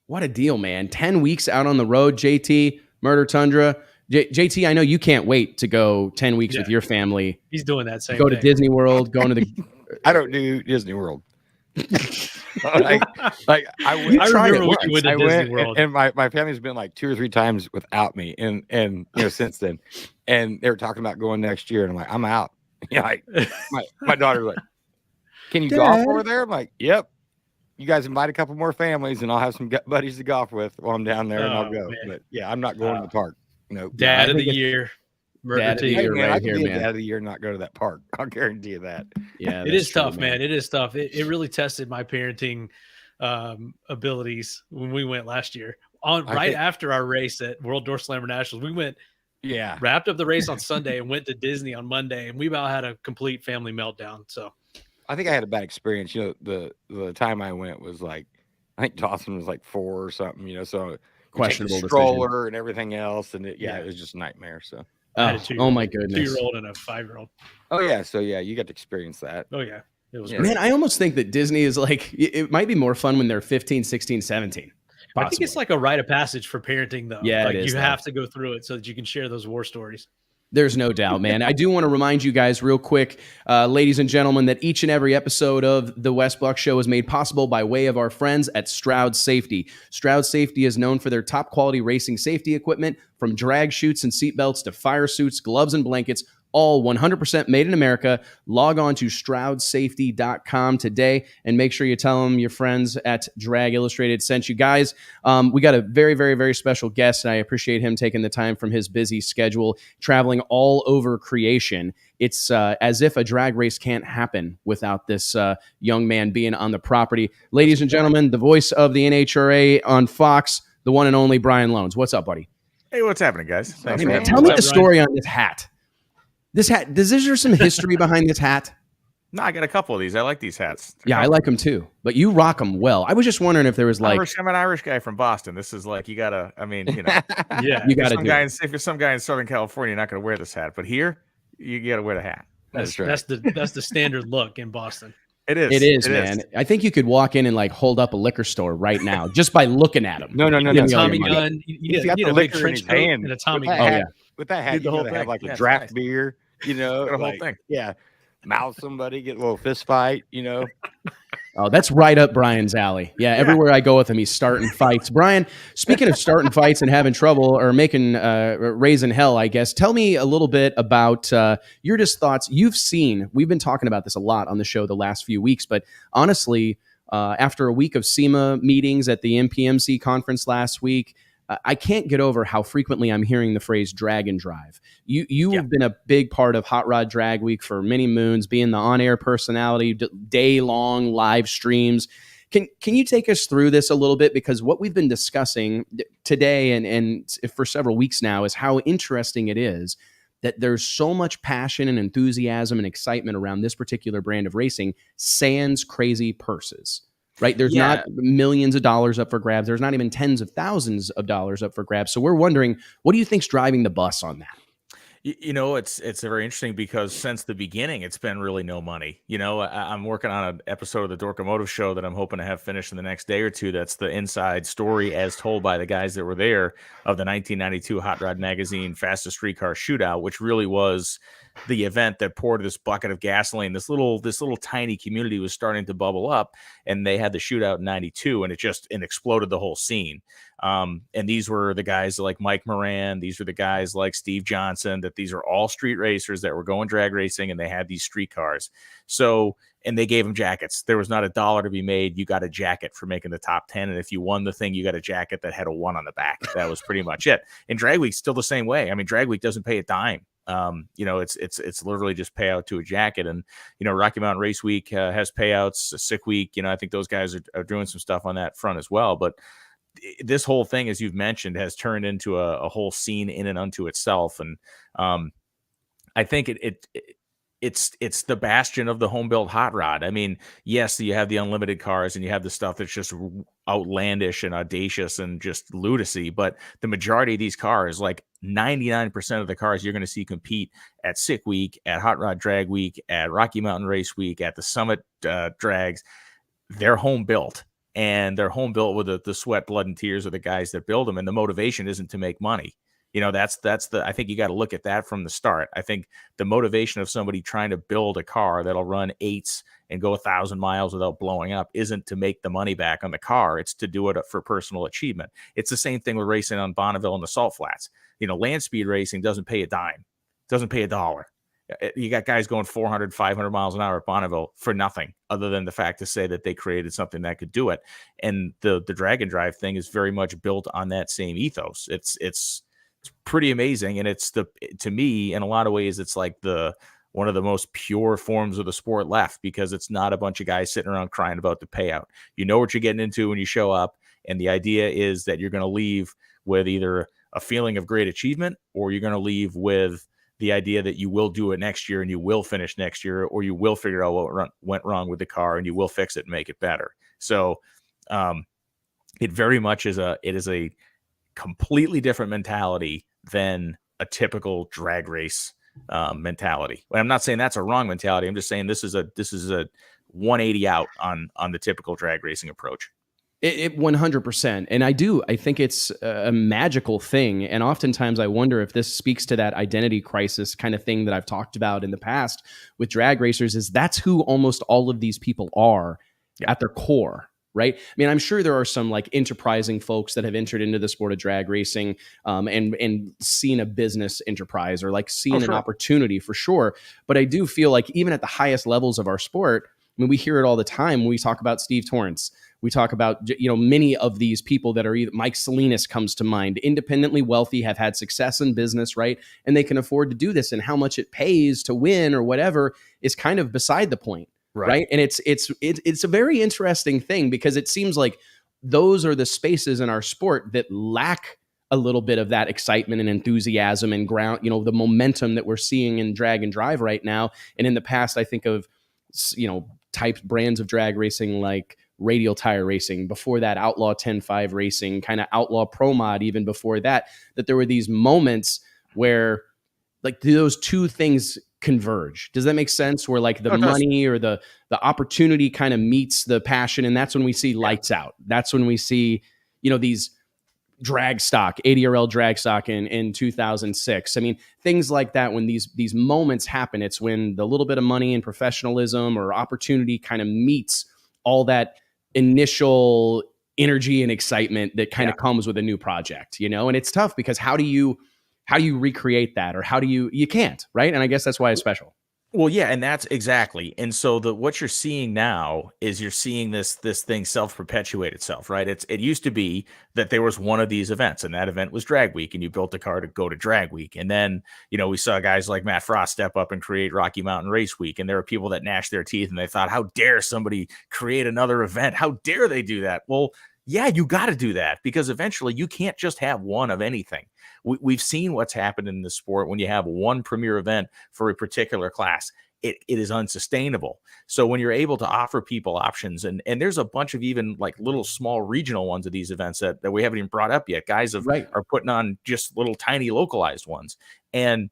What a deal, man. 10 weeks out on the road, JT, Murder Tundra. JT, I know you can't wait to go 10 weeks with your family. He's doing that same Go thing. to Disney World, going to the... I don't do Disney World. I remember when you went to Disney World, and my family's been like 2 or 3 times without me, and since then, and they were talking about going next year, and I'm like, I'm out. Like my daughter's like, can you golf over there? I'm like, yep. You guys invite a couple more families, and I'll have some buddies to golf with while I'm down there, and I'll go. Man. But yeah, I'm not going to the park. No, Dad of the year. Dad of the year right here, man. Dad of the year, not go to that park. I'll guarantee you that. Yeah, it is tough, man. It is tough. It really tested my parenting abilities when we went last year. After our race at World Door Slammer Nationals, we went. Yeah, wrapped up the race on Sunday and went to Disney on Monday, and we about had a complete family meltdown. So, I think I had a bad experience. The time I went was like, I think Dawson was like 4 or something. So questionable stroller decision. And everything else, and it was just a nightmare. So. Oh my goodness. 2-year-old and a 5-year-old. Oh yeah. So yeah, you got to experience that. Oh yeah. It was Man, I almost think that Disney is like, it might be more fun when they're 15, 16, 17. Possibly. I think it's like a rite of passage for parenting though. Yeah, like it is, you have to go through it so that you can share those war stories. There's no doubt, man. I do want to remind you guys real quick, ladies and gentlemen, that each and every episode of the Wes Buck Show is made possible by way of our friends at Stroud Safety. Stroud Safety is known for their top quality racing safety equipment, from drag chutes and seatbelts to fire suits, gloves, and blankets, all 100% made in America. Log on to StroudSafety.com today and make sure you tell them your friends at Drag Illustrated sent you guys. We got a very, very, very special guest, and I appreciate him taking the time from his busy schedule, traveling all over creation. It's as if a drag race can't happen without this young man being on the property. Ladies and gentlemen, the voice of the NHRA on Fox, the one and only Brian Lohnes. What's up, buddy? Hey, what's happening, guys? Thanks, Hey, man, man. tell me the story on this hat. Is there some history behind this hat? No, I got a couple of these. I like these hats. Yeah, I like them too. But you rock them well. I was just wondering if there was like I'm an Irish guy from Boston. This is like, you gotta, I mean, you know, Yeah. you got to do it. if you're some guy in Southern California, you're not gonna wear this hat. But here, you gotta wear the hat. That's right. that's the standard look in Boston. It is. It is, man. I think you could walk in and like hold up a liquor store right now just by looking at them. No. Give me all Tommy your money. gun. He's You got get the a big liquor in trench his coat hand. and a Tommy With gun. that Oh, hat, with that hat, Need the you whole gotta have thing. like a Yeah, it's draft nice. beer, you know, Got a whole like, thing. Yeah, mouth somebody, get a little fist fight, you know. Oh, that's right up Brian's alley. Yeah, everywhere I go with him, he's starting fights. Brian, speaking of starting fights and having trouble or making raising hell, I guess, tell me a little bit about your just thoughts. You've seen, we've been talking about this a lot on the show the last few weeks, but honestly, after a week of SEMA meetings at the NPMC conference last week, I can't get over how frequently I'm hearing the phrase drag and drive. You have been a big part of Hot Rod Drag Week for many moons, being the on-air personality, day-long live streams. Can you take us through this a little bit? Because what we've been discussing today and for several weeks now is how interesting it is that there's so much passion and enthusiasm and excitement around this particular brand of racing, sans crazy purses. Right? There's not millions of dollars up for grabs. There's not even tens of thousands of dollars up for grabs. So we're wondering, what do you think's driving the bus on that? You know, it's very interesting because since the beginning, it's been really no money. You know, I'm working on an episode of the Dorkomotive Show that I'm hoping to have finished in the next day or two. That's the inside story as told by the guys that were there of the 1992 Hot Rod Magazine Fastest Streetcar Shootout, which really was the event that poured this bucket of gasoline. This little tiny community was starting to bubble up, and they had the shootout in 92, and it exploded the whole scene. And these were the guys like Mike Moran. These were the guys like Steve Johnson, that these are all street racers that were going drag racing, and they had these street cars. So, and they gave them jackets. There was not a dollar to be made. You got a jacket for making the top 10. And if you won the thing, you got a jacket that had a 1 on the back. That was pretty much it. And Drag Week's still the same way. I mean, Drag Week doesn't pay a dime. You know, it's literally just payout to a jacket. And, you know, Rocky Mountain Race Week has payouts, a sick week. You know, I think those guys are doing some stuff on that front as well. But this whole thing, as you've mentioned, has turned into a whole scene in and unto itself. And I think it's the bastion of the home built hot rod. I mean, yes, you have the unlimited cars and you have the stuff that's just outlandish and audacious and just lunacy, but the majority of these cars, like 99% of the cars you're going to see compete at Sick Week, at Hot Rod Drag Week, at Rocky Mountain Race Week, at the Summit drags, they're home built. And they're home built with the sweat, blood, and tears of the guys that build them. And the motivation isn't to make money. You know, that's I think you got to look at that from the start. I think the motivation of somebody trying to build a car that'll run 8s and go 1,000 miles without blowing up isn't to make the money back on the car. It's to do it for personal achievement. It's the same thing with racing on Bonneville and the Salt Flats. You know, land speed racing doesn't pay a dime, doesn't pay a dollar. You got guys going 400, 500 miles an hour at Bonneville for nothing other than the fact to say that they created something that could do it. And the drag and drive thing is very much built on that same ethos. It's pretty amazing. And to me, in a lot of ways, it's like one of the most pure forms of the sport left, because it's not a bunch of guys sitting around crying about the payout. You know what you're getting into when you show up. And the idea is that you're going to leave with either a feeling of great achievement, or you're going to leave with the idea that you will do it next year and you will finish next year, or you will figure out what went wrong with the car and you will fix it and make it better. So it very much is a completely different mentality than a typical drag race mentality. And I'm not saying that's a wrong mentality. I'm just saying this is a 180 out on the typical drag racing approach. It 100%. And I think it's a magical thing. And oftentimes I wonder if this speaks to that identity crisis kind of thing that I've talked about in the past with drag racers, is that's who almost all of these people are at their core. Right. I mean, I'm sure there are some like enterprising folks that have entered into the sport of drag racing and seen a business enterprise or like seen an opportunity for sure. But I do feel like even at the highest levels of our sport, I mean, we hear it all the time when we talk about Steve Torrance. We talk about, you know, many of these people that are either Mike Salinas comes to mind, independently wealthy, have had success in business, right? And they can afford to do this, and how much it pays to win or whatever is kind of beside the point. Right. And it's a very interesting thing, because it seems like those are the spaces in our sport that lack a little bit of that excitement and enthusiasm and ground, you know, the momentum that we're seeing in drag and drive right now. And in the past, I think of types brands of drag racing like radial tire racing, before that outlaw 10.5 racing, kind of outlaw pro mod even before that there were these moments where like those two things converge. Does that make sense? Where like the money or the opportunity kind of meets the passion, and that's when we see lights out. That's when we see these drag stock, ADRL drag stock in 2006. I mean, things like that. When these moments happen, it's when the little bit of money and professionalism or opportunity kind of meets all that initial energy and excitement that kind of comes with a new project, and it's tough because how do you recreate that, or you can't, right? And I guess that's why it's special. Well, yeah, and that's exactly. And so what you're seeing now is you're seeing this thing self-perpetuate itself, right? It used to be that there was one of these events, and that event was Drag Week, and you built a car to go to Drag Week. And then, we saw guys like Matt Frost step up and create Rocky Mountain Race Week. And there were people that gnashed their teeth and they thought, how dare somebody create another event? How dare they do that? Well, yeah, you got to do that, because eventually you can't just have one of anything. We've seen what's happened in the sport when you have one premier event for a particular class. It is unsustainable. So when you're able to offer people options, and there's a bunch of even like little small regional ones of these events that we haven't even brought up yet. Guys are putting on just little tiny localized ones. And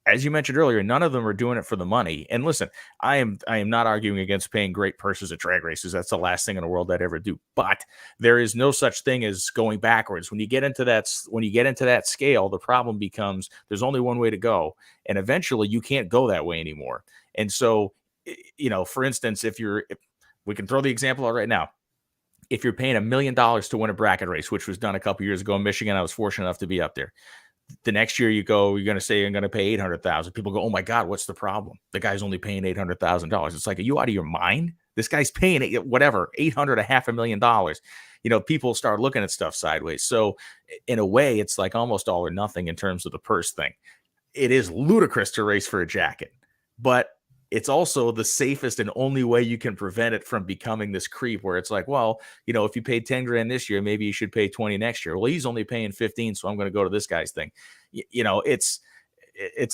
as you mentioned earlier, none of them are doing it for the money. And listen, I am not arguing against paying great purses at drag races. That's the last thing in the world I'd ever do. But there is no such thing as going backwards. When you get into that scale, the problem becomes there's only one way to go, and eventually you can't go that way anymore. And so, for instance, if we can throw the example out right now. If you're paying $1 million to win a bracket race, which was done a couple years ago in Michigan, I was fortunate enough to be up there. The next year you're going to say, I'm going to pay $800,000. People go, oh my God, what's the problem? The guy's only paying $800,000. It's like, are you out of your mind? This guy's paying $800,000. People start looking at stuff sideways. So in a way, it's like almost all or nothing in terms of the purse thing. It is ludicrous to race for a jacket, but it's also the safest and only way you can prevent it from becoming this creep where it's like, well, if you paid 10 grand this year, maybe you should pay 20 next year. Well, he's only paying 15, so I'm going to go to this guy's thing. It's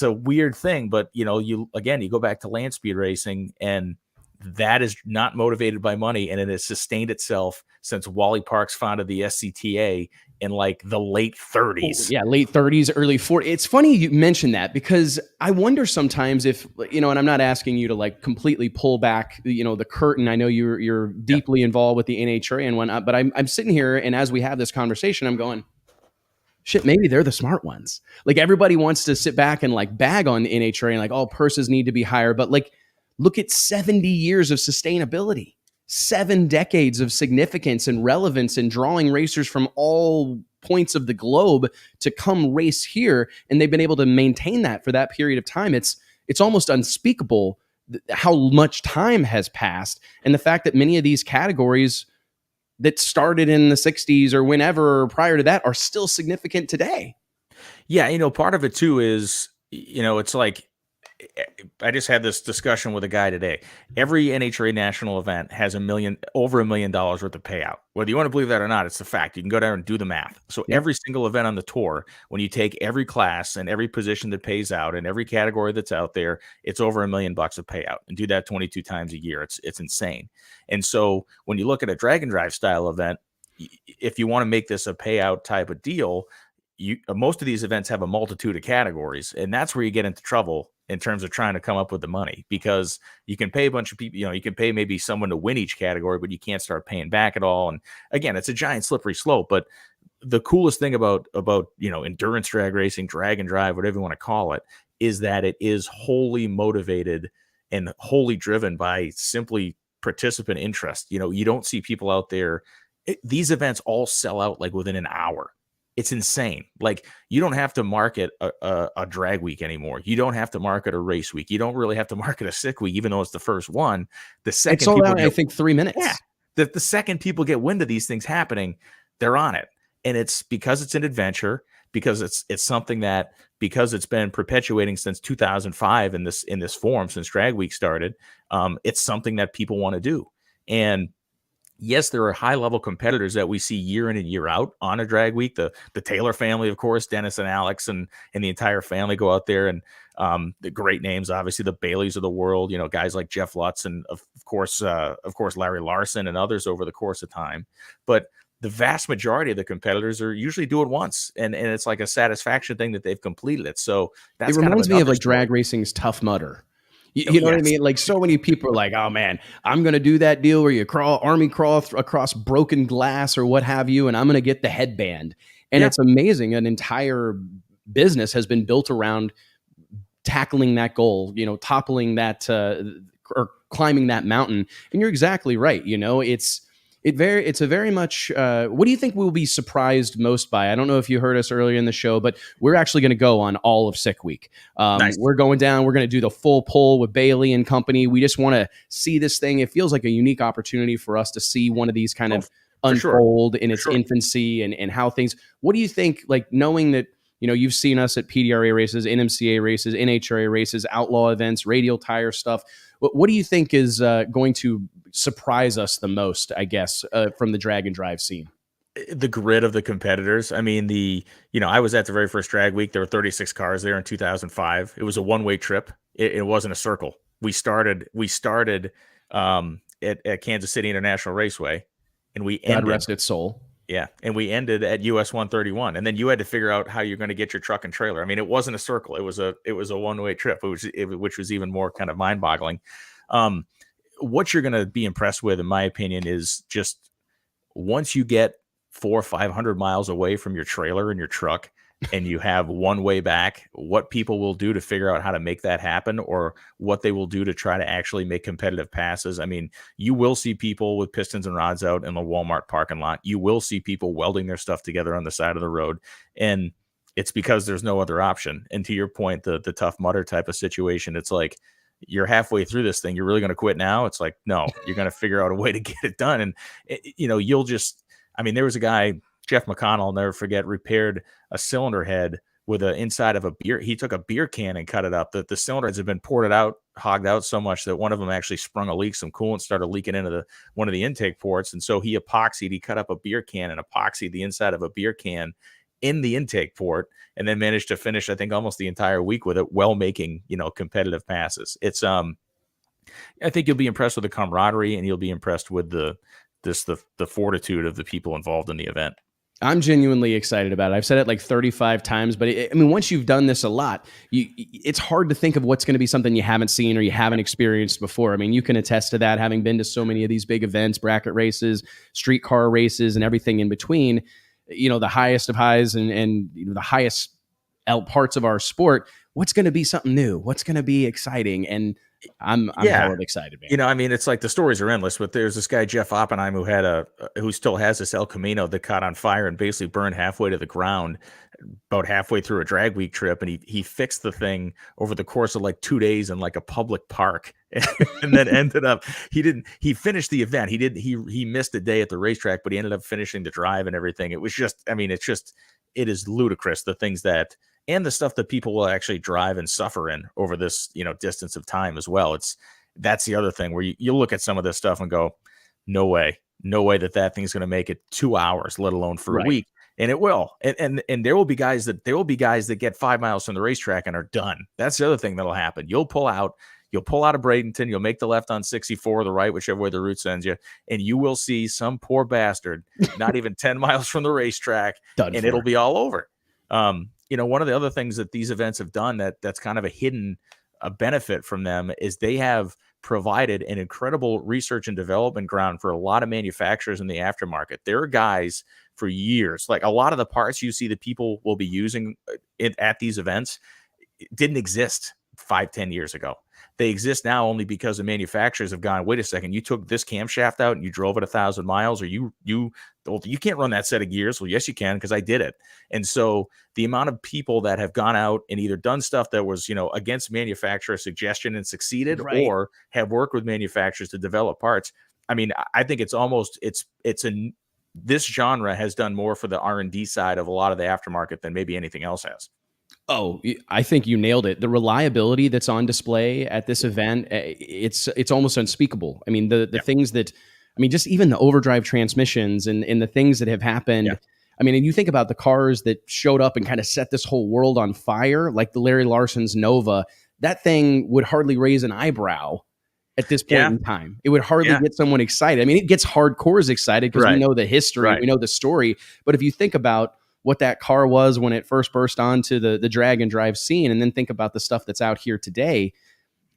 a weird thing, but you go back to land speed racing, and that is not motivated by money, and it has sustained itself since Wally Parks founded the SCTA in like the late 30s. Yeah, late 30s, early 40s. It's funny you mentioned that, because I wonder sometimes if, and I'm not asking you to like completely pull back, the curtain. I know you're deeply involved with the NHRA and whatnot, but I'm sitting here, and as we have this conversation, I'm going, shit, maybe they're the smart ones. Like everybody wants to sit back and like bag on the NHRA and like, all purses need to be higher. But like, look at 70 years of sustainability, 7 decades of significance and relevance, and drawing racers from all points of the globe to come race here. And they've been able to maintain that for that period of time. It's almost unspeakable how much time has passed. And the fact that many of these categories that started in the 60s or whenever prior to that are still significant today. Yeah. Part of it too is, it's like, I just had this discussion with a guy today. Every NHRA national event has over $1 million worth of payout. Whether you want to believe that or not, it's a fact. You can go down and do the math. So every single event on the tour, when you take every class and every position that pays out and every category that's out there, it's over $1 million of payout, and do that 22 times a year. It's insane. And so when you look at a drag and drive style event, if you want to make this a payout type of deal, most of these events have a multitude of categories, and that's where you get into trouble in terms of trying to come up with the money, because you can pay a bunch of people, you can pay maybe someone to win each category, but you can't start paying back at all. And again, it's a giant slippery slope. But the coolest thing about endurance drag racing, drag and drive, whatever you want to call it, is that it is wholly motivated and wholly driven by simply participant interest. You don't see people out there. These events all sell out like within an hour. It's insane. Like, you don't have to market a drag week anymore. You don't have to market a race week. You don't really have to market a sick week, even though it's the first one. The second it's sold out, I think 3 minutes. Yeah. The second people get wind of these things happening, they're on it. And it's because it's an adventure, because it's something that, because it's been perpetuating since 2005 in this form, since Drag Week started, it's something that people want to do. And yes, there are high level competitors that we see year in and year out on a drag week. The Taylor family, of course, Dennis and Alex and the entire family go out there, and the great names, obviously the Baileys of the world, guys like Jeff Lutz and of course Larry Larson and others over the course of time. But the vast majority of the competitors are usually do it once, and it's like a satisfaction thing that they've completed it. So it reminds me of like drag racing's Tough Mudder. You know what I mean? Like so many people are like, oh man, I'm going to do that deal where you army crawl across broken glass or what have you, and I'm going to get the headband. And it's amazing. An entire business has been built around tackling that goal, toppling that or climbing that mountain. And you're exactly right. It's a very much, what do you think we'll be surprised most by? I don't know if you heard us earlier in the show, but we're actually going to go on all of Sick Week. Nice. We're going down. We're going to do the full pull with Bailey and company. We just want to see this thing. It feels like a unique opportunity for us to see one of these kind of unfold in its infancy and how things, what do you think, like knowing that, you've seen us at PDRA races, NMCA races, NHRA races, outlaw events, radial tire stuff. What do you think is going to surprise us the most, I guess, from the drag and drive scene? The grid of the competitors. I mean, I was at the very first drag week. There were 36 cars there in 2005. It was a one-way trip. It wasn't a circle. We started at Kansas City International Raceway, and we ended. God rest its soul. Yeah, and we ended at US 131, and then you had to figure out how you're going to get your truck and trailer. I mean, it wasn't a circle; it was a one-way trip, which was even more kind of mind-boggling. What you're going to be impressed with, in my opinion, is just once you get 400 or 500 miles away from your trailer and your truck, and you have one way back, what people will do to figure out how to make that happen, or what they will do to try to actually make competitive passes. I mean, you will see people with pistons and rods out in the Walmart parking lot. You will see people welding their stuff together on the side of the road. And it's because there's no other option. And to your point, the Tough Mudder type of situation, it's like, you're halfway through this thing. You're really going to quit now? It's like, no, you're going to figure out a way to get it done. And, you'll just, there was a guy, Jeff McConnell, I'll never forget, repaired a cylinder head with the inside of a beer. He took a beer can and cut it up. The cylinder heads had been hogged out so much that one of them actually sprung a leak. Some coolant started leaking into one of the intake ports. And so he cut up a beer can and epoxied the inside of a beer can in the intake port, and then managed to finish, I think, almost the entire week with it, while making, competitive passes. It's, I think you'll be impressed with the camaraderie, and you'll be impressed with the fortitude of the people involved in the event. I'm genuinely excited about it. I've said it like 35 times, but once you've done this a lot, it's hard to think of what's going to be something you haven't seen or you haven't experienced before. You can attest to that, having been to so many of these big events, bracket races, streetcar races, and everything in between. The highest of highs and the highest parts of our sport. What's going to be something new? What's going to be exciting? And I'm hella excited, man. It's like the stories are endless, but there's this guy, Jeff Oppenheim, who still has this El Camino that caught on fire and basically burned halfway to the ground about halfway through a drag week trip. And he fixed the thing over the course of like 2 days in like a public park. And then ended up, he finished the event. He missed a day at the racetrack, but he ended up finishing the drive and everything. It was just, it is ludicrous, the things and the stuff that people will actually drive and suffer in over this, distance of time as well. That's the other thing where you look at some of this stuff and go, no way that thing's going to make it 2 hours, let alone for a week. And it will. And there will be guys that get 5 miles from the racetrack and are done. That's the other thing that'll happen. You'll pull out of Bradenton, you'll make the left on 64 or the right, whichever way the route sends you, and you will see some poor bastard not even 10 miles from the racetrack, it'll be all over. One of the other things that these events have done that's kind of a hidden benefit from them is they have provided an incredible research and development ground for a lot of manufacturers in the aftermarket. There are guys for years, like a lot of the parts you see that people will be using at these events didn't exist 5-10 years ago. They exist now only because the manufacturers have gone, wait a second, you took this camshaft out and you drove it 1,000 miles, or you can't run that set of gears. Well, yes, you can, because I did it. And so the amount of people that have gone out and either done stuff that was, against manufacturer suggestion and succeeded, or have worked with manufacturers to develop parts. I think this genre has done more for the R&D side of a lot of the aftermarket than maybe anything else has. Oh, I think you nailed it. The reliability that's on display at this event, it's almost unspeakable. The things that I mean, just even the overdrive transmissions and the things that have happened. Yeah. I mean, and you think about the cars that showed up and kind of set this whole world on fire, like the Larry Larson's Nova. That thing would hardly raise an eyebrow at this point in time. It would hardly get someone excited. I mean, it gets hardcores excited because we know the history, we know the story. But if you think about what that car was when it first burst onto the drag and drive scene, and then think about the stuff that's out here today,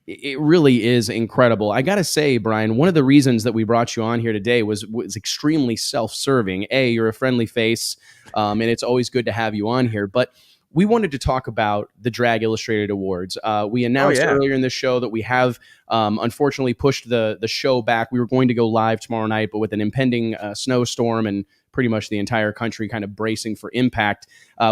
it really is incredible. I got to say, Brian, one of the reasons that we brought you on here today was extremely self-serving. You're a friendly face, and it's always good to have you on here. But we wanted to talk about the Drag Illustrated Awards. We announced earlier in the show that we have unfortunately pushed the show back. We were going to go live tomorrow night, but with an impending snowstorm and pretty much the entire country kind of bracing for impact,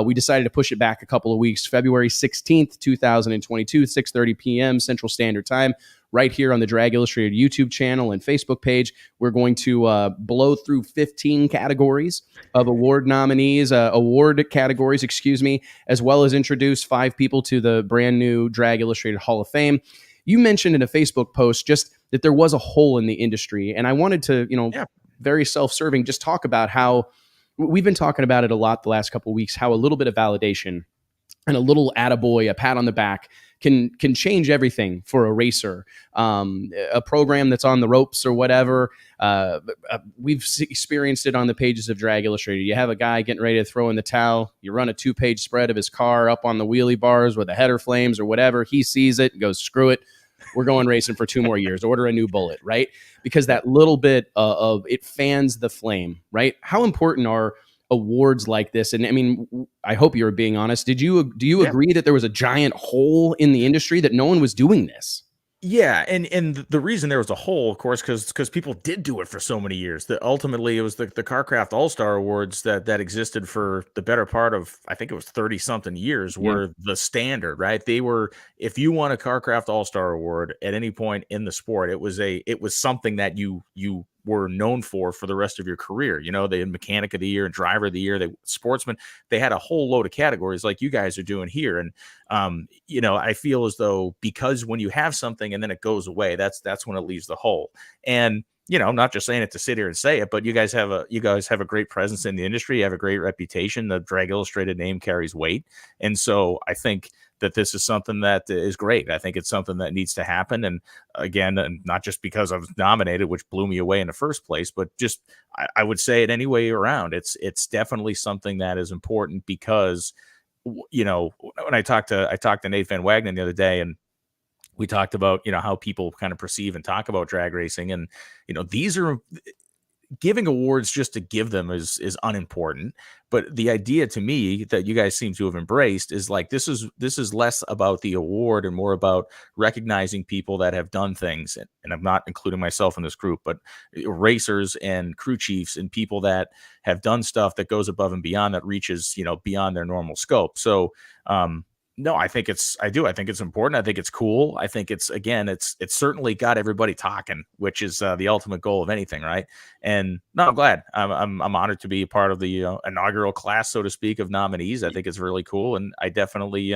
we decided to push it back a couple of weeks. February 16th, 2022, 6:30 p.m. Central Standard Time, right here on the Drag Illustrated YouTube channel and Facebook page. We're going to blow through 15 categories of award categories, as well as introduce 5 people to the brand new Drag Illustrated Hall of Fame. You mentioned in a Facebook post just that there was a hole in the industry, and I wanted to, very self-serving, just talk about how we've been talking about it a lot the last couple of weeks, how a little bit of validation and a little attaboy, a pat on the back can change everything for a racer. A program that's on the ropes or whatever. We've experienced it on the pages of Drag Illustrated. You have a guy getting ready to throw in the towel. You run a 2-page spread of his car up on the wheelie bars where the header flames or whatever. He sees it and goes, screw it. We're going racing for 2 more years. Order a new bullet, right? Because that little bit of it fans the flame, right? How important are awards like this? And I mean, I hope you're being honest. Do you agree that there was a giant hole in the industry, that no one was doing this? Yeah, and the reason there was a hole, of course, because people did do it for so many years. That ultimately it was the CarCraft All-Star Awards that existed for the better part of, I think it was 30-something years, were the standard, right? They were, if you won a CarCraft All-Star Award at any point in the sport, it was something that you were known for the rest of your career. They had Mechanic of the Year and Driver of the Year, Sportsman. They had a whole load of categories like you guys are doing here. And I feel as though, because when you have something and then it goes away, that's when it leaves the hole. And I'm not just saying it to sit here and say it, but you guys have a great presence in the industry. You have a great reputation. The Drag Illustrated name carries weight. And so I think that this is something that is great. I think it's something that needs to happen. And again, not just because I was nominated, which blew me away in the first place, but just, I would say it any way around. It's definitely something that is important because, when I talked to Nate Van Wagenen the other day, and we talked about, how people kind of perceive and talk about drag racing. And, these are, giving awards just to give them is unimportant. But the idea to me that you guys seem to have embraced is like, this is less about the award and more about recognizing people that have done things. And I'm not including myself in this group, but racers and crew chiefs and people that have done stuff that goes above and beyond, that reaches, beyond their normal scope. So, no, I think it's important. I think it's cool. I think it's certainly got everybody talking, which is the ultimate goal of anything, right? And no, I'm glad. I'm honored to be a part of the inaugural class, so to speak, of nominees. I think it's really cool, and I definitely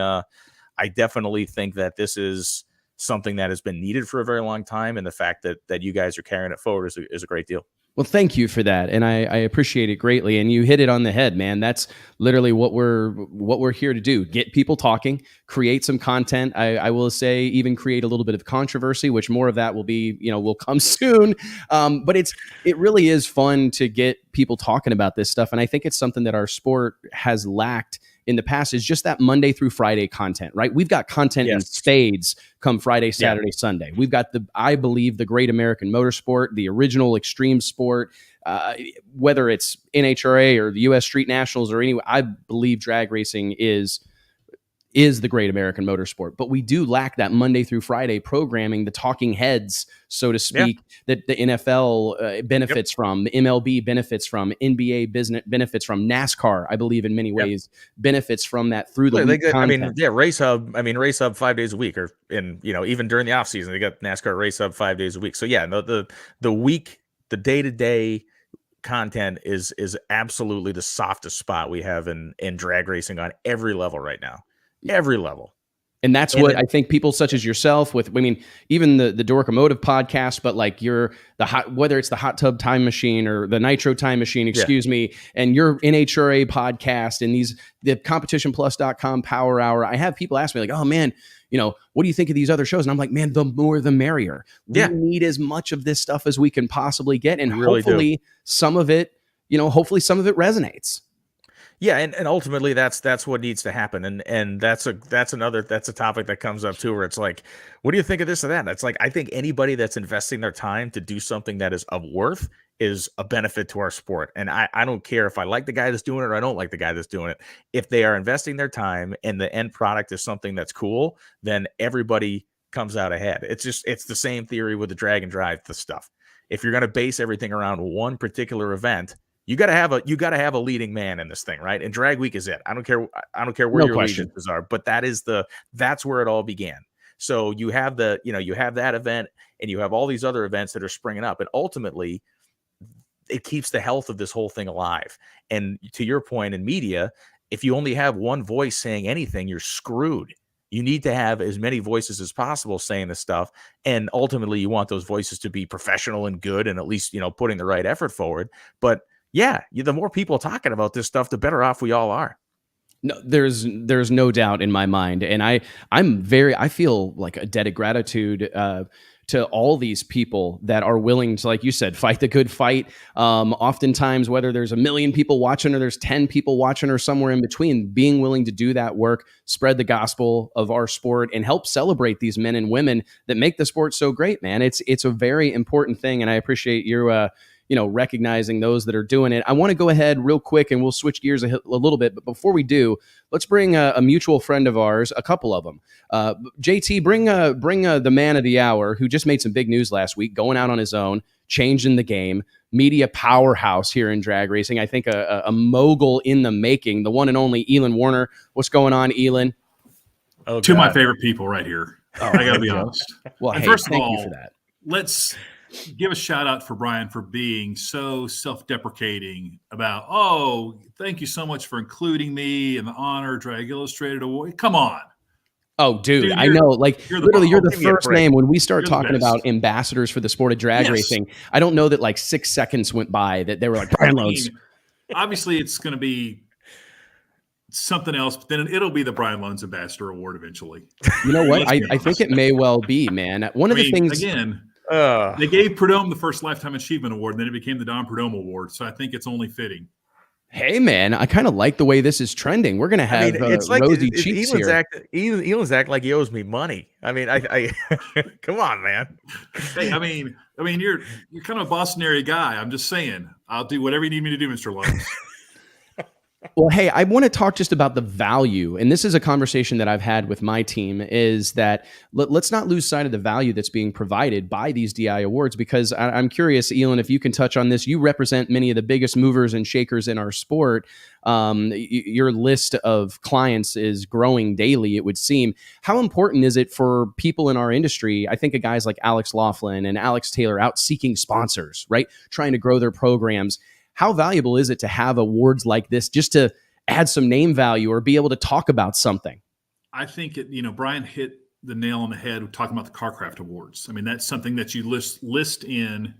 think that this is something that has been needed for a very long time, and the fact that you guys are carrying it forward is a great deal. Well, thank you for that, and I appreciate it greatly. And you hit it on the head, man. That's literally what we're here to do: get people talking, create some content. I will say, even create a little bit of controversy, which more of that will be, will come soon. But it really is fun to get people talking about this stuff, and I think it's something that our sport has lacked in the past, is just that Monday through Friday content, right? We've got content in spades come Friday, Saturday, Sunday. We've got I believe, the great American motorsport, the original extreme sport, whether it's NHRA or the US Street Nationals or I believe drag racing is the great American motorsport. But we do lack that Monday through Friday programming, the talking heads, so to speak, that the NFL benefits from, the MLB benefits from, NBA business benefits from, NASCAR, I believe in many ways, benefits from that through the week content. Race Hub 5 days a week, or even during the off season, they got NASCAR Race Hub 5 days a week. So the week, the day-to-day content is absolutely the softest spot we have in drag racing on every level right now. Every level. And that's what I think people such as yourself even the Dorkomotive podcast, but like whether it's the Hot Tub Time Machine or the Nitro Time Machine, excuse me, and your NHRA podcast and the competitionplus.com Power Hour. I have people ask me like, oh man, what do you think of these other shows? And I'm like, man, the more the merrier. We need as much of this stuff as we can possibly get. And hopefully some of it resonates. Yeah, and ultimately that's what needs to happen, and that's a topic that comes up too, where it's like, what do you think of this or that? And it's like, I think anybody that's investing their time to do something that is of worth is a benefit to our sport, and I don't care if I like the guy that's doing it or I don't like the guy that's doing it. If they are investing their time and the end product is something that's cool, then everybody comes out ahead. It's the same theory with the drag and drive stuff. If you're going to base everything around one particular event, you got to have a leading man in this thing, right? And Drag Week is it. I don't care where your allegiances are, but that's where it all began. So you have that event, and you have all these other events that are springing up, and ultimately it keeps the health of this whole thing alive. And to your point, in media, if you only have one voice saying anything, you're screwed. You need to have as many voices as possible saying this stuff. And ultimately you want those voices to be professional and good, and at least, putting the right effort forward. But yeah, the more people talking about this stuff, the better off we all are. No, there's no doubt in my mind. And I feel like a debt of gratitude to all these people that are willing to, like you said, fight the good fight. Oftentimes, whether there's 1 million people watching or there's 10 people watching or somewhere in between, being willing to do that work, spread the gospel of our sport, and help celebrate these men and women that make the sport so great, man. It's a very important thing. And I appreciate your, recognizing those that are doing it. I want to go ahead real quick and we'll switch gears a little bit. But before we do, let's bring a mutual friend of ours, a couple of them. JT, bring the man of the hour who just made some big news last week, going out on his own, changing the game, media powerhouse here in drag racing. I think a mogul in the making, the one and only Elon Werner. What's going on, Elon? Oh, two of my favorite people right here. I got to be honest. Well, and hey, first of thank all, you for that. Let's give a shout out for Brian for being so self-deprecating about, oh, thank you so much for including me in the Honor Drag Illustrated Award. Come on. Oh, dude, I know. Like, you're the first name when we start talking about ambassadors for the sport of drag racing. I don't know that like 6 seconds went by that they were like, Brian Lones. Obviously, it's going to be something else, but then it'll be the Brian Lones Ambassador Award eventually. You know what? I think it may well be, man. One of the things... Again... they gave Prudhomme the first Lifetime Achievement Award, and then it became the Don Prudhomme Award. So I think it's only fitting. Hey, man, I kind of like the way this is trending. We're going to have it's like rosy cheeks here. Elon's acting like he owes me money. I mean, I come on, man. Hey, I mean, you're kind of a Boston area guy. I'm just saying, I'll do whatever you need me to do, Mr. Lones. Well, hey, I want to talk just about the value. And this is a conversation that I've had with my team, is that let's not lose sight of the value that's being provided by these DI awards, because I'm curious, Elon, if you can touch on this. You represent many of the biggest movers and shakers in our sport. Your list of clients is growing daily, it would seem. How important is it for people in our industry? I think of guys like Alex Laughlin and Alex Taylor out seeking sponsors, right? Trying to grow their programs. How valuable is it to have awards like this just to add some name value or be able to talk about something? I think Brian hit the nail on the head with talking about the Carcraft Awards. I mean, that's something that you list in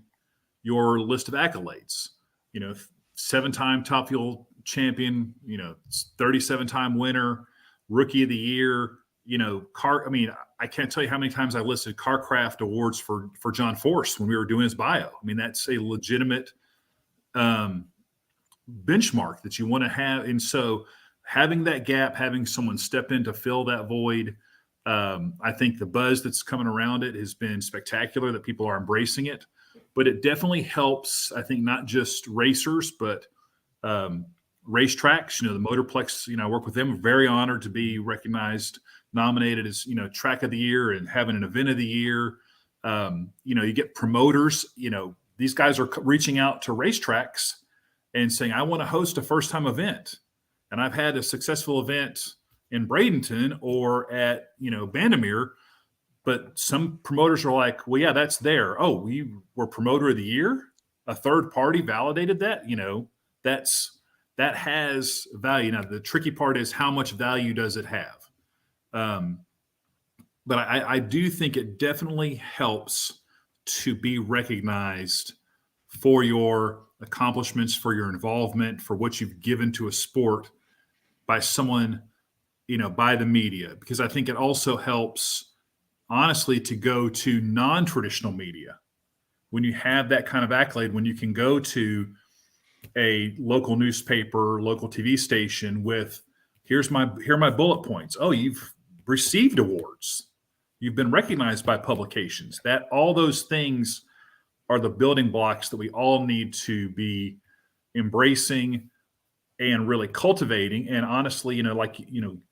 your list of accolades. 7-time Top Fuel champion, 37-time winner, Rookie of the Year. I can't tell you how many times I listed Carcraft Awards for John Force when we were doing his bio. I mean, that's a legitimate benchmark that you want to have. And so having that gap, having someone step in to fill that void, I think the buzz that's coming around it has been spectacular, that people are embracing it. But it definitely helps, I think, not just racers, but racetracks. The Motorplex, I work with them. I'm very honored to be recognized, nominated as, Track of the Year and having an Event of the Year. You get promoters, these guys are reaching out to racetracks and saying, I want to host a first-time event. And I've had a successful event in Bradenton or at, Bandamere, but some promoters are like, well, yeah, that's there. Oh, we were Promoter of the Year? A third party validated that? That has value. Now, the tricky part is how much value does it have? but I do think it definitely helps to be recognized for your accomplishments, for your involvement, for what you've given to a sport by someone, by the media, because I think it also helps, honestly, to go to non-traditional media. When you have that kind of accolade, when you can go to a local newspaper, local TV station with, here are my bullet points. Oh, you've received awards. You've been recognized by publications. That all those things are the building blocks that we all need to be embracing and really cultivating. And honestly,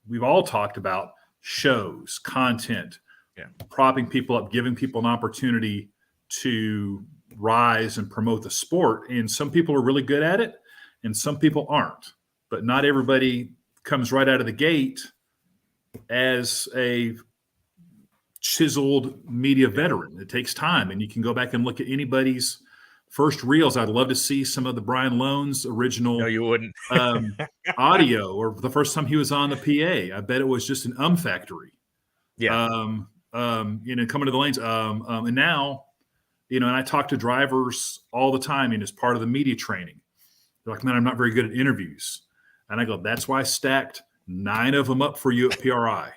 we've all talked about shows, content, propping people up, giving people an opportunity to rise and promote the sport. And some people are really good at it and some people aren't. But not everybody comes right out of the gate as a chiseled media veteran. It takes time, and you can go back and look at anybody's first reels. I'd love to see some of the Brian Lohnes original. No, you wouldn't. Audio, or the first time he was on the PA. I bet it was just an factory. Yeah. Coming to the lanes. And now, and I talk to drivers all the time, and as part of the media training, they're like, man, I'm not very good at interviews. And I go, that's why I stacked 9 of them up for you at PRI.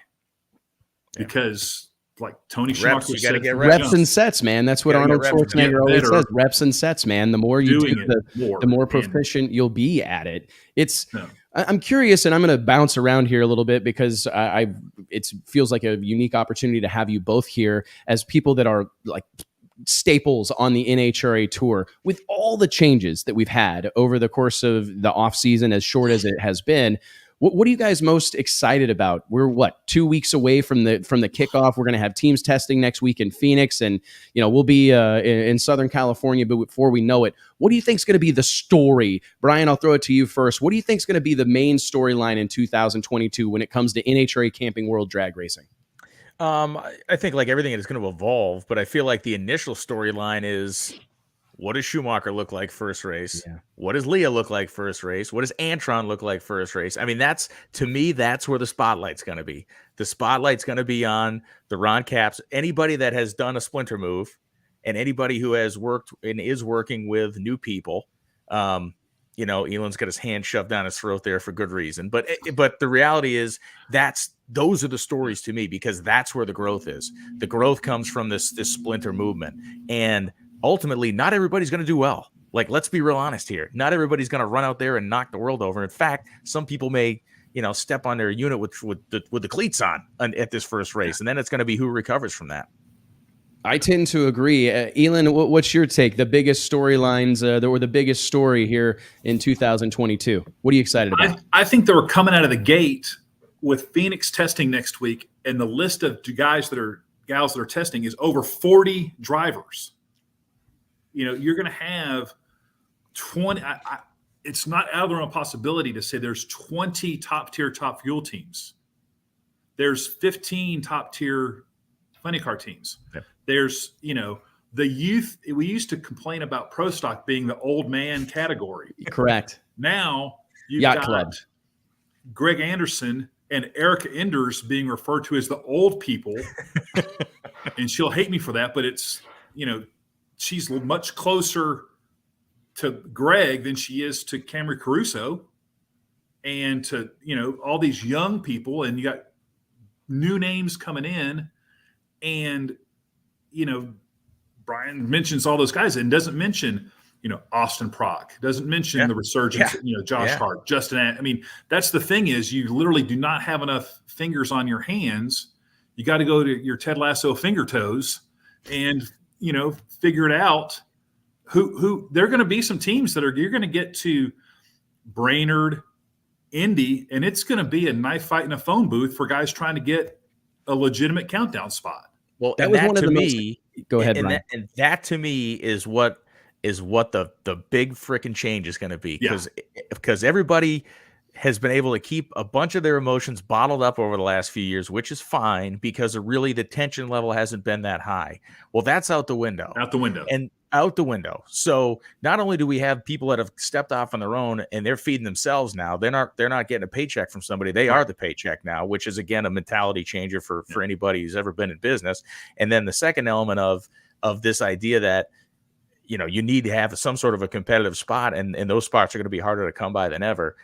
Because like Tony Schumacher said, reps and sets, man. That's what Arnold Schwarzenegger always says. Reps and sets, man. The more you do it, the more proficient you'll be at it. I'm curious, and I'm going to bounce around here a little bit because it feels like a unique opportunity to have you both here as people that are like staples on the NHRA tour. With all the changes that we've had over the course of the off season, as short as it has been, what are you guys most excited about? We're 2 weeks away from the kickoff. We're going to have teams testing next week in Phoenix, and we'll be in Southern California. But before we know it, what do you think is going to be the story? Brian, I'll throw it to you first. What do you think is going to be the main storyline in 2022 when it comes to NHRA Camping World Drag Racing? I think like everything is going to evolve, but I feel like the initial storyline is, what does Schumacher look like first race? Yeah. What does Leah look like first race? What does Antron look like first race? I mean, that's where the spotlight's going to be. The spotlight's going to be on the Ron Capps, anybody that has done a splinter move, and anybody who has worked and is working with new people. Elon's got his hand shoved down his throat there for good reason. But the reality is those are the stories to me, because that's where the growth is. The growth comes from this splinter movement. And ultimately, not everybody's going to do well. Like, let's be real honest here. Not everybody's going to run out there and knock the world over. In fact, some people may, step on their unit with the cleats on at this first race. And then it's going to be who recovers from that. I tend to agree. Elon, what's your take? The biggest storylines that were the biggest story here in 2022. What are you excited about? I think they were coming out of the gate with Phoenix testing next week, and the list of gals that are testing is over 40 drivers. You're going to have 20. It's not out of the realm of possibility to say there's 20 top fuel teams. There's 15 top tier funny car teams. Yeah. There's, the youth. We used to complain about Pro Stock being the old man category. Correct. Now you've Yacht got Club. Greg Anderson and Erica Enders being referred to as the old people. And she'll hate me for that, but it's, she's much closer to Greg than she is to Camry Caruso and to, all these young people, and you got new names coming in, and, Brian mentions all those guys and doesn't mention, Austin Prock, doesn't mention the resurgence, Josh Hart, Justin. I mean, that's the thing is you literally do not have enough fingers on your hands. You got to go to your Ted Lasso finger toes and, figure it out. Who there are going to be some teams you're going to get to Brainerd, Indy, and it's going to be a knife fight in a phone booth for guys trying to get a legitimate countdown spot. Well, that was one of the me. Go ahead, Brian. And that to me is what the big freaking change is going to be, because everybody, has been able to keep a bunch of their emotions bottled up over the last few years, which is fine because really the tension level hasn't been that high. Well, that's out the window. Out the window. And out the window. So not only do we have people that have stepped off on their own and they're feeding themselves now, they're not getting a paycheck from somebody. They are the paycheck now, which is again a mentality changer for anybody who's ever been in business. And then the second element of this idea that you need to have some sort of a competitive spot, and those spots are going to be harder to come by than ever.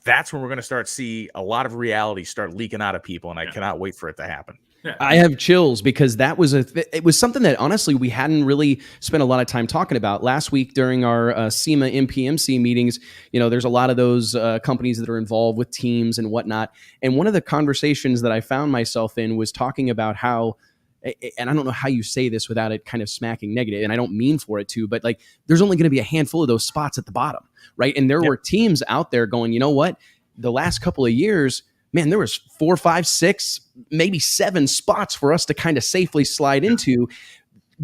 That's when we're going to start see a lot of reality start leaking out of people, and I cannot wait for it to happen. Yeah. I have chills because that was it was something that honestly we hadn't really spent a lot of time talking about last week during our SEMA MPMC meetings. There's a lot of those companies that are involved with teams and whatnot. And one of the conversations that I found myself in was talking about how, and I don't know how you say this without it kind of smacking negative, and I don't mean for it to, but like there's only going to be a handful of those spots at the bottom, right? And there were teams out there going, you know what? The last couple of years, man, there was 4, 5, 6, maybe 7 spots for us to kind of safely slide into,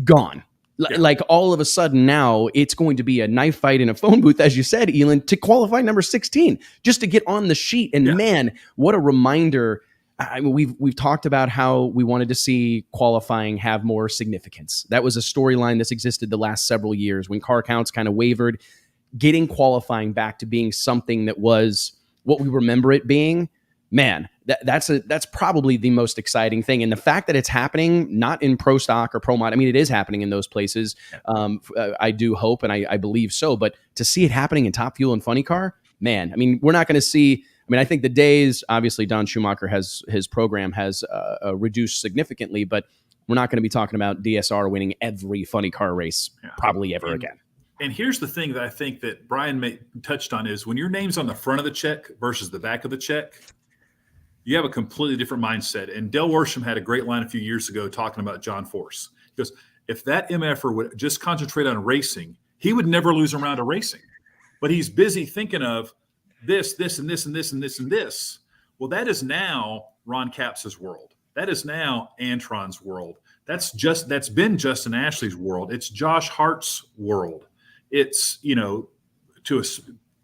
gone. Like all of a sudden now it's going to be a knife fight in a phone booth, as you said, Elon, to qualify number 16, just to get on the sheet. And man, what a reminder. I mean, we've talked about how we wanted to see qualifying have more significance. That was a storyline that's existed the last several years when car counts kind of wavered. Getting qualifying back to being something that was what we remember it being, man, that's probably the most exciting thing. And the fact that it's happening, not in pro stock or pro mod, I mean, it is happening in those places. I do hope, and I believe so, but to see it happening in Top Fuel and Funny Car, man, I mean, we're not going to see, I think the days, obviously Don Schumacher his program has reduced significantly, but we're not going to be talking about DSR winning every funny car race probably ever again. And here's the thing that I think that Brian touched on is when your name's on the front of the check versus the back of the check, you have a completely different mindset. And Del Worsham had a great line a few years ago talking about John Force. He goes, if that MFer would just concentrate on racing, he would never lose a round of racing. But he's busy thinking of this, and this, and this, and this, and this. Well, that is now Ron Caps's world. That is now Antron's world. That's been Justin Ashley's world. It's Josh Hart's world. It's, to a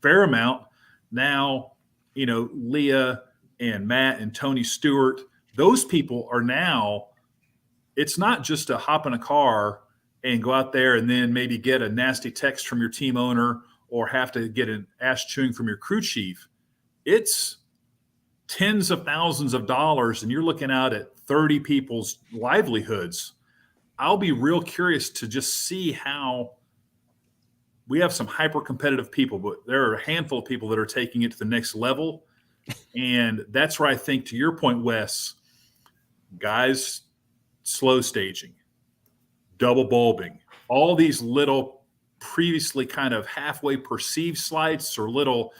fair amount now, Leah and Matt and Tony Stewart, those people are now, it's not just to hop in a car and go out there and then maybe get a nasty text from your team owner or have to get an ass chewing from your crew chief. It's tens of thousands of dollars, and you're looking out at 30 people's livelihoods. I'll be real curious to just see how we have some hyper competitive people, but there are a handful of people that are taking it to the next level. And that's where I think, to your point, Wes, guys, slow staging, double bulbing, all these little previously kind of halfway perceived slights or little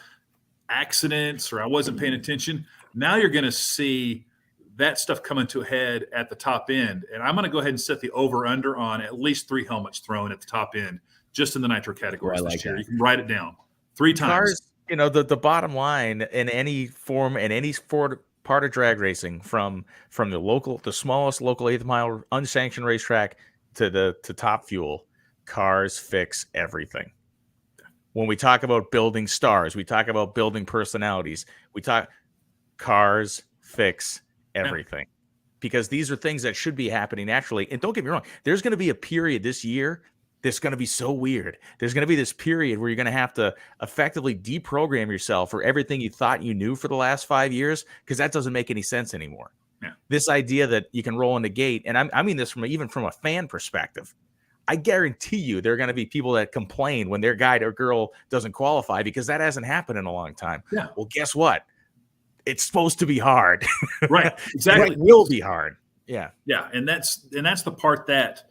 accidents or I wasn't paying attention. Now you're going to see that stuff coming to a head at the top end. And I'm going to go ahead and set the over under on at least 3 helmets thrown at the top end, just in the nitro categories this year. You can write it down 3 times. Cars, the bottom line in any form, in any part of drag racing, from the smallest local 8th mile unsanctioned racetrack to Top Fuel, cars fix everything. When we talk about building stars, we talk about building personalities. Cars fix everything, because these are things that should be happening naturally. And don't get me wrong, there's going to be a period this year that's going to be so weird. There's going to be this period where you're going to have to effectively deprogram yourself for everything you thought you knew for the last 5 years, because that doesn't make any sense anymore. Yeah. This idea that you can roll in the gate, and I mean this even from a fan perspective. I guarantee you there are going to be people that complain when their guy or girl doesn't qualify, because that hasn't happened in a long time. Yeah. Well, guess what? It's supposed to be hard. Right. Exactly. It will be hard. Yeah. Yeah. And that's the part that,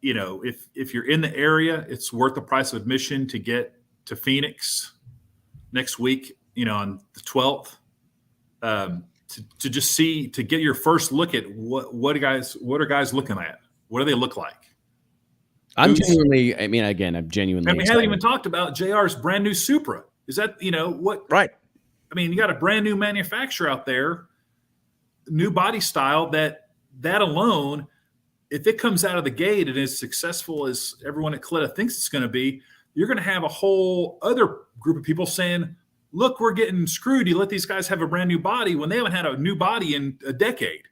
if you're in the area, it's worth the price of admission to get to Phoenix next week, on the 12th, to just see, to get your first look at what are guys looking at? What do they look like? I'm genuinely we haven't even talked about JR's brand new Supra. Is that, what? Right. I mean, you got a brand new manufacturer out there, new body style that alone, if it comes out of the gate and is successful as everyone at Coletta thinks it's going to be, you're going to have a whole other group of people saying, look, we're getting screwed. You let these guys have a brand new body when they haven't had a new body in a decade.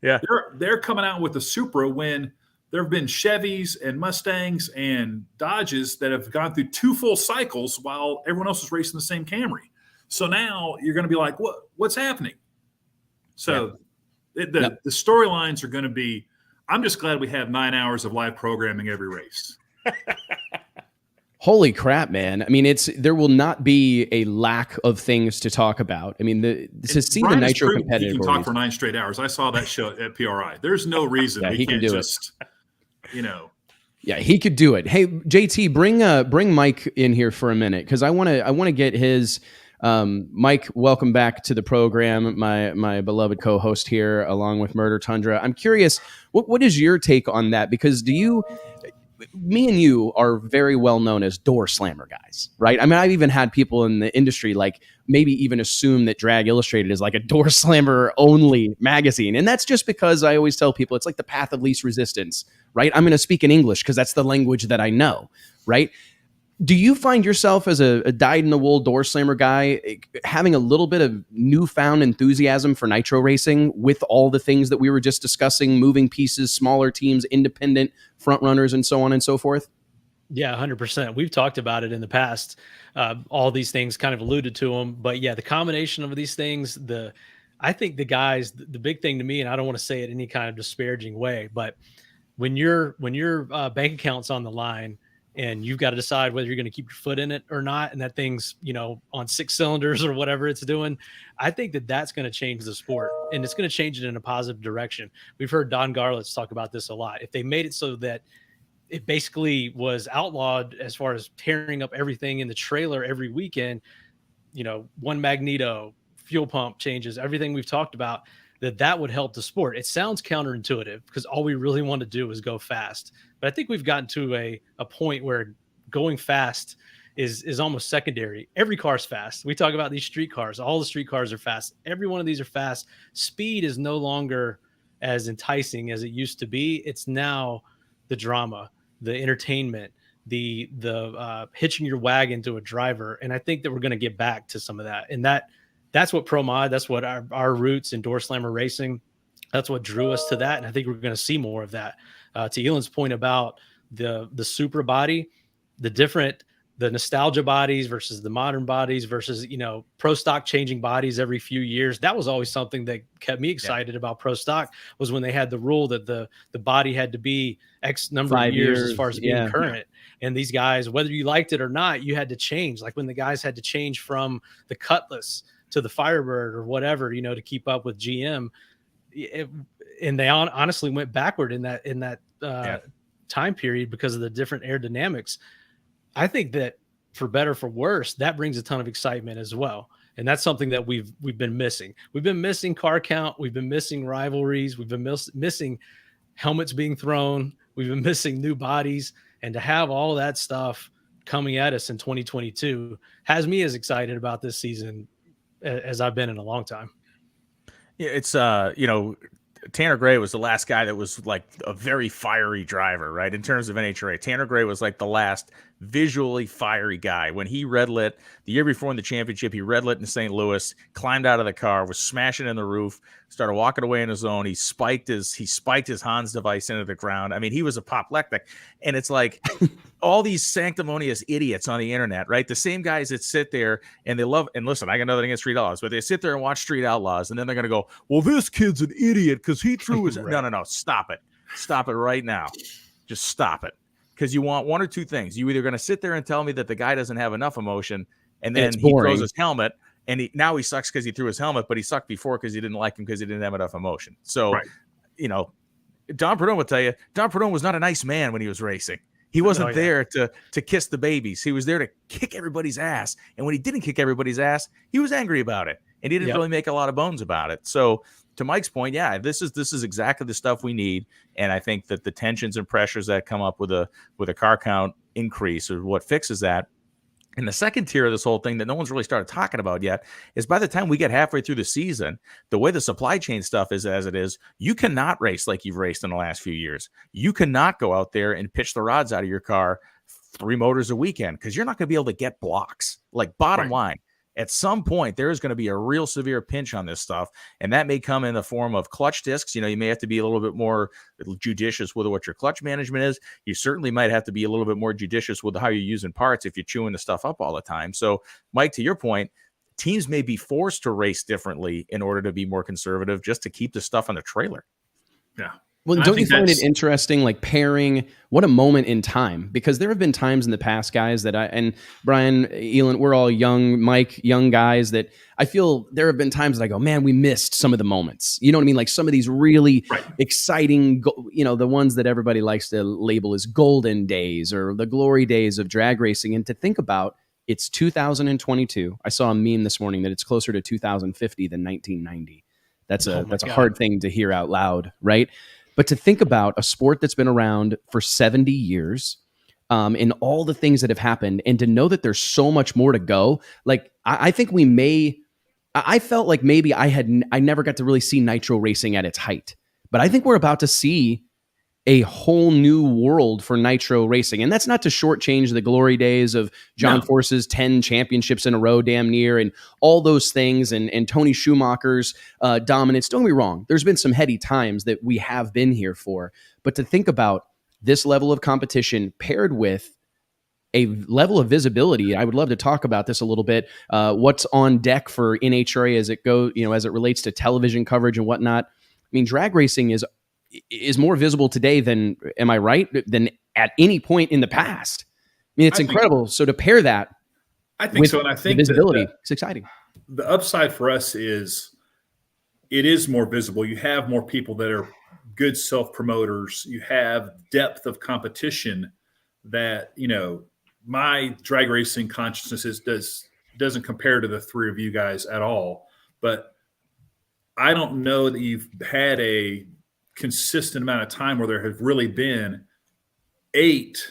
Yeah. They're coming out with a Supra when there have been Chevys and Mustangs and Dodges that have gone through 2 full cycles while everyone else is racing the same Camry. So now you're going to be like, what's happening? So the storylines are going to be, I'm just glad we have 9 hours of live programming every race. Holy crap, man. I mean, there will not be a lack of things to talk about. I mean, to see Brian the Nitro he competitive. can talk for 9 straight hours. I saw that show at PRI. There's no reason he can't can do just, Yeah, he could do it. Hey, JT, bring Mike in here for a minute, because I want to get his Mike. Welcome back to the program, my beloved co-host here, along with Murder Tundra. I'm curious, what is your take on that? Because me and you are very well known as door slammer guys, right? I mean, I've even had people in the industry like maybe even assume that Drag Illustrated is like a door slammer only magazine. And that's just because I always tell people it's like the path of least resistance, right? I'm going to speak in English because that's the language that I know, right? Do you find yourself as a dyed-in-the-wool door slammer guy having a little bit of newfound enthusiasm for nitro racing with all the things that we were just discussing, moving pieces, smaller teams, independent front runners, and so on and so forth? Yeah, 100%. We've talked about it in the past. All these things kind of alluded to them. But yeah, the combination of these things, I think the guys, the big thing to me, and I don't want to say it any kind of disparaging way, but when your bank account's on the line, and you've got to decide whether you're going to keep your foot in it or not, and that thing's, on 6 cylinders or whatever it's doing, I think that's going to change the sport, and it's going to change it in a positive direction. We've heard Don Garlitz talk about this a lot. If they made it so that it basically was outlawed as far as tearing up everything in the trailer every weekend, one magneto, fuel pump changes, everything we've talked about, that would help the sport. It sounds counterintuitive because all we really want to do is go fast. But I think we've gotten to a point where going fast is almost secondary. Every car's fast. We talk about these street cars. All the street cars are fast. Every one of these are fast. Speed is no longer as enticing as it used to be. It's now the drama, the entertainment, the hitching your wagon to a driver. And I think that we're going to get back to some of that. And that's what Pro Mod, that's what our roots in door slammer racing, that's what drew us to that. And I think we're going to see more of that. To Elon's point about the Supra body, the nostalgia bodies versus the modern bodies versus, pro stock changing bodies every few years. That was always something that kept me excited about pro stock, was when they had the rule that the body had to be X number of years as far as being current. And these guys, whether you liked it or not, you had to change. Like when the guys had to change from the Cutlass to the Firebird or whatever, to keep up with GM. And they honestly went backward in that time period because of the different aerodynamics. I think that for better, for worse, that brings a ton of excitement as well. And that's something that we've been missing. We've been missing car count. We've been missing rivalries. We've been missing helmets being thrown. We've been missing new bodies. And to have all that stuff coming at us in 2022 has me as excited about this season as I've been in a long time. Yeah, it's Tanner Gray was the last guy that was like a very fiery driver, right? In terms of NHRA, Tanner Gray was like the last visually fiery guy. When he red lit the year before in the championship, he red lit in St. Louis, climbed out of the car, was smashing in the roof, started walking away in his own. He spiked his Hans device into the ground. I mean, he was apoplectic. And it's like all these sanctimonious idiots on the internet, right? The same guys that sit there and they love, and listen, I got nothing against Street Outlaws, but they sit there and watch Street Outlaws, and then they're going to go, well, this kid's an idiot because he threw his, Right. No, stop it. Stop it right now. Just stop it. Because you want one or two things. You're either going to sit there and tell me that the guy doesn't have enough emotion, and then he throws his helmet, and now he sucks because he threw his helmet, but he sucked before because you didn't like him because he didn't have enough emotion. So, Right. Don Perdone would tell you, Don Perdone was not a nice man when he was racing. He wasn't there to kiss the babies. He was there to kick everybody's ass. And when he didn't kick everybody's ass, he was angry about it. And he didn't really make a lot of bones about it. So to Mike's point, yeah, this is exactly the stuff we need. And I think that the tensions and pressures that come up with a car count increase are what fixes that. And the second tier of this whole thing that no one's really started talking about yet is by the time we get halfway through the season, the way the supply chain stuff is as it is, you cannot race like you've raced in the last few years. You cannot go out there and pitch the rods out of your car 3 motors a weekend because you're not going to be able to get blocks. Like bottom line. at some point there is going to be a real severe pinch on this stuff, and that may come in the form of clutch discs. You know, you may have to be a little bit more judicious with what your clutch management is. You certainly might have to be a little bit more judicious with how you're using parts if you're chewing the stuff up all the time. So, Mike, to your point, teams may be forced to race differently in order to be more conservative, just to keep the stuff on the trailer. Yeah. Well, don't you find it interesting, like pairing, what a moment in time? Because there have been times in the past, guys, that and Brian, Elon, we're all young, Mike, young guys, that I feel there have been times that I go, man, we missed some of the moments. You know what I mean? Like some of these really exciting, you know, the ones that everybody likes to label as golden days or the glory days of drag racing. And to think about, it's 2022. I saw a meme this morning that it's closer to 2050 than 1990. That's a hard thing to hear out loud, right? But to think about a sport that's been around for 70 years, and all the things that have happened, and to know that there's so much more to go. Like I think I felt like maybe I never got to really see nitro racing at its height, but I think we're about to see a whole new world for nitro racing. And that's not to shortchange the glory days of John Force's 10 championships in a row, damn near, and all those things, and Tony Schumacher's dominance. Don't get me wrong. There's been some heady times that we have been here for, but to think about this level of competition paired with a level of visibility, I would love to talk about this a little bit. What's on deck for NHRA as it relates to television coverage and whatnot. I mean, drag racing is more visible today than, am I right, than at any point in the past. I mean, it's incredible. So to pair that, I think so, and I think visibility, it's exciting. The upside for us is it is more visible. You have more people that are good self-promoters. You have depth of competition that, you know, my drag racing consciousness doesn't compare to the three of you guys at all. But I don't know that you've had a consistent amount of time where there have really been 8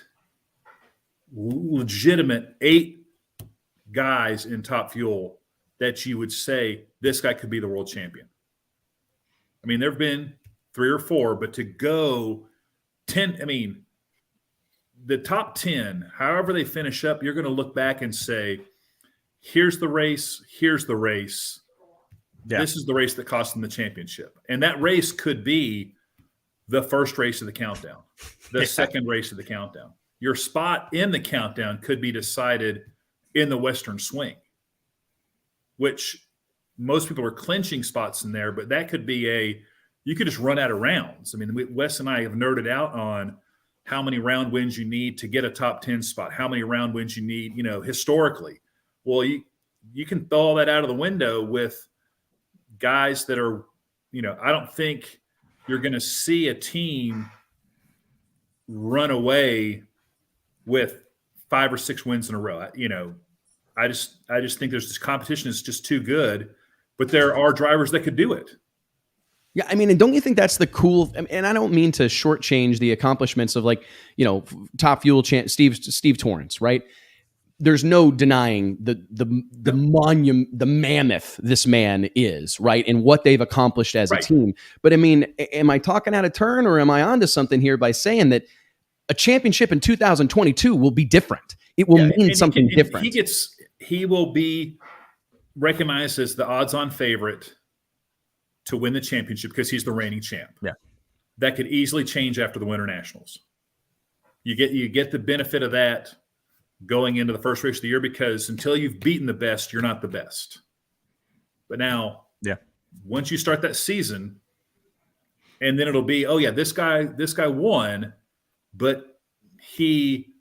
guys in Top Fuel that you would say this guy could be the world champion. I mean, there have been 3 or 4, but to go 10, I mean, the top 10, however they finish up, you're going to look back and say, here's the race. Yeah. This is the race that cost them the championship. And that race could be the first race of the countdown, the second race of the countdown. Your spot in the countdown could be decided in the Western Swing, which most people are clinching spots in there, but that could be you could just run out of rounds. I mean, Wes and I have nerded out on how many round wins you need to get a top 10 spot, how many round wins you need, you know, historically. Well, you can throw all that out of the window with guys that are, you know, I don't think you're going to see a team run away with 5 or 6 wins in a row. You know, I just think there's this competition is just too good, but there are drivers that could do it. Yeah, I mean, and don't you think that's the cool? And I don't mean to shortchange the accomplishments of, like, you know, Top Fuel champ Steve Torrance, right? There's no denying the monument, the mammoth this man is, right, and what they've accomplished as a team. But I mean, am I talking out of turn, or am I onto something here by saying that a championship in 2022 will be different? It will mean something different. He will be recognized as the odds-on favorite to win the championship because he's the reigning champ. Yeah, that could easily change after the Winter Nationals. You get the benefit of that going into the first race of the year, because until you've beaten the best, you're not the best. But now, once you start that season, and then it'll be, oh yeah, this guy won, but he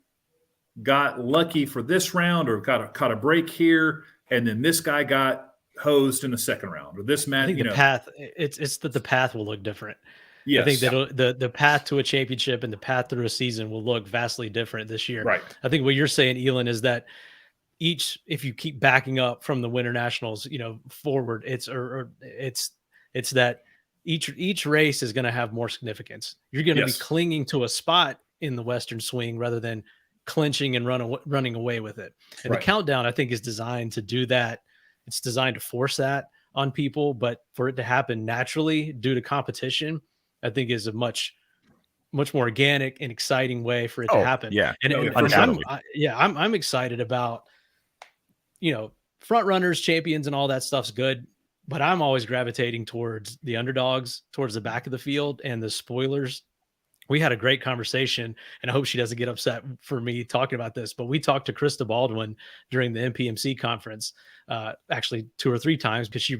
got lucky for this round, or caught a break here, and then this guy got hosed in the second round, or this man. I think the path, it's that the path will look different. Yes. I think that the path to a championship and the path through a season will look vastly different this year. Right. I think what you're saying, Elon, is that if you keep backing up from the Winter Nationals, you know, forward, it's that each race is going to have more significance. You're going to be clinging to a spot in the Western Swing rather than clinching and running away with it. And the countdown, I think, is designed to do that. It's designed to force that on people, but for it to happen naturally due to competition, I think is a much more organic and exciting way for it to happen. Yeah. And I'm excited about, you know, front runners, champions, and all that stuff's good. But I'm always gravitating towards the underdogs, towards the back of the field, and the spoilers. We had a great conversation, and I hope she doesn't get upset for me talking about this, but we talked to Krista Baldwin during the NPMC conference, actually 2 or 3 times, because she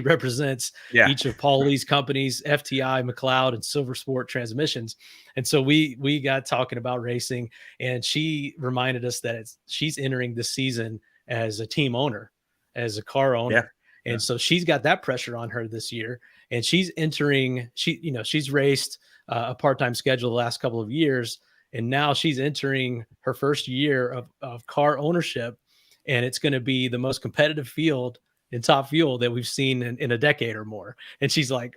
represents each of Paul Lee's companies, FTI, McLeod, and Silver Sport Transmissions. And so we got talking about racing, and she reminded us that she's entering this season as a team owner, as a car owner. Yeah. And so she's got that pressure on her this year, and she's raced a part-time schedule the last couple of years, and now she's entering her first year of car ownership, and it's going to be the most competitive field in top fuel that we've seen in a decade or more. And she's like,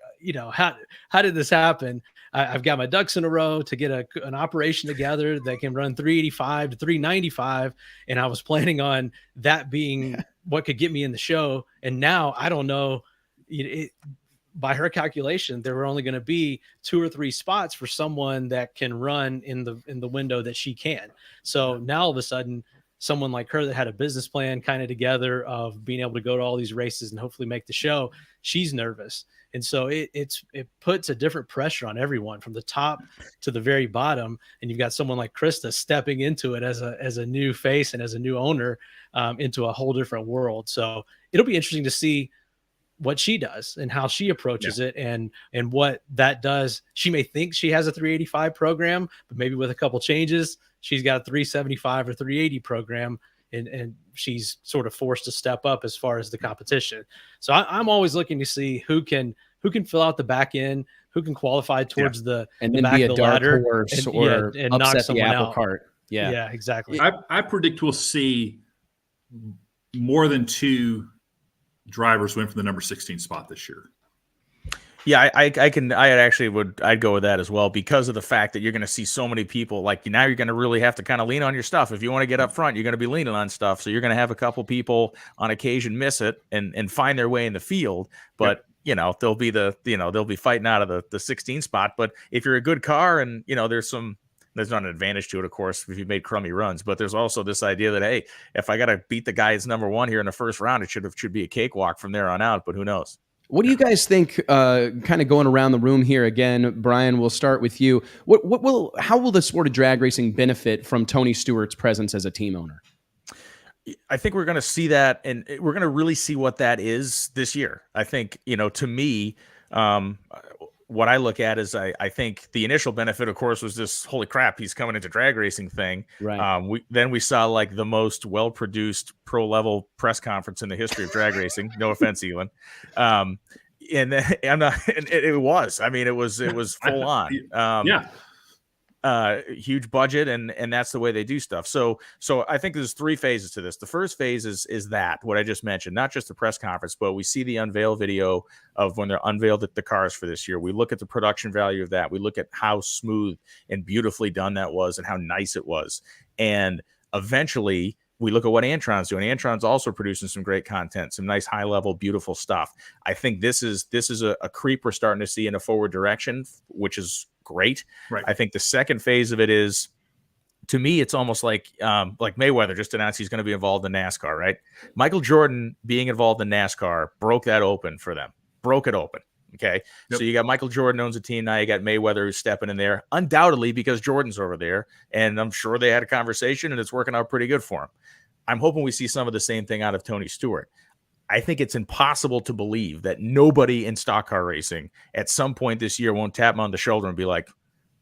how did this happen? I've got my ducks in a row to get an operation together that can run 385 to 395, and I was planning on that being what could get me in the show, and now I don't know. By her calculation, there were only going to be 2 or 3 spots for someone that can run in the window that she can. So now all of a sudden, someone like her that had a business plan kind of together of being able to go to all these races and hopefully make the show, she's nervous. And so it puts a different pressure on everyone from the top to the very bottom. And you've got someone like Krista stepping into it as a new face and as a new owner into a whole different world. So it'll be interesting to see what she does and how she approaches it and what that does. She may think she has a 385 program, but maybe with a couple changes, she's got a 375 or 380 program, and she's sort of forced to step up as far as the competition. So I'm always looking to see who can fill out the back end, who can qualify towards the then back be of a the dark ladder horse and or knock upset the someone apple out. cart. Yeah, exactly. I predict we'll see more than 2 drivers win from the number 16 spot this year. Yeah, I'd go with that as well, because of the fact that you're going to see so many people. Like, now you're going to really have to kind of lean on your stuff. If you want to get up front, you're going to be leaning on stuff. So you're going to have a couple people on occasion miss it and find their way in the field. But, they'll be fighting out of the 16 spot. But if you're a good car and, there's not an advantage to it, of course, if you made crummy runs, but there's also this idea that, hey, if I got to beat the guy that's number 1 here in the first round, it should be a cakewalk from there on out, but who knows? What do you guys think, kind of going around the room here again? Brian, we'll start with you. How will the sport of drag racing benefit from Tony Stewart's presence as a team owner? I think we're going to see that, and we're going to really see what that is this year. I think, to me, what I look at is I think the initial benefit, of course, was this holy crap, he's coming into drag racing thing. Right. We saw like the most well-produced pro level press conference in the history of drag racing. No offense, Elon. And it was. I mean, it was full on. Huge budget, and that's the way they do stuff. So I think there's 3 phases to this. The first phase is that what I just mentioned, not just the press conference, but we see the unveil video of when they're unveiled at the cars for this year. We look at the production value of that. We look at how smooth and beautifully done that was and how nice it was. And eventually we look at what Antron's doing. Antron's also producing some great content, some nice high level, beautiful stuff. I think this is a creep we're starting to see in a forward direction, which is great. Right. I think the second phase of it is, to me, it's almost like Mayweather just announced he's going to be involved in NASCAR, right? Michael Jordan being involved in NASCAR broke that open for them. Broke it open. Okay. Yep. So you got Michael Jordan owns a team. Now you got Mayweather who's stepping in there, undoubtedly because Jordan's over there. And I'm sure they had a conversation and it's working out pretty good for him. I'm hoping we see some of the same thing out of Tony Stewart. I think it's impossible to believe that nobody in stock car racing at some point this year won't tap him on the shoulder and be like,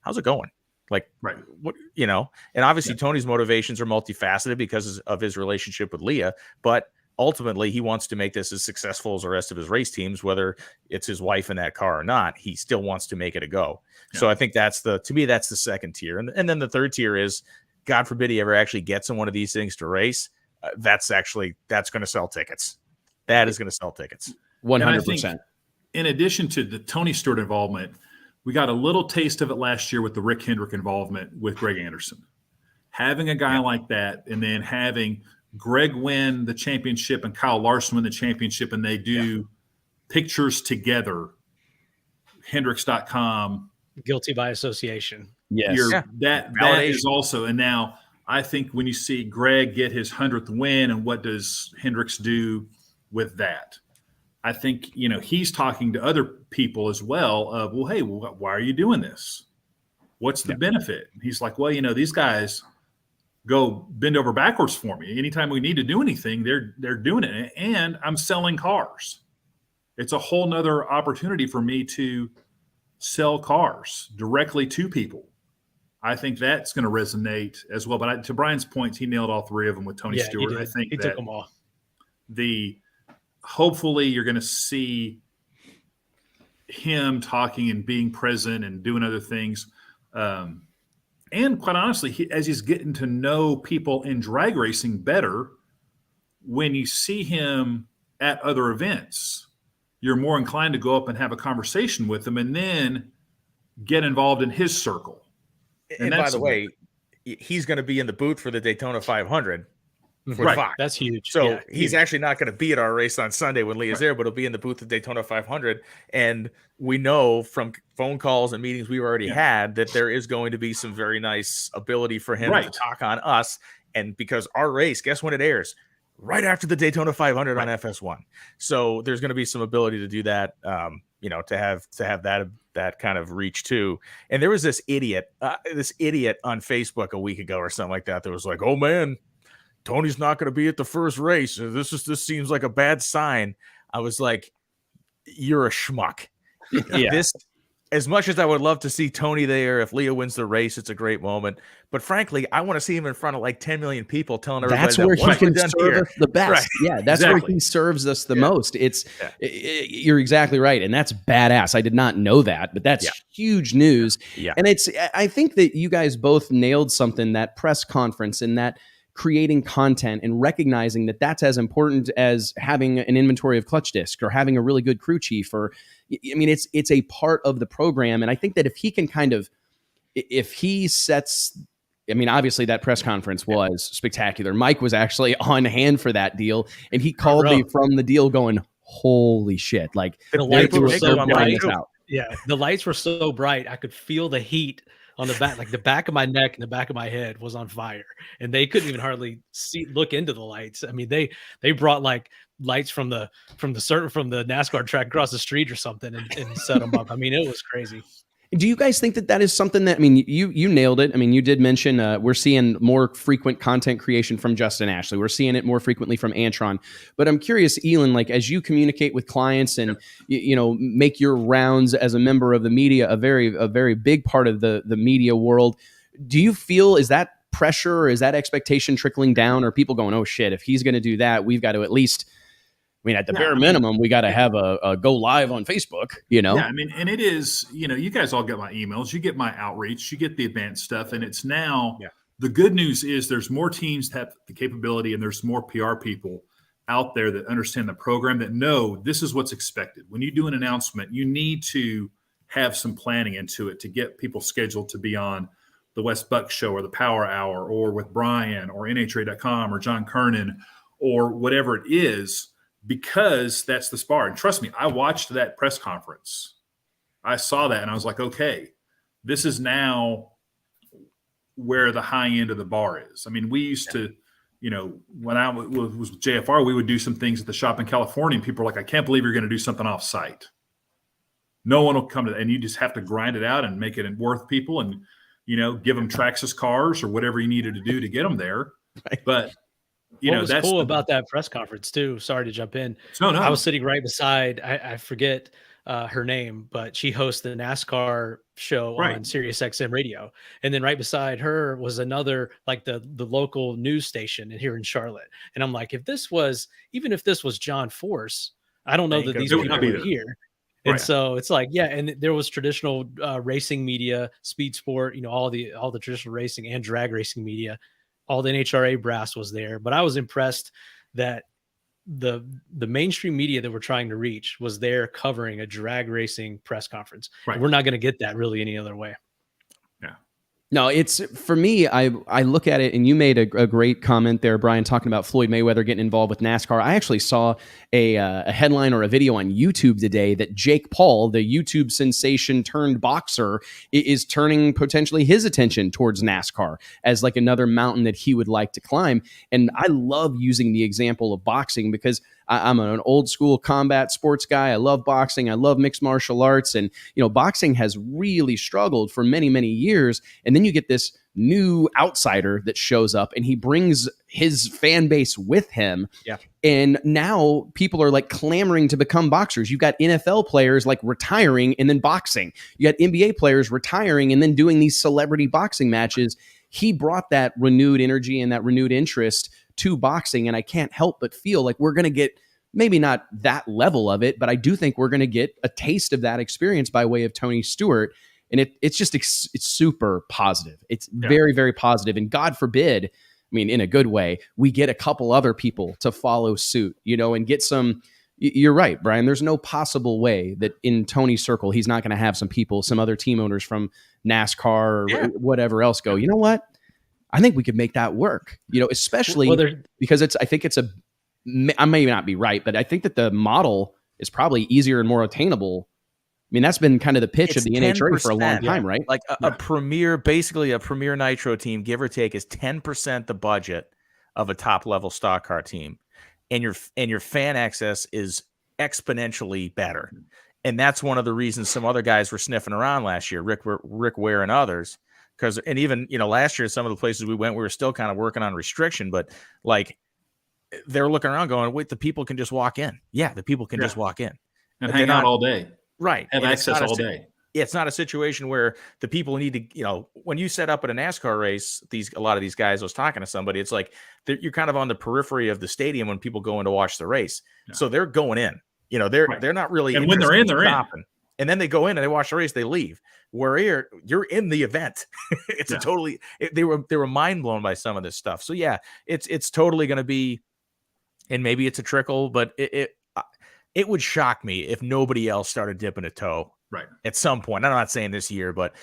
how's it going? Like, right. What, and obviously Tony's motivations are multifaceted because of his relationship with Leah, but ultimately he wants to make this as successful as the rest of his race teams, whether it's his wife in that car or not. He still wants to make it a go. Yeah. So I think to me, that's the second tier. And then the third tier is, God forbid he ever actually gets in one of these things to race. That's going to sell tickets. That is going to sell tickets. 100%. In addition to the Tony Stewart involvement, we got a little taste of it last year with the Rick Hendrick involvement with Greg Anderson. Having a guy like that, and then having Greg win the championship and Kyle Larson win the championship, and they do pictures together, Hendricks.com. Guilty by association. Yes. That is also, and now I think when you see Greg get his 100th win, and what does Hendricks do with that? I think, he's talking to other people as well of, well, hey, why are you doing this? What's the benefit? And he's like, well, these guys go bend over backwards for me. Anytime we need to do anything, they're doing it. And I'm selling cars. It's a whole nother opportunity for me to sell cars directly to people. I think that's going to resonate as well. But to Brian's point, he nailed all three of them with Tony Stewart. I think he took them all. Hopefully you're going to see him talking and being present and doing other things. And quite honestly, as he's getting to know people in drag racing better, when you see him at other events, you're more inclined to go up and have a conversation with him and then get involved in his circle. And by the way, he's going to be in the booth for the Daytona 500 with Right. Fox. That's huge. So he's actually not going to be at our race on Sunday when Lee is there, but he'll be in the booth at Daytona 500. And we know from phone calls and meetings we've already had that there is going to be some very nice ability for him to talk on us. And because our race, guess when it airs? Right after the Daytona 500 on FS1. So there's going to be some ability to do that, to have that kind of reach too. And there was this idiot on Facebook a week ago or something like that was like, oh man, Tony's not going to be at the first race. This seems like a bad sign. I was like, you're a schmuck. This, as much as I would love to see Tony there, if Leah wins the race, it's a great moment. But frankly, I want to see him in front of like 10 million people telling everybody that's where he can serve us the best. Right. Yeah, that's where he serves us the most. You're exactly right. And that's badass. I did not know that, but that's huge news. Yeah. And I think that you guys both nailed something, that press conference, and that creating content and recognizing that that's as important as having an inventory of clutch disc or having a really good crew chief, or, I mean, it's a part of the program. And I think that if he sets, I mean, obviously that press conference was spectacular. Mike was actually on hand for that deal, and he called me from the deal going, holy shit. Like the lights were so bright. Yeah. The lights were so bright. I could feel the heat on the back, like the back of my neck and the back of my head was on fire, and they couldn't even hardly look into the lights. I mean, they brought like lights from the NASCAR track across the street or something and set them up. I mean, it was crazy. Do you guys think that is something that, I mean, you nailed it. I mean, you did mention we're seeing more frequent content creation from Justin Ashley. We're seeing it more frequently from Antron. But I'm curious, Elon, like as you communicate with clients and make your rounds as a member of the media, a very big part of the media world, do you feel, is that pressure or is that expectation trickling down? Or people going, oh shit, if he's going to do that, we've got to at least, I mean, at the bare minimum, we got to have a go live on Facebook, Yeah, I mean, and it is, you guys all get my emails, you get my outreach, you get the advanced stuff. And it's now, the good news is there's more teams that have the capability, and there's more PR people out there that understand the program, that know this is what's expected. When you do an announcement, you need to have some planning into it to get people scheduled to be on the Wes Buck Show or the Power Hour or with Brian or NHRA.com or John Kernan or whatever it is, because that's the spar. And trust me, I watched that press conference. I saw that and I was like, okay, this is now where the high end of the bar is. I mean, we used to, when I was with JFR, we would do some things at the shop in California, and people are like, I can't believe you're going to do something off site. No one will come to that. And you just have to grind it out and make it worth people and, give them Traxxas cars or whatever you needed to do to get them there. Right. But what was cool about that press conference too, sorry to jump in. No. I was sitting right beside, I forget her name, but she hosts the NASCAR show on Sirius XM radio. And then right beside her was another, like the local news station here in Charlotte. And I'm like, even if this was John Force, I don't know that these people were here. And so it's like, and there was traditional racing media, speed sport, all the traditional racing and drag racing media. All the NHRA brass was there, but I was impressed that the mainstream media that we're trying to reach was there covering a drag racing press conference. Right. We're not going to get that really any other way. Yeah. No, it's for me. I look at it, and you made a great comment there, Brian, talking about Floyd Mayweather getting involved with NASCAR. I actually saw a headline or a video on YouTube today that Jake Paul, the YouTube sensation turned boxer, is turning potentially his attention towards NASCAR as like another mountain that he would like to climb. And I love using the example of boxing because I'm an old school combat sports guy. I love boxing. I love mixed martial arts. And, boxing has really struggled for many, many years. And then you get this new outsider that shows up and he brings his fan base with him. Yeah. And now people are like clamoring to become boxers. You've got NFL players like retiring and then boxing. You got NBA players retiring and then doing these celebrity boxing matches. He brought that renewed energy and that renewed interest to boxing. And I can't help but feel like we're going to get maybe not that level of it, but I do think we're going to get a taste of that experience by way of Tony Stewart. And it's super positive. It's very, very positive. And God forbid, I mean, in a good way, we get a couple other people to follow suit, and get some. You're right, Brian. There's no possible way that in Tony's circle, he's not going to have some other team owners from NASCAR or whatever else go, you know what? I think we could make that work, especially because I may not be right, but I think that the model is probably easier and more attainable. I mean, that's been kind of the pitch of the NHRA for a long time, right? Like basically a premier nitro team, give or take, is 10% the budget of a top level stock car team. And your fan access is exponentially better. And that's one of the reasons some other guys were sniffing around last year, Rick Ware and others. And even, last year, some of the places we went, we were still kind of working on restriction, but like they're looking around going, wait, the people can just walk in. Yeah, the people can just walk in. And hang out all day. Right. Have access all day. It's not a situation where the people need to, when you set up at a NASCAR race, a lot of these guys, I was talking to somebody, it's like you're kind of on the periphery of the stadium when people go in to watch the race. Yeah. So they're going in, they're not really. And when they're in, they're in. And then they go in and they watch the race, they leave. Where you're in the event. It's they were mind blown by some of this stuff. So yeah, it's totally going to be, and maybe it's a trickle, but it would shock me if nobody else started dipping a toe at some point. I'm not saying this year, but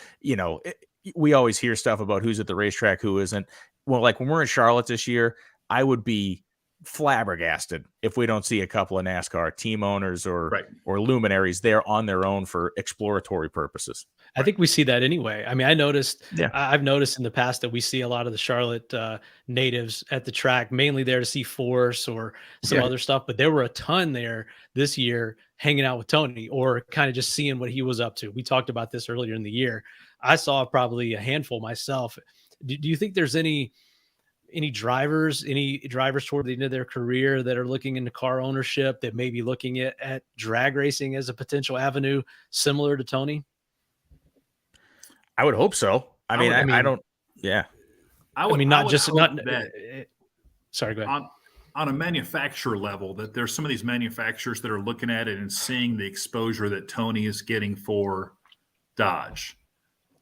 we always hear stuff about who's at the racetrack, who isn't. Well, like when we're in Charlotte this year, I would be flabbergasted if we don't see a couple of NASCAR team owners or luminaries there on their own for exploratory purposes. I think we see that anyway. I mean, I've noticed in the past that we see a lot of the Charlotte natives at the track, mainly there to see Force or some other stuff, but there were a ton there this year hanging out with Tony or kind of just seeing what he was up to. We talked about this earlier in the year. I saw probably a handful myself. Do you think there's any drivers toward the end of their career that are looking into car ownership that may be looking at drag racing as a potential avenue similar to Tony? I would hope so. I don't. Yeah. Sorry, go ahead. On a manufacturer level, that there's some of these manufacturers that are looking at it and seeing the exposure that Tony is getting for Dodge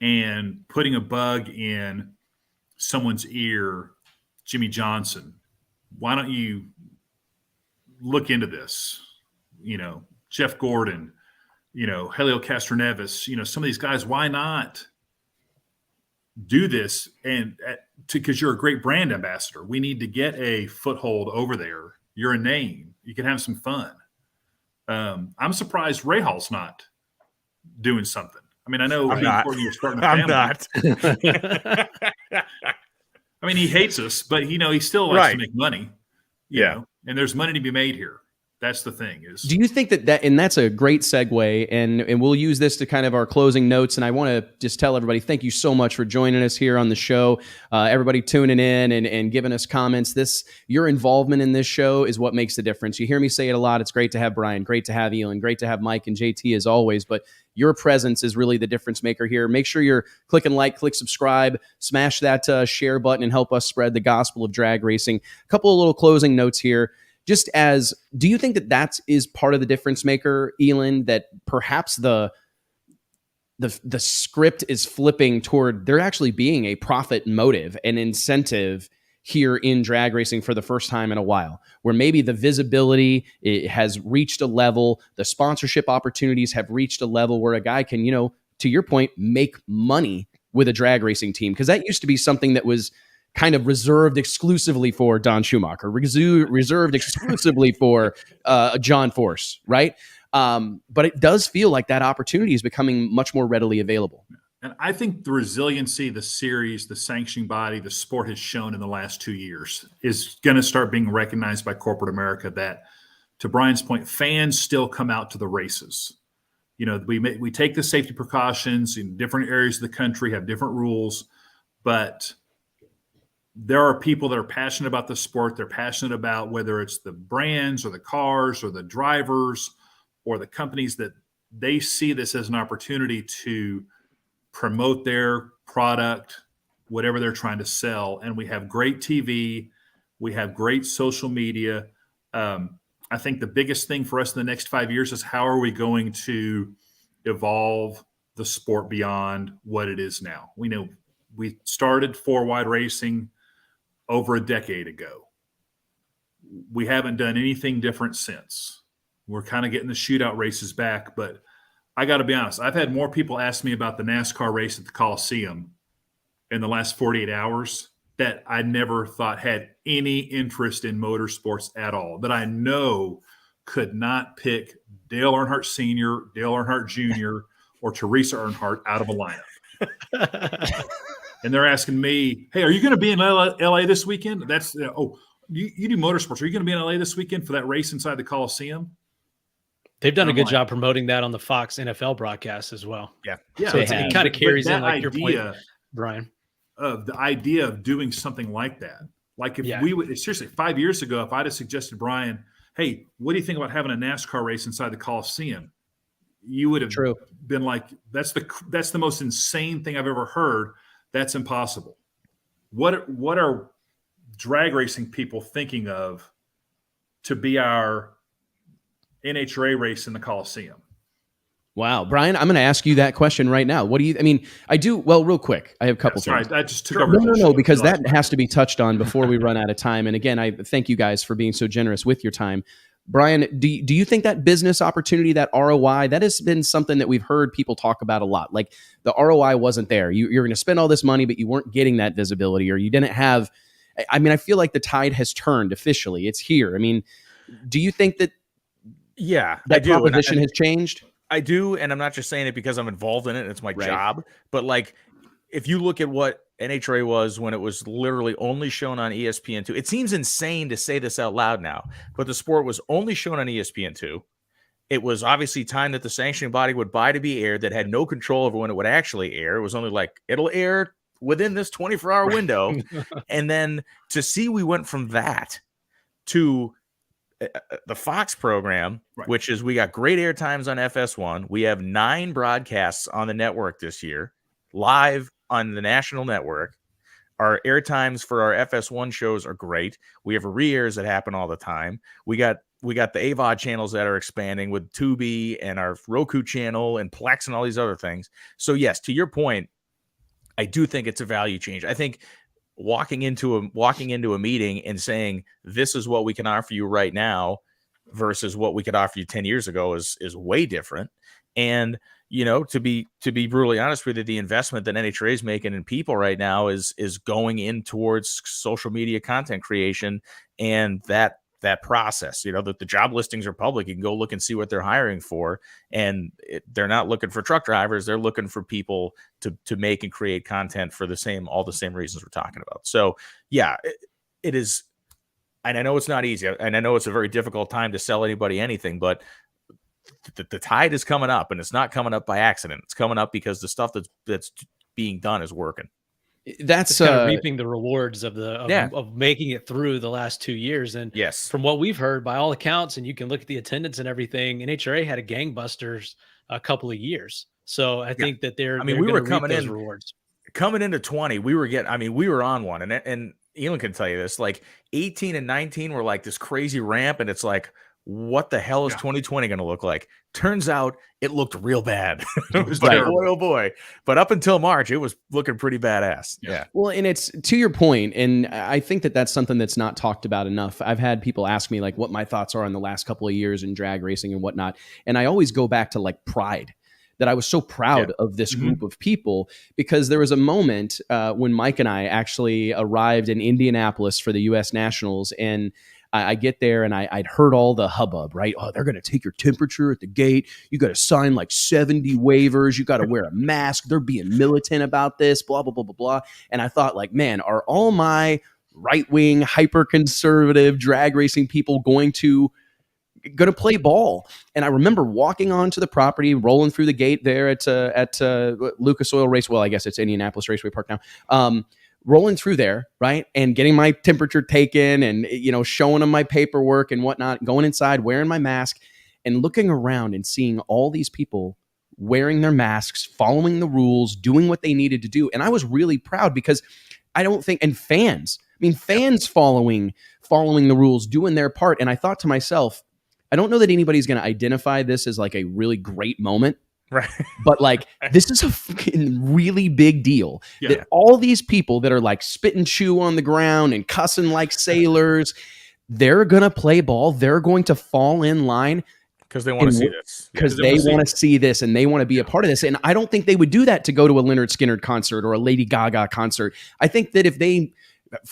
and putting a bug in someone's ear. Jimmy Johnson, why don't you look into this? Jeff Gordon, Helio Castroneves, some of these guys, why not do this? And because you're a great brand ambassador, we need to get a foothold over there. You're a name. You can have some fun. I'm surprised Rahaal's not doing something. I mean, I know you're starting a family. I'm not. I mean, he hates us, but he still likes to make money. You know? And there's money to be made here. That's the thing. Do you think that and that's a great segue, and we'll use this to kind of our closing notes. And I want to just tell everybody, thank you so much for joining us here on the show. Everybody tuning in and giving us comments. Your involvement in this show is what makes the difference. You hear me say it a lot. It's great to have Brian, great to have Elon, great to have Mike and JT as always, but your presence is really the difference maker here. Make sure you're clicking like, click subscribe, smash that share button and help us spread the gospel of drag racing. A couple of little closing notes here. Do you think that is part of the difference maker, Elon, that perhaps the script is flipping toward there actually being a profit motive and incentive here in drag racing for the first time in a while, where maybe the visibility has reached a level, the sponsorship opportunities have reached a level where a guy can, to your point, make money with a drag racing team? Because that used to be something that was kind of reserved exclusively for Don Schumacher, reserved exclusively for John Force, right? But it does feel like that opportunity is becoming much more readily available. And I think the resiliency, the series, the sanctioning body, the sport has shown in the last 2 years is going to start being recognized by corporate America that, to Brian's point, fans still come out to the races. You know, we take the safety precautions in different areas of the country, have different rules, but there are people that are passionate about the sport. They're passionate about whether it's the brands or the cars or the drivers or the companies, that they see this as an opportunity to promote their product, whatever they're trying to sell. And we have great TV. We have great social media. I think the biggest thing for us in the next 5 years is how are we going to evolve the sport beyond what it is now? We know we started four-wide racing over a decade ago. We haven't done anything different since. We're kind of getting the shootout races back, but I got to be honest, I've had more people ask me about the NASCAR race at the Coliseum in the last 48 hours that I never thought had any interest in motorsports at all, that I know could not pick Dale Earnhardt Sr., Dale Earnhardt Jr., or Teresa Earnhardt out of a lineup. And they're asking me, hey, are you going to be in LA this weekend? That's, you do motorsports. Are you going to be in LA this weekend for that race inside the Coliseum? They've done a good job promoting that on the Fox NFL broadcast as well. Yeah. So it kind of carries in, like your point, Brian. Of the idea of doing something like that. Like if we would, seriously, 5 years ago, if I'd have suggested, Brian, hey, what do you think about having a NASCAR race inside the Coliseum? You would have been like, that's the most insane thing I've ever heard. That's impossible. What are drag racing people thinking of to be our NHRA race in the Coliseum? Wow. Brian, I'm going to ask you that question right now. What do you, I mean, I do, well, real quick, I have a couple things. I just took over. No, because that has to be touched on before we run out of time. And again, I thank you guys for being so generous with your time. Brian, do you think that business opportunity, that ROI, that has been something that we've heard people talk about a lot? Like the ROI wasn't there. You're going to spend all this money, but you weren't getting that visibility, or you didn't have, I mean, I feel like the tide has turned officially. It's here. I mean, do you think that that proposition has changed? I do, and I'm not just saying it because I'm involved in it. It's my job. But like, if you look at what NHRA was when it was literally only shown on ESPN2, it seems insane to say this out loud now, but the sport was only shown on ESPN2. It was obviously time that the sanctioning body would buy to be aired, that had no control over when it would actually air. It was only like, it'll air within this 24-hour window. And then to see we went from that to the Fox program, which is, we got great air times on FS1. We have 9 broadcasts on the network this year, live on the national network. Our air times for our FS1 shows are great. We have re-airs that happen all the time. We got the AVOD channels that are expanding with Tubi and our Roku channel and Plex and all these other things. So yes, to your point, I do think it's a value change. I think walking into a meeting and saying, this is what we can offer you right now versus what we could offer you 10 years ago is way different. And, you know, to be brutally honest with you, the investment that NHRA is making in people right now is going in towards social media content creation, and that process, you know, that the job listings are public. You can go look and see what they're hiring for. And they're not looking for truck drivers. They're looking for people to make and create content for all the same reasons we're talking about. So yeah, it is. And I know it's not easy. And I know it's a very difficult time to sell anybody anything, but the tide is coming up, and it's not coming up by accident. It's coming up because the stuff that's being done is working. That's kind of reaping the rewards of making it through the last 2 years. And yes, from what we've heard, by all accounts, and you can look at the attendance and everything, NHRA had a gangbusters a couple of years. So I think that we were coming in rewards. Coming into 20, we were on one, and Elon can tell you this, like 18 and 19 were like this crazy ramp, and it's like, what the hell is 2020 going to look like? Turns out it looked real bad. It was like, boy, oh boy. But up until March, it was looking pretty badass. Yeah. Well, and it's to your point, and I think that that's something that's not talked about enough. I've had people ask me like what my thoughts are on the last couple of years in drag racing and whatnot. And I always go back to like pride, that I was so proud of this group of people, because there was a moment when Mike and I actually arrived in Indianapolis for the U.S. Nationals, and I get there and I'd heard all the hubbub, right? Oh, they're going to take your temperature at the gate. You got to sign like 70 waivers. You got to wear a mask. They're being militant about this, blah, blah, blah, blah, blah. And I thought, like, man, are all my right-wing, hyper-conservative drag racing people going to play ball? And I remember walking onto the property, rolling through the gate there at Lucas Oil Race. Well, I guess it's Indianapolis Raceway Park now. Rolling through there, right, and getting my temperature taken, and showing them my paperwork and whatnot, going inside, wearing my mask, and looking around and seeing all these people wearing their masks, following the rules, doing what they needed to do. And I was really proud, because I don't think, and fans following the rules, doing their part. And I thought to myself, I don't know that anybody's going to identify this as like a really great moment. Right. But like, this is a fucking really big deal that all these people that are like spit and chew on the ground and cussing like sailors, they're going to play ball. They're going to fall in line because they want to see this. Because they want to see this and they want to be a part of this. And I don't think they would do that to go to a Lynyrd Skynyrd concert or a Lady Gaga concert. I think that if they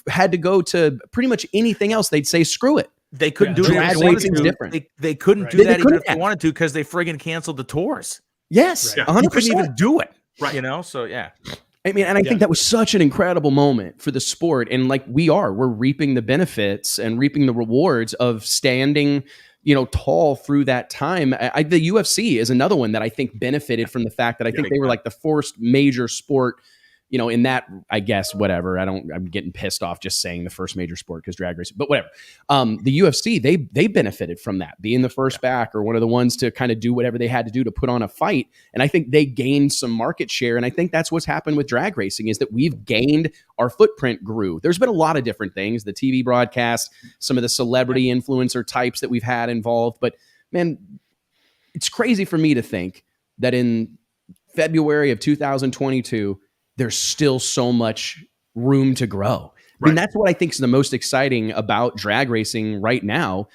had to go to pretty much anything else, they'd say, screw it. They couldn't do it if they wanted to. Different. They couldn't do that even if they wanted to, because they friggin' canceled the tours. Yes, 100%. You couldn't even do it. Right. So yeah. I mean, and I think that was such an incredible moment for the sport. And like, we're reaping the benefits and reaping the rewards of standing, tall through that time. The UFC is another one that I think benefited from the fact that I think they were like the first major sport, in that, I guess, whatever. I'm getting pissed off just saying the first major sport because drag racing, but whatever. The UFC, they benefited from that, being the first back, or one of the ones to kind of do whatever they had to do to put on a fight. And I think they gained some market share. And I think that's what's happened with drag racing, is that we've gained, our footprint grew. There's been a lot of different things, the TV broadcast, some of the celebrity influencer types that we've had involved. But man, it's crazy for me to think that in February of 2022, there's still so much room to grow. I mean, that's what I think is the most exciting about drag racing right now,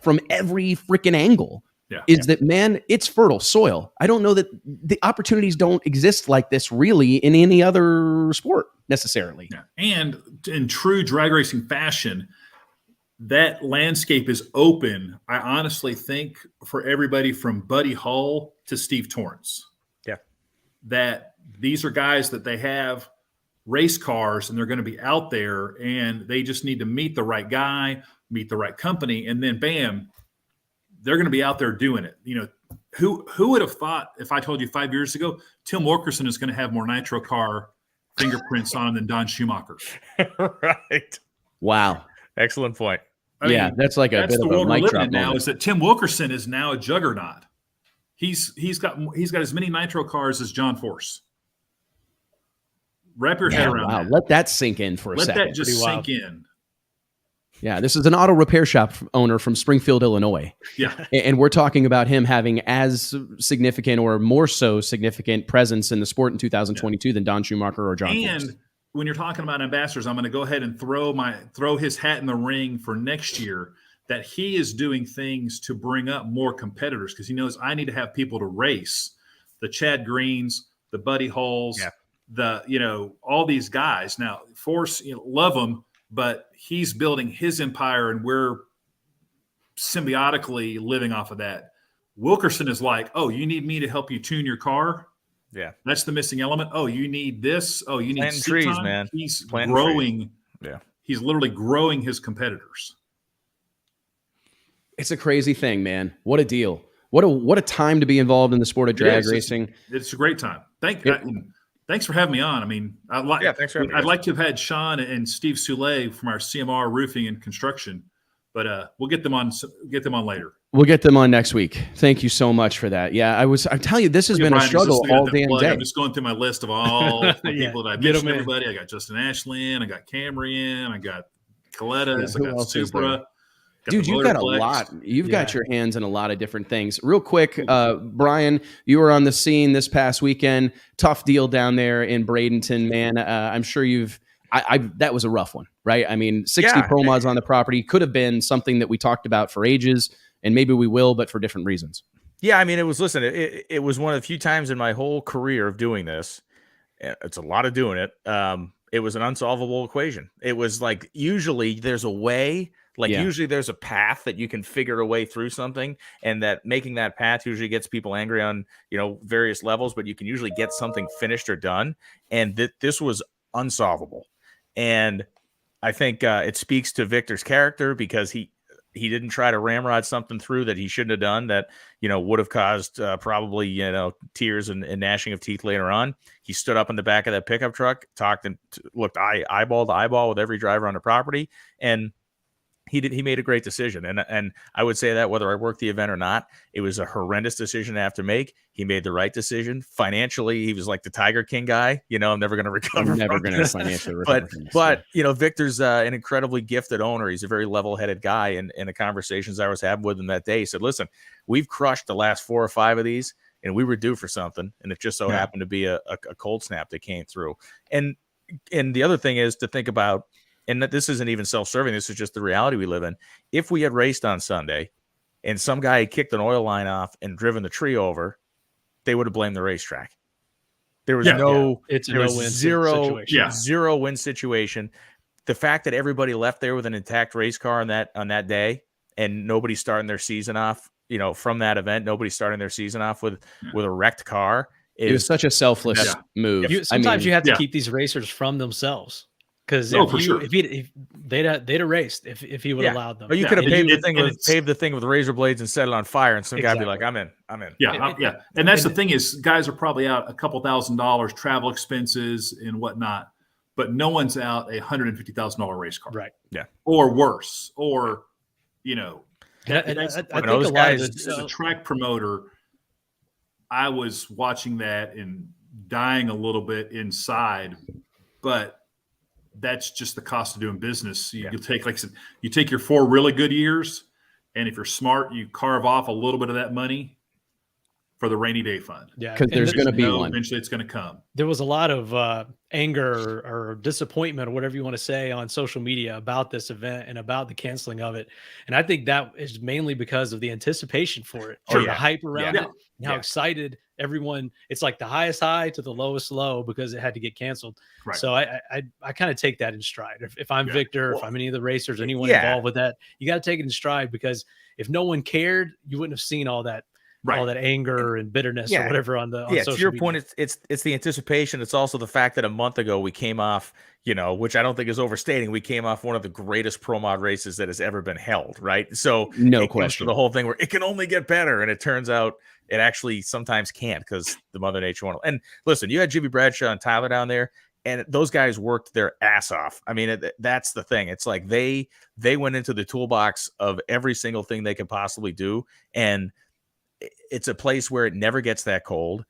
from every freaking angle, is that, man, it's fertile soil. I don't know that the opportunities don't exist like this really in any other sport necessarily. Yeah. And in true drag racing fashion, that landscape is open, I honestly think, for everybody from Buddy Hull to Steve Torrance. Yeah. That these are guys that they have race cars, and they're going to be out there, and they just need to meet the right guy, meet the right company, and then bam, they're going to be out there doing it. Who would have thought, if I told you 5 years ago, Tim Wilkerson is going to have more nitro car fingerprints on him than Don Schumacher? Right. Wow. Excellent point. I mean, that's like a bit of a mic drop now. moment. Is that Tim Wilkerson is now a juggernaut. He's got as many nitro cars as John Force. Wrap your head around that. Let that sink in for a second. Let that just sink in. Yeah, this is an auto repair shop owner from Springfield, Illinois. Yeah. And we're talking about him having as significant or more so significant presence in the sport in 2022 than Don Schumacher or John Force. And when you're talking about ambassadors, I'm going to go ahead and throw his hat in the ring for next year, that he is doing things to bring up more competitors, because he knows I need to have people to race. The Chad Greens, the Buddy Hulls, all these guys. Now, Force, love them, but he's building his empire, and we're symbiotically living off of that. Wilkerson is like, oh, you need me to help you tune your car? Yeah. That's the missing element. Oh, you need this? Oh, you need planting trees, time? man. He's Planting growing. Trees. Yeah. He's literally growing his competitors. It's a crazy thing, man. What a deal. What a time to be involved in the sport of drag racing. It's a great time. Thanks for having me on. I mean, thanks for having me. I'd like to have had Sean and Steve Soule from our CMR Roofing and Construction, but we'll get them on later. We'll get them on next week. Thank you so much for that. Yeah, I tell you, this has been a struggle all damn day. I'm just going through my list of all the people that I've mentioned. Everybody. I got Justin Ashlyn. I got Camryn. I got Colettas. I got Supra. Dude, you've got a lot. You've got your hands in a lot of different things. Real quick, Brian, you were on the scene this past weekend. Tough deal down there in Bradenton, man. I'm sure that was a rough one, right? I mean, 60 pro mods on the property could have been something that we talked about for ages, and maybe we will, but for different reasons. Yeah, I mean, it was one of the few times in my whole career of doing this. It's a lot of doing it. It was an unsolvable equation. It was like, usually there's a way, like Yeah. usually there's a path that you can figure a way through something, and that making that path usually gets people angry on, various levels, but you can usually get something finished or done. And this was unsolvable. And I think it speaks to Victor's character, because he didn't try to ramrod something through that he shouldn't have done, that, would have caused probably, tears and gnashing of teeth later on. He stood up in the back of that pickup truck, talked and looked eyeball to eyeball with every driver on the property. And he made a great decision. And I would say that whether I worked the event or not, it was a horrendous decision to have to make. He made the right decision. Financially, he was like the Tiger King guy. I'm never going to recover. I'm never going to financially recover. But Victor's an incredibly gifted owner. He's a very level-headed guy. And in the conversations I was having with him that day, he said, listen, we've crushed the last 4 or 5 of these, and we were due for something. And it just so happened to be a cold snap that came through. And the other thing is to think about, and that this isn't even self-serving, this is just the reality we live in. If we had raced on Sunday and some guy had kicked an oil line off and driven the tree over, they would have blamed the racetrack. There was zero win situation. The fact that everybody left there with an intact race car on that day, and nobody starting their season off, from that event, nobody starting their season off with a wrecked car. It was such a selfless move. Sometimes you have to keep these racers from themselves. Because if they'd have raced if he would have allowed them. Or you could have paved the thing with razor blades and set it on fire, and some guy would be like, I'm in. Yeah. And that's the thing is, guys are probably out a couple $1,000s, travel expenses and whatnot, but no one's out $150,000 race car. Right. Yeah. Or worse. Or, And I think a lot of as a track promoter, I was watching that and dying a little bit inside, but that's just the cost of doing business. You take, like I said, you take your 4 really good years, and if you're smart, you carve off a little bit of that money for the rainy day fund. Yeah, because there's going to be one. Eventually, it's going to come. There was a lot of anger or disappointment, or whatever you want to say, on social media about this event and about the canceling of it. And I think that is mainly because of the anticipation for it, or the hype around it, and how excited everyone. It's like the highest high to the lowest low because it had to get canceled. Right. So I kind of take that in stride. If I'm Victor, if I'm any of the racers, anyone involved with that, you got to take it in stride, because if no one cared, you wouldn't have seen all that. Right. All that anger and bitterness or whatever on social to your media. point, it's the anticipation. It's also the fact that a month ago we came off, which I don't think is overstating. We came off one of the greatest pro mod races that has ever been held, right? So no question, the whole thing where it can only get better, and it turns out it actually sometimes can't, because the Mother Nature won't. And listen, you had Jimmy Bradshaw and Tyler down there, and those guys worked their ass off. I mean, that's the thing. It's like they went into the toolbox of every single thing they could possibly do, and it's a place where it never gets that cold.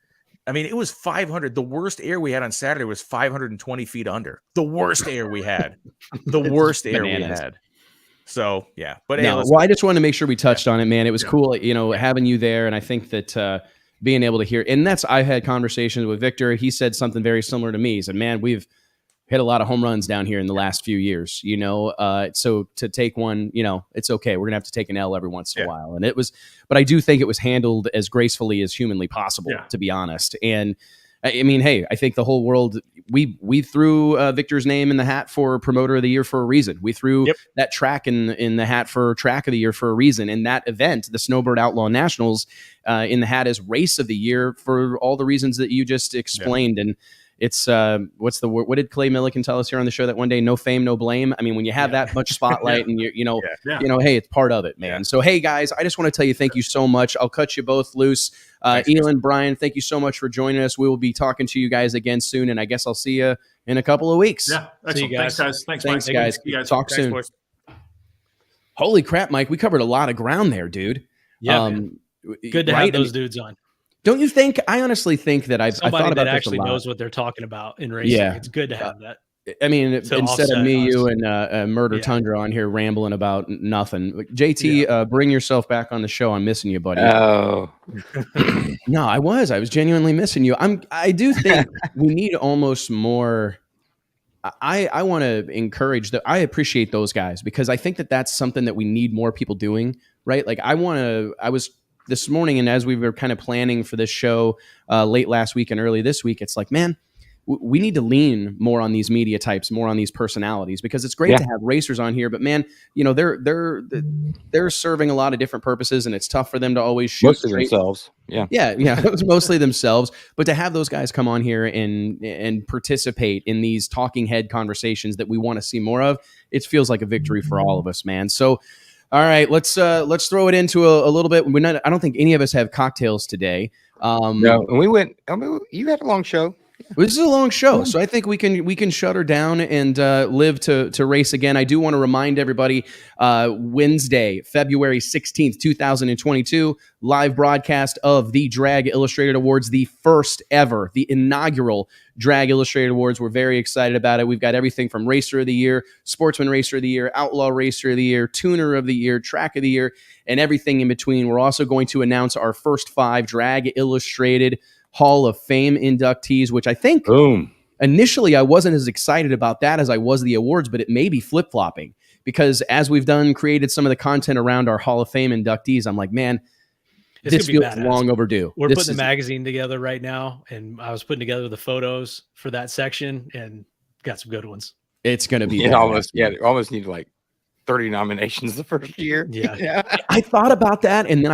I mean, it was 500. The worst air we had on Saturday was 520 feet under. The worst air we had. The worst air we had. So, yeah. But I just wanted to make sure we touched on it, man. It was cool, having you there. And I think that being able to hear, and I had conversations with Victor. He said something very similar to me. He said, man, we've hit a lot of home runs down here in the last few years, so to take one, it's okay. We're gonna have to take an L every once in a while. And but I do think it was handled as gracefully as humanly possible, to be honest. And I mean, hey, I think the whole world, we threw Victor's name in the hat for promoter of the year for a reason. We threw that track in the hat for track of the year for a reason. And that event, the Snowbird Outlaw Nationals, in the hat as race of the year for all the reasons that you just explained. And it's what did Clay Millican tell us here on the show that one day? No fame, no blame. I mean, when you have that much spotlight and hey, it's part of it, man. Yeah. So, hey guys, I just want to tell you, thank you so much. I'll cut you both loose. Elon, Brian, thank you so much for joining us. We will be talking to you guys again soon. And I guess I'll see you in a couple of weeks. Yeah. See you guys. Thanks, guys. Talk soon. Boys. Holy crap, Mike. We covered a lot of ground there, dude. Yeah. Good to have those dudes on. Don't you think? I honestly think that I thought about that this actually a lot. knows what they're talking about in racing. Yeah. It's good to have that. I mean, instead of me, you, and Murder Tundra on here rambling about nothing. JT, bring yourself back on the show. I'm missing you, buddy. Oh, no, I was genuinely missing you. I do think we need almost more. I want to encourage that. I appreciate those guys, because I think that that's something that we need more people doing, right? Like I was this morning, and as we were kind of planning for this show late last week and early this week, it's like, man, we need to lean more on these media types, more on these personalities, because it's great to have racers on here, but man, you know, they're serving a lot of different purposes, and it's tough for them to always shoot Most of themselves. Yeah. It's mostly themselves, but to have those guys come on here and participate in these talking head conversations that we want to see more of, it feels like a victory for all of us, man. So, all right, let's throw it into a little bit. I don't think any of us have cocktails today. No, and you had a long show. This is a long show, so I think we can shut her down and live to race again. I do want to remind everybody, Wednesday, February 16th, 2022, live broadcast of the Drag Illustrated Awards, the first ever, the inaugural Drag Illustrated Awards. We're very excited about it. We've got everything from Racer of the Year, Sportsman Racer of the Year, Outlaw Racer of the Year, Tuner of the Year, Track of the Year, and everything in between. We're also going to announce our first 5 Drag Illustrated Hall of Fame inductees, which I think initially I wasn't as excited about that as I was the awards, but it may be flip-flopping, because as we've created some of the content around our Hall of Fame inductees, I'm like, man, this feels long overdue. We're putting the magazine together right now, and I was putting together the photos for that section and got some good ones. It's going to be almost need like 30 nominations the first year. Yeah. I thought about that, and then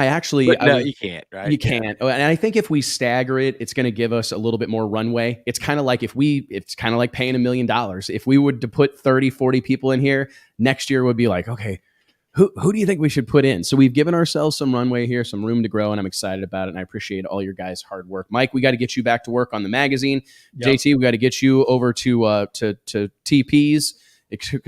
you can't, right? You can't. And I think if we stagger it, it's going to give us a little bit more runway. It's kind of like it's kind of like paying $1 million. If we would to put 30, 40 people in here, next year would be like, okay, who do you think we should put in? So we've given ourselves some runway here, some room to grow, and I'm excited about it, and I appreciate all your guys' hard work. Mike, we got to get you back to work on the magazine. Yep. JT, we got to get you over to TP's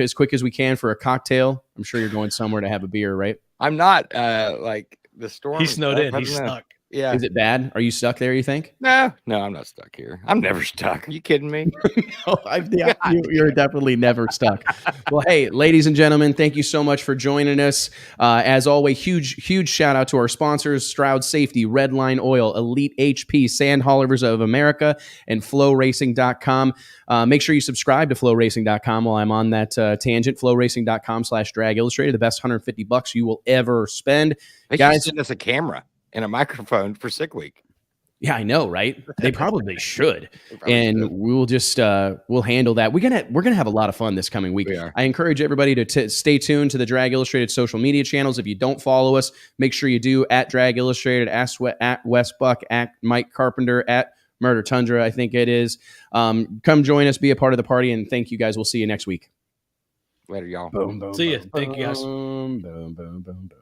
as quick as we can for a cocktail. I'm sure you're going somewhere to have a beer, right? I'm not like the storm. He's snowed in. He's stuck. Yeah. Is it bad? Are you stuck there, you think? No, I'm not stuck here. I'm never stuck. Are you kidding me? No, you're definitely never stuck. Well, hey, ladies and gentlemen, thank you so much for joining us. As always, huge shout out to our sponsors, Stroud Safety, Redline Oil, Elite HP, Sand Haulers of America, and FlowRacing.com. Make sure you subscribe to FlowRacing.com while I'm on that tangent. FlowRacing.com/Drag Illustrated, the best $150 you will ever spend. They should send us a camera and a microphone for Sick Week. Yeah, I know, right? They probably should. We'll just we'll handle that. We're gonna have a lot of fun this coming week. I encourage everybody to stay tuned to the Drag Illustrated social media channels. If you don't follow us, make sure you do, at Drag Illustrated, at Wes Buck, at Mike Carpenter, at Murder Tundra, I think it is. Come join us, be a part of the party, and thank you guys. We'll see you next week. Later, y'all. See you. Thank you, guys. Boom, boom, boom, boom.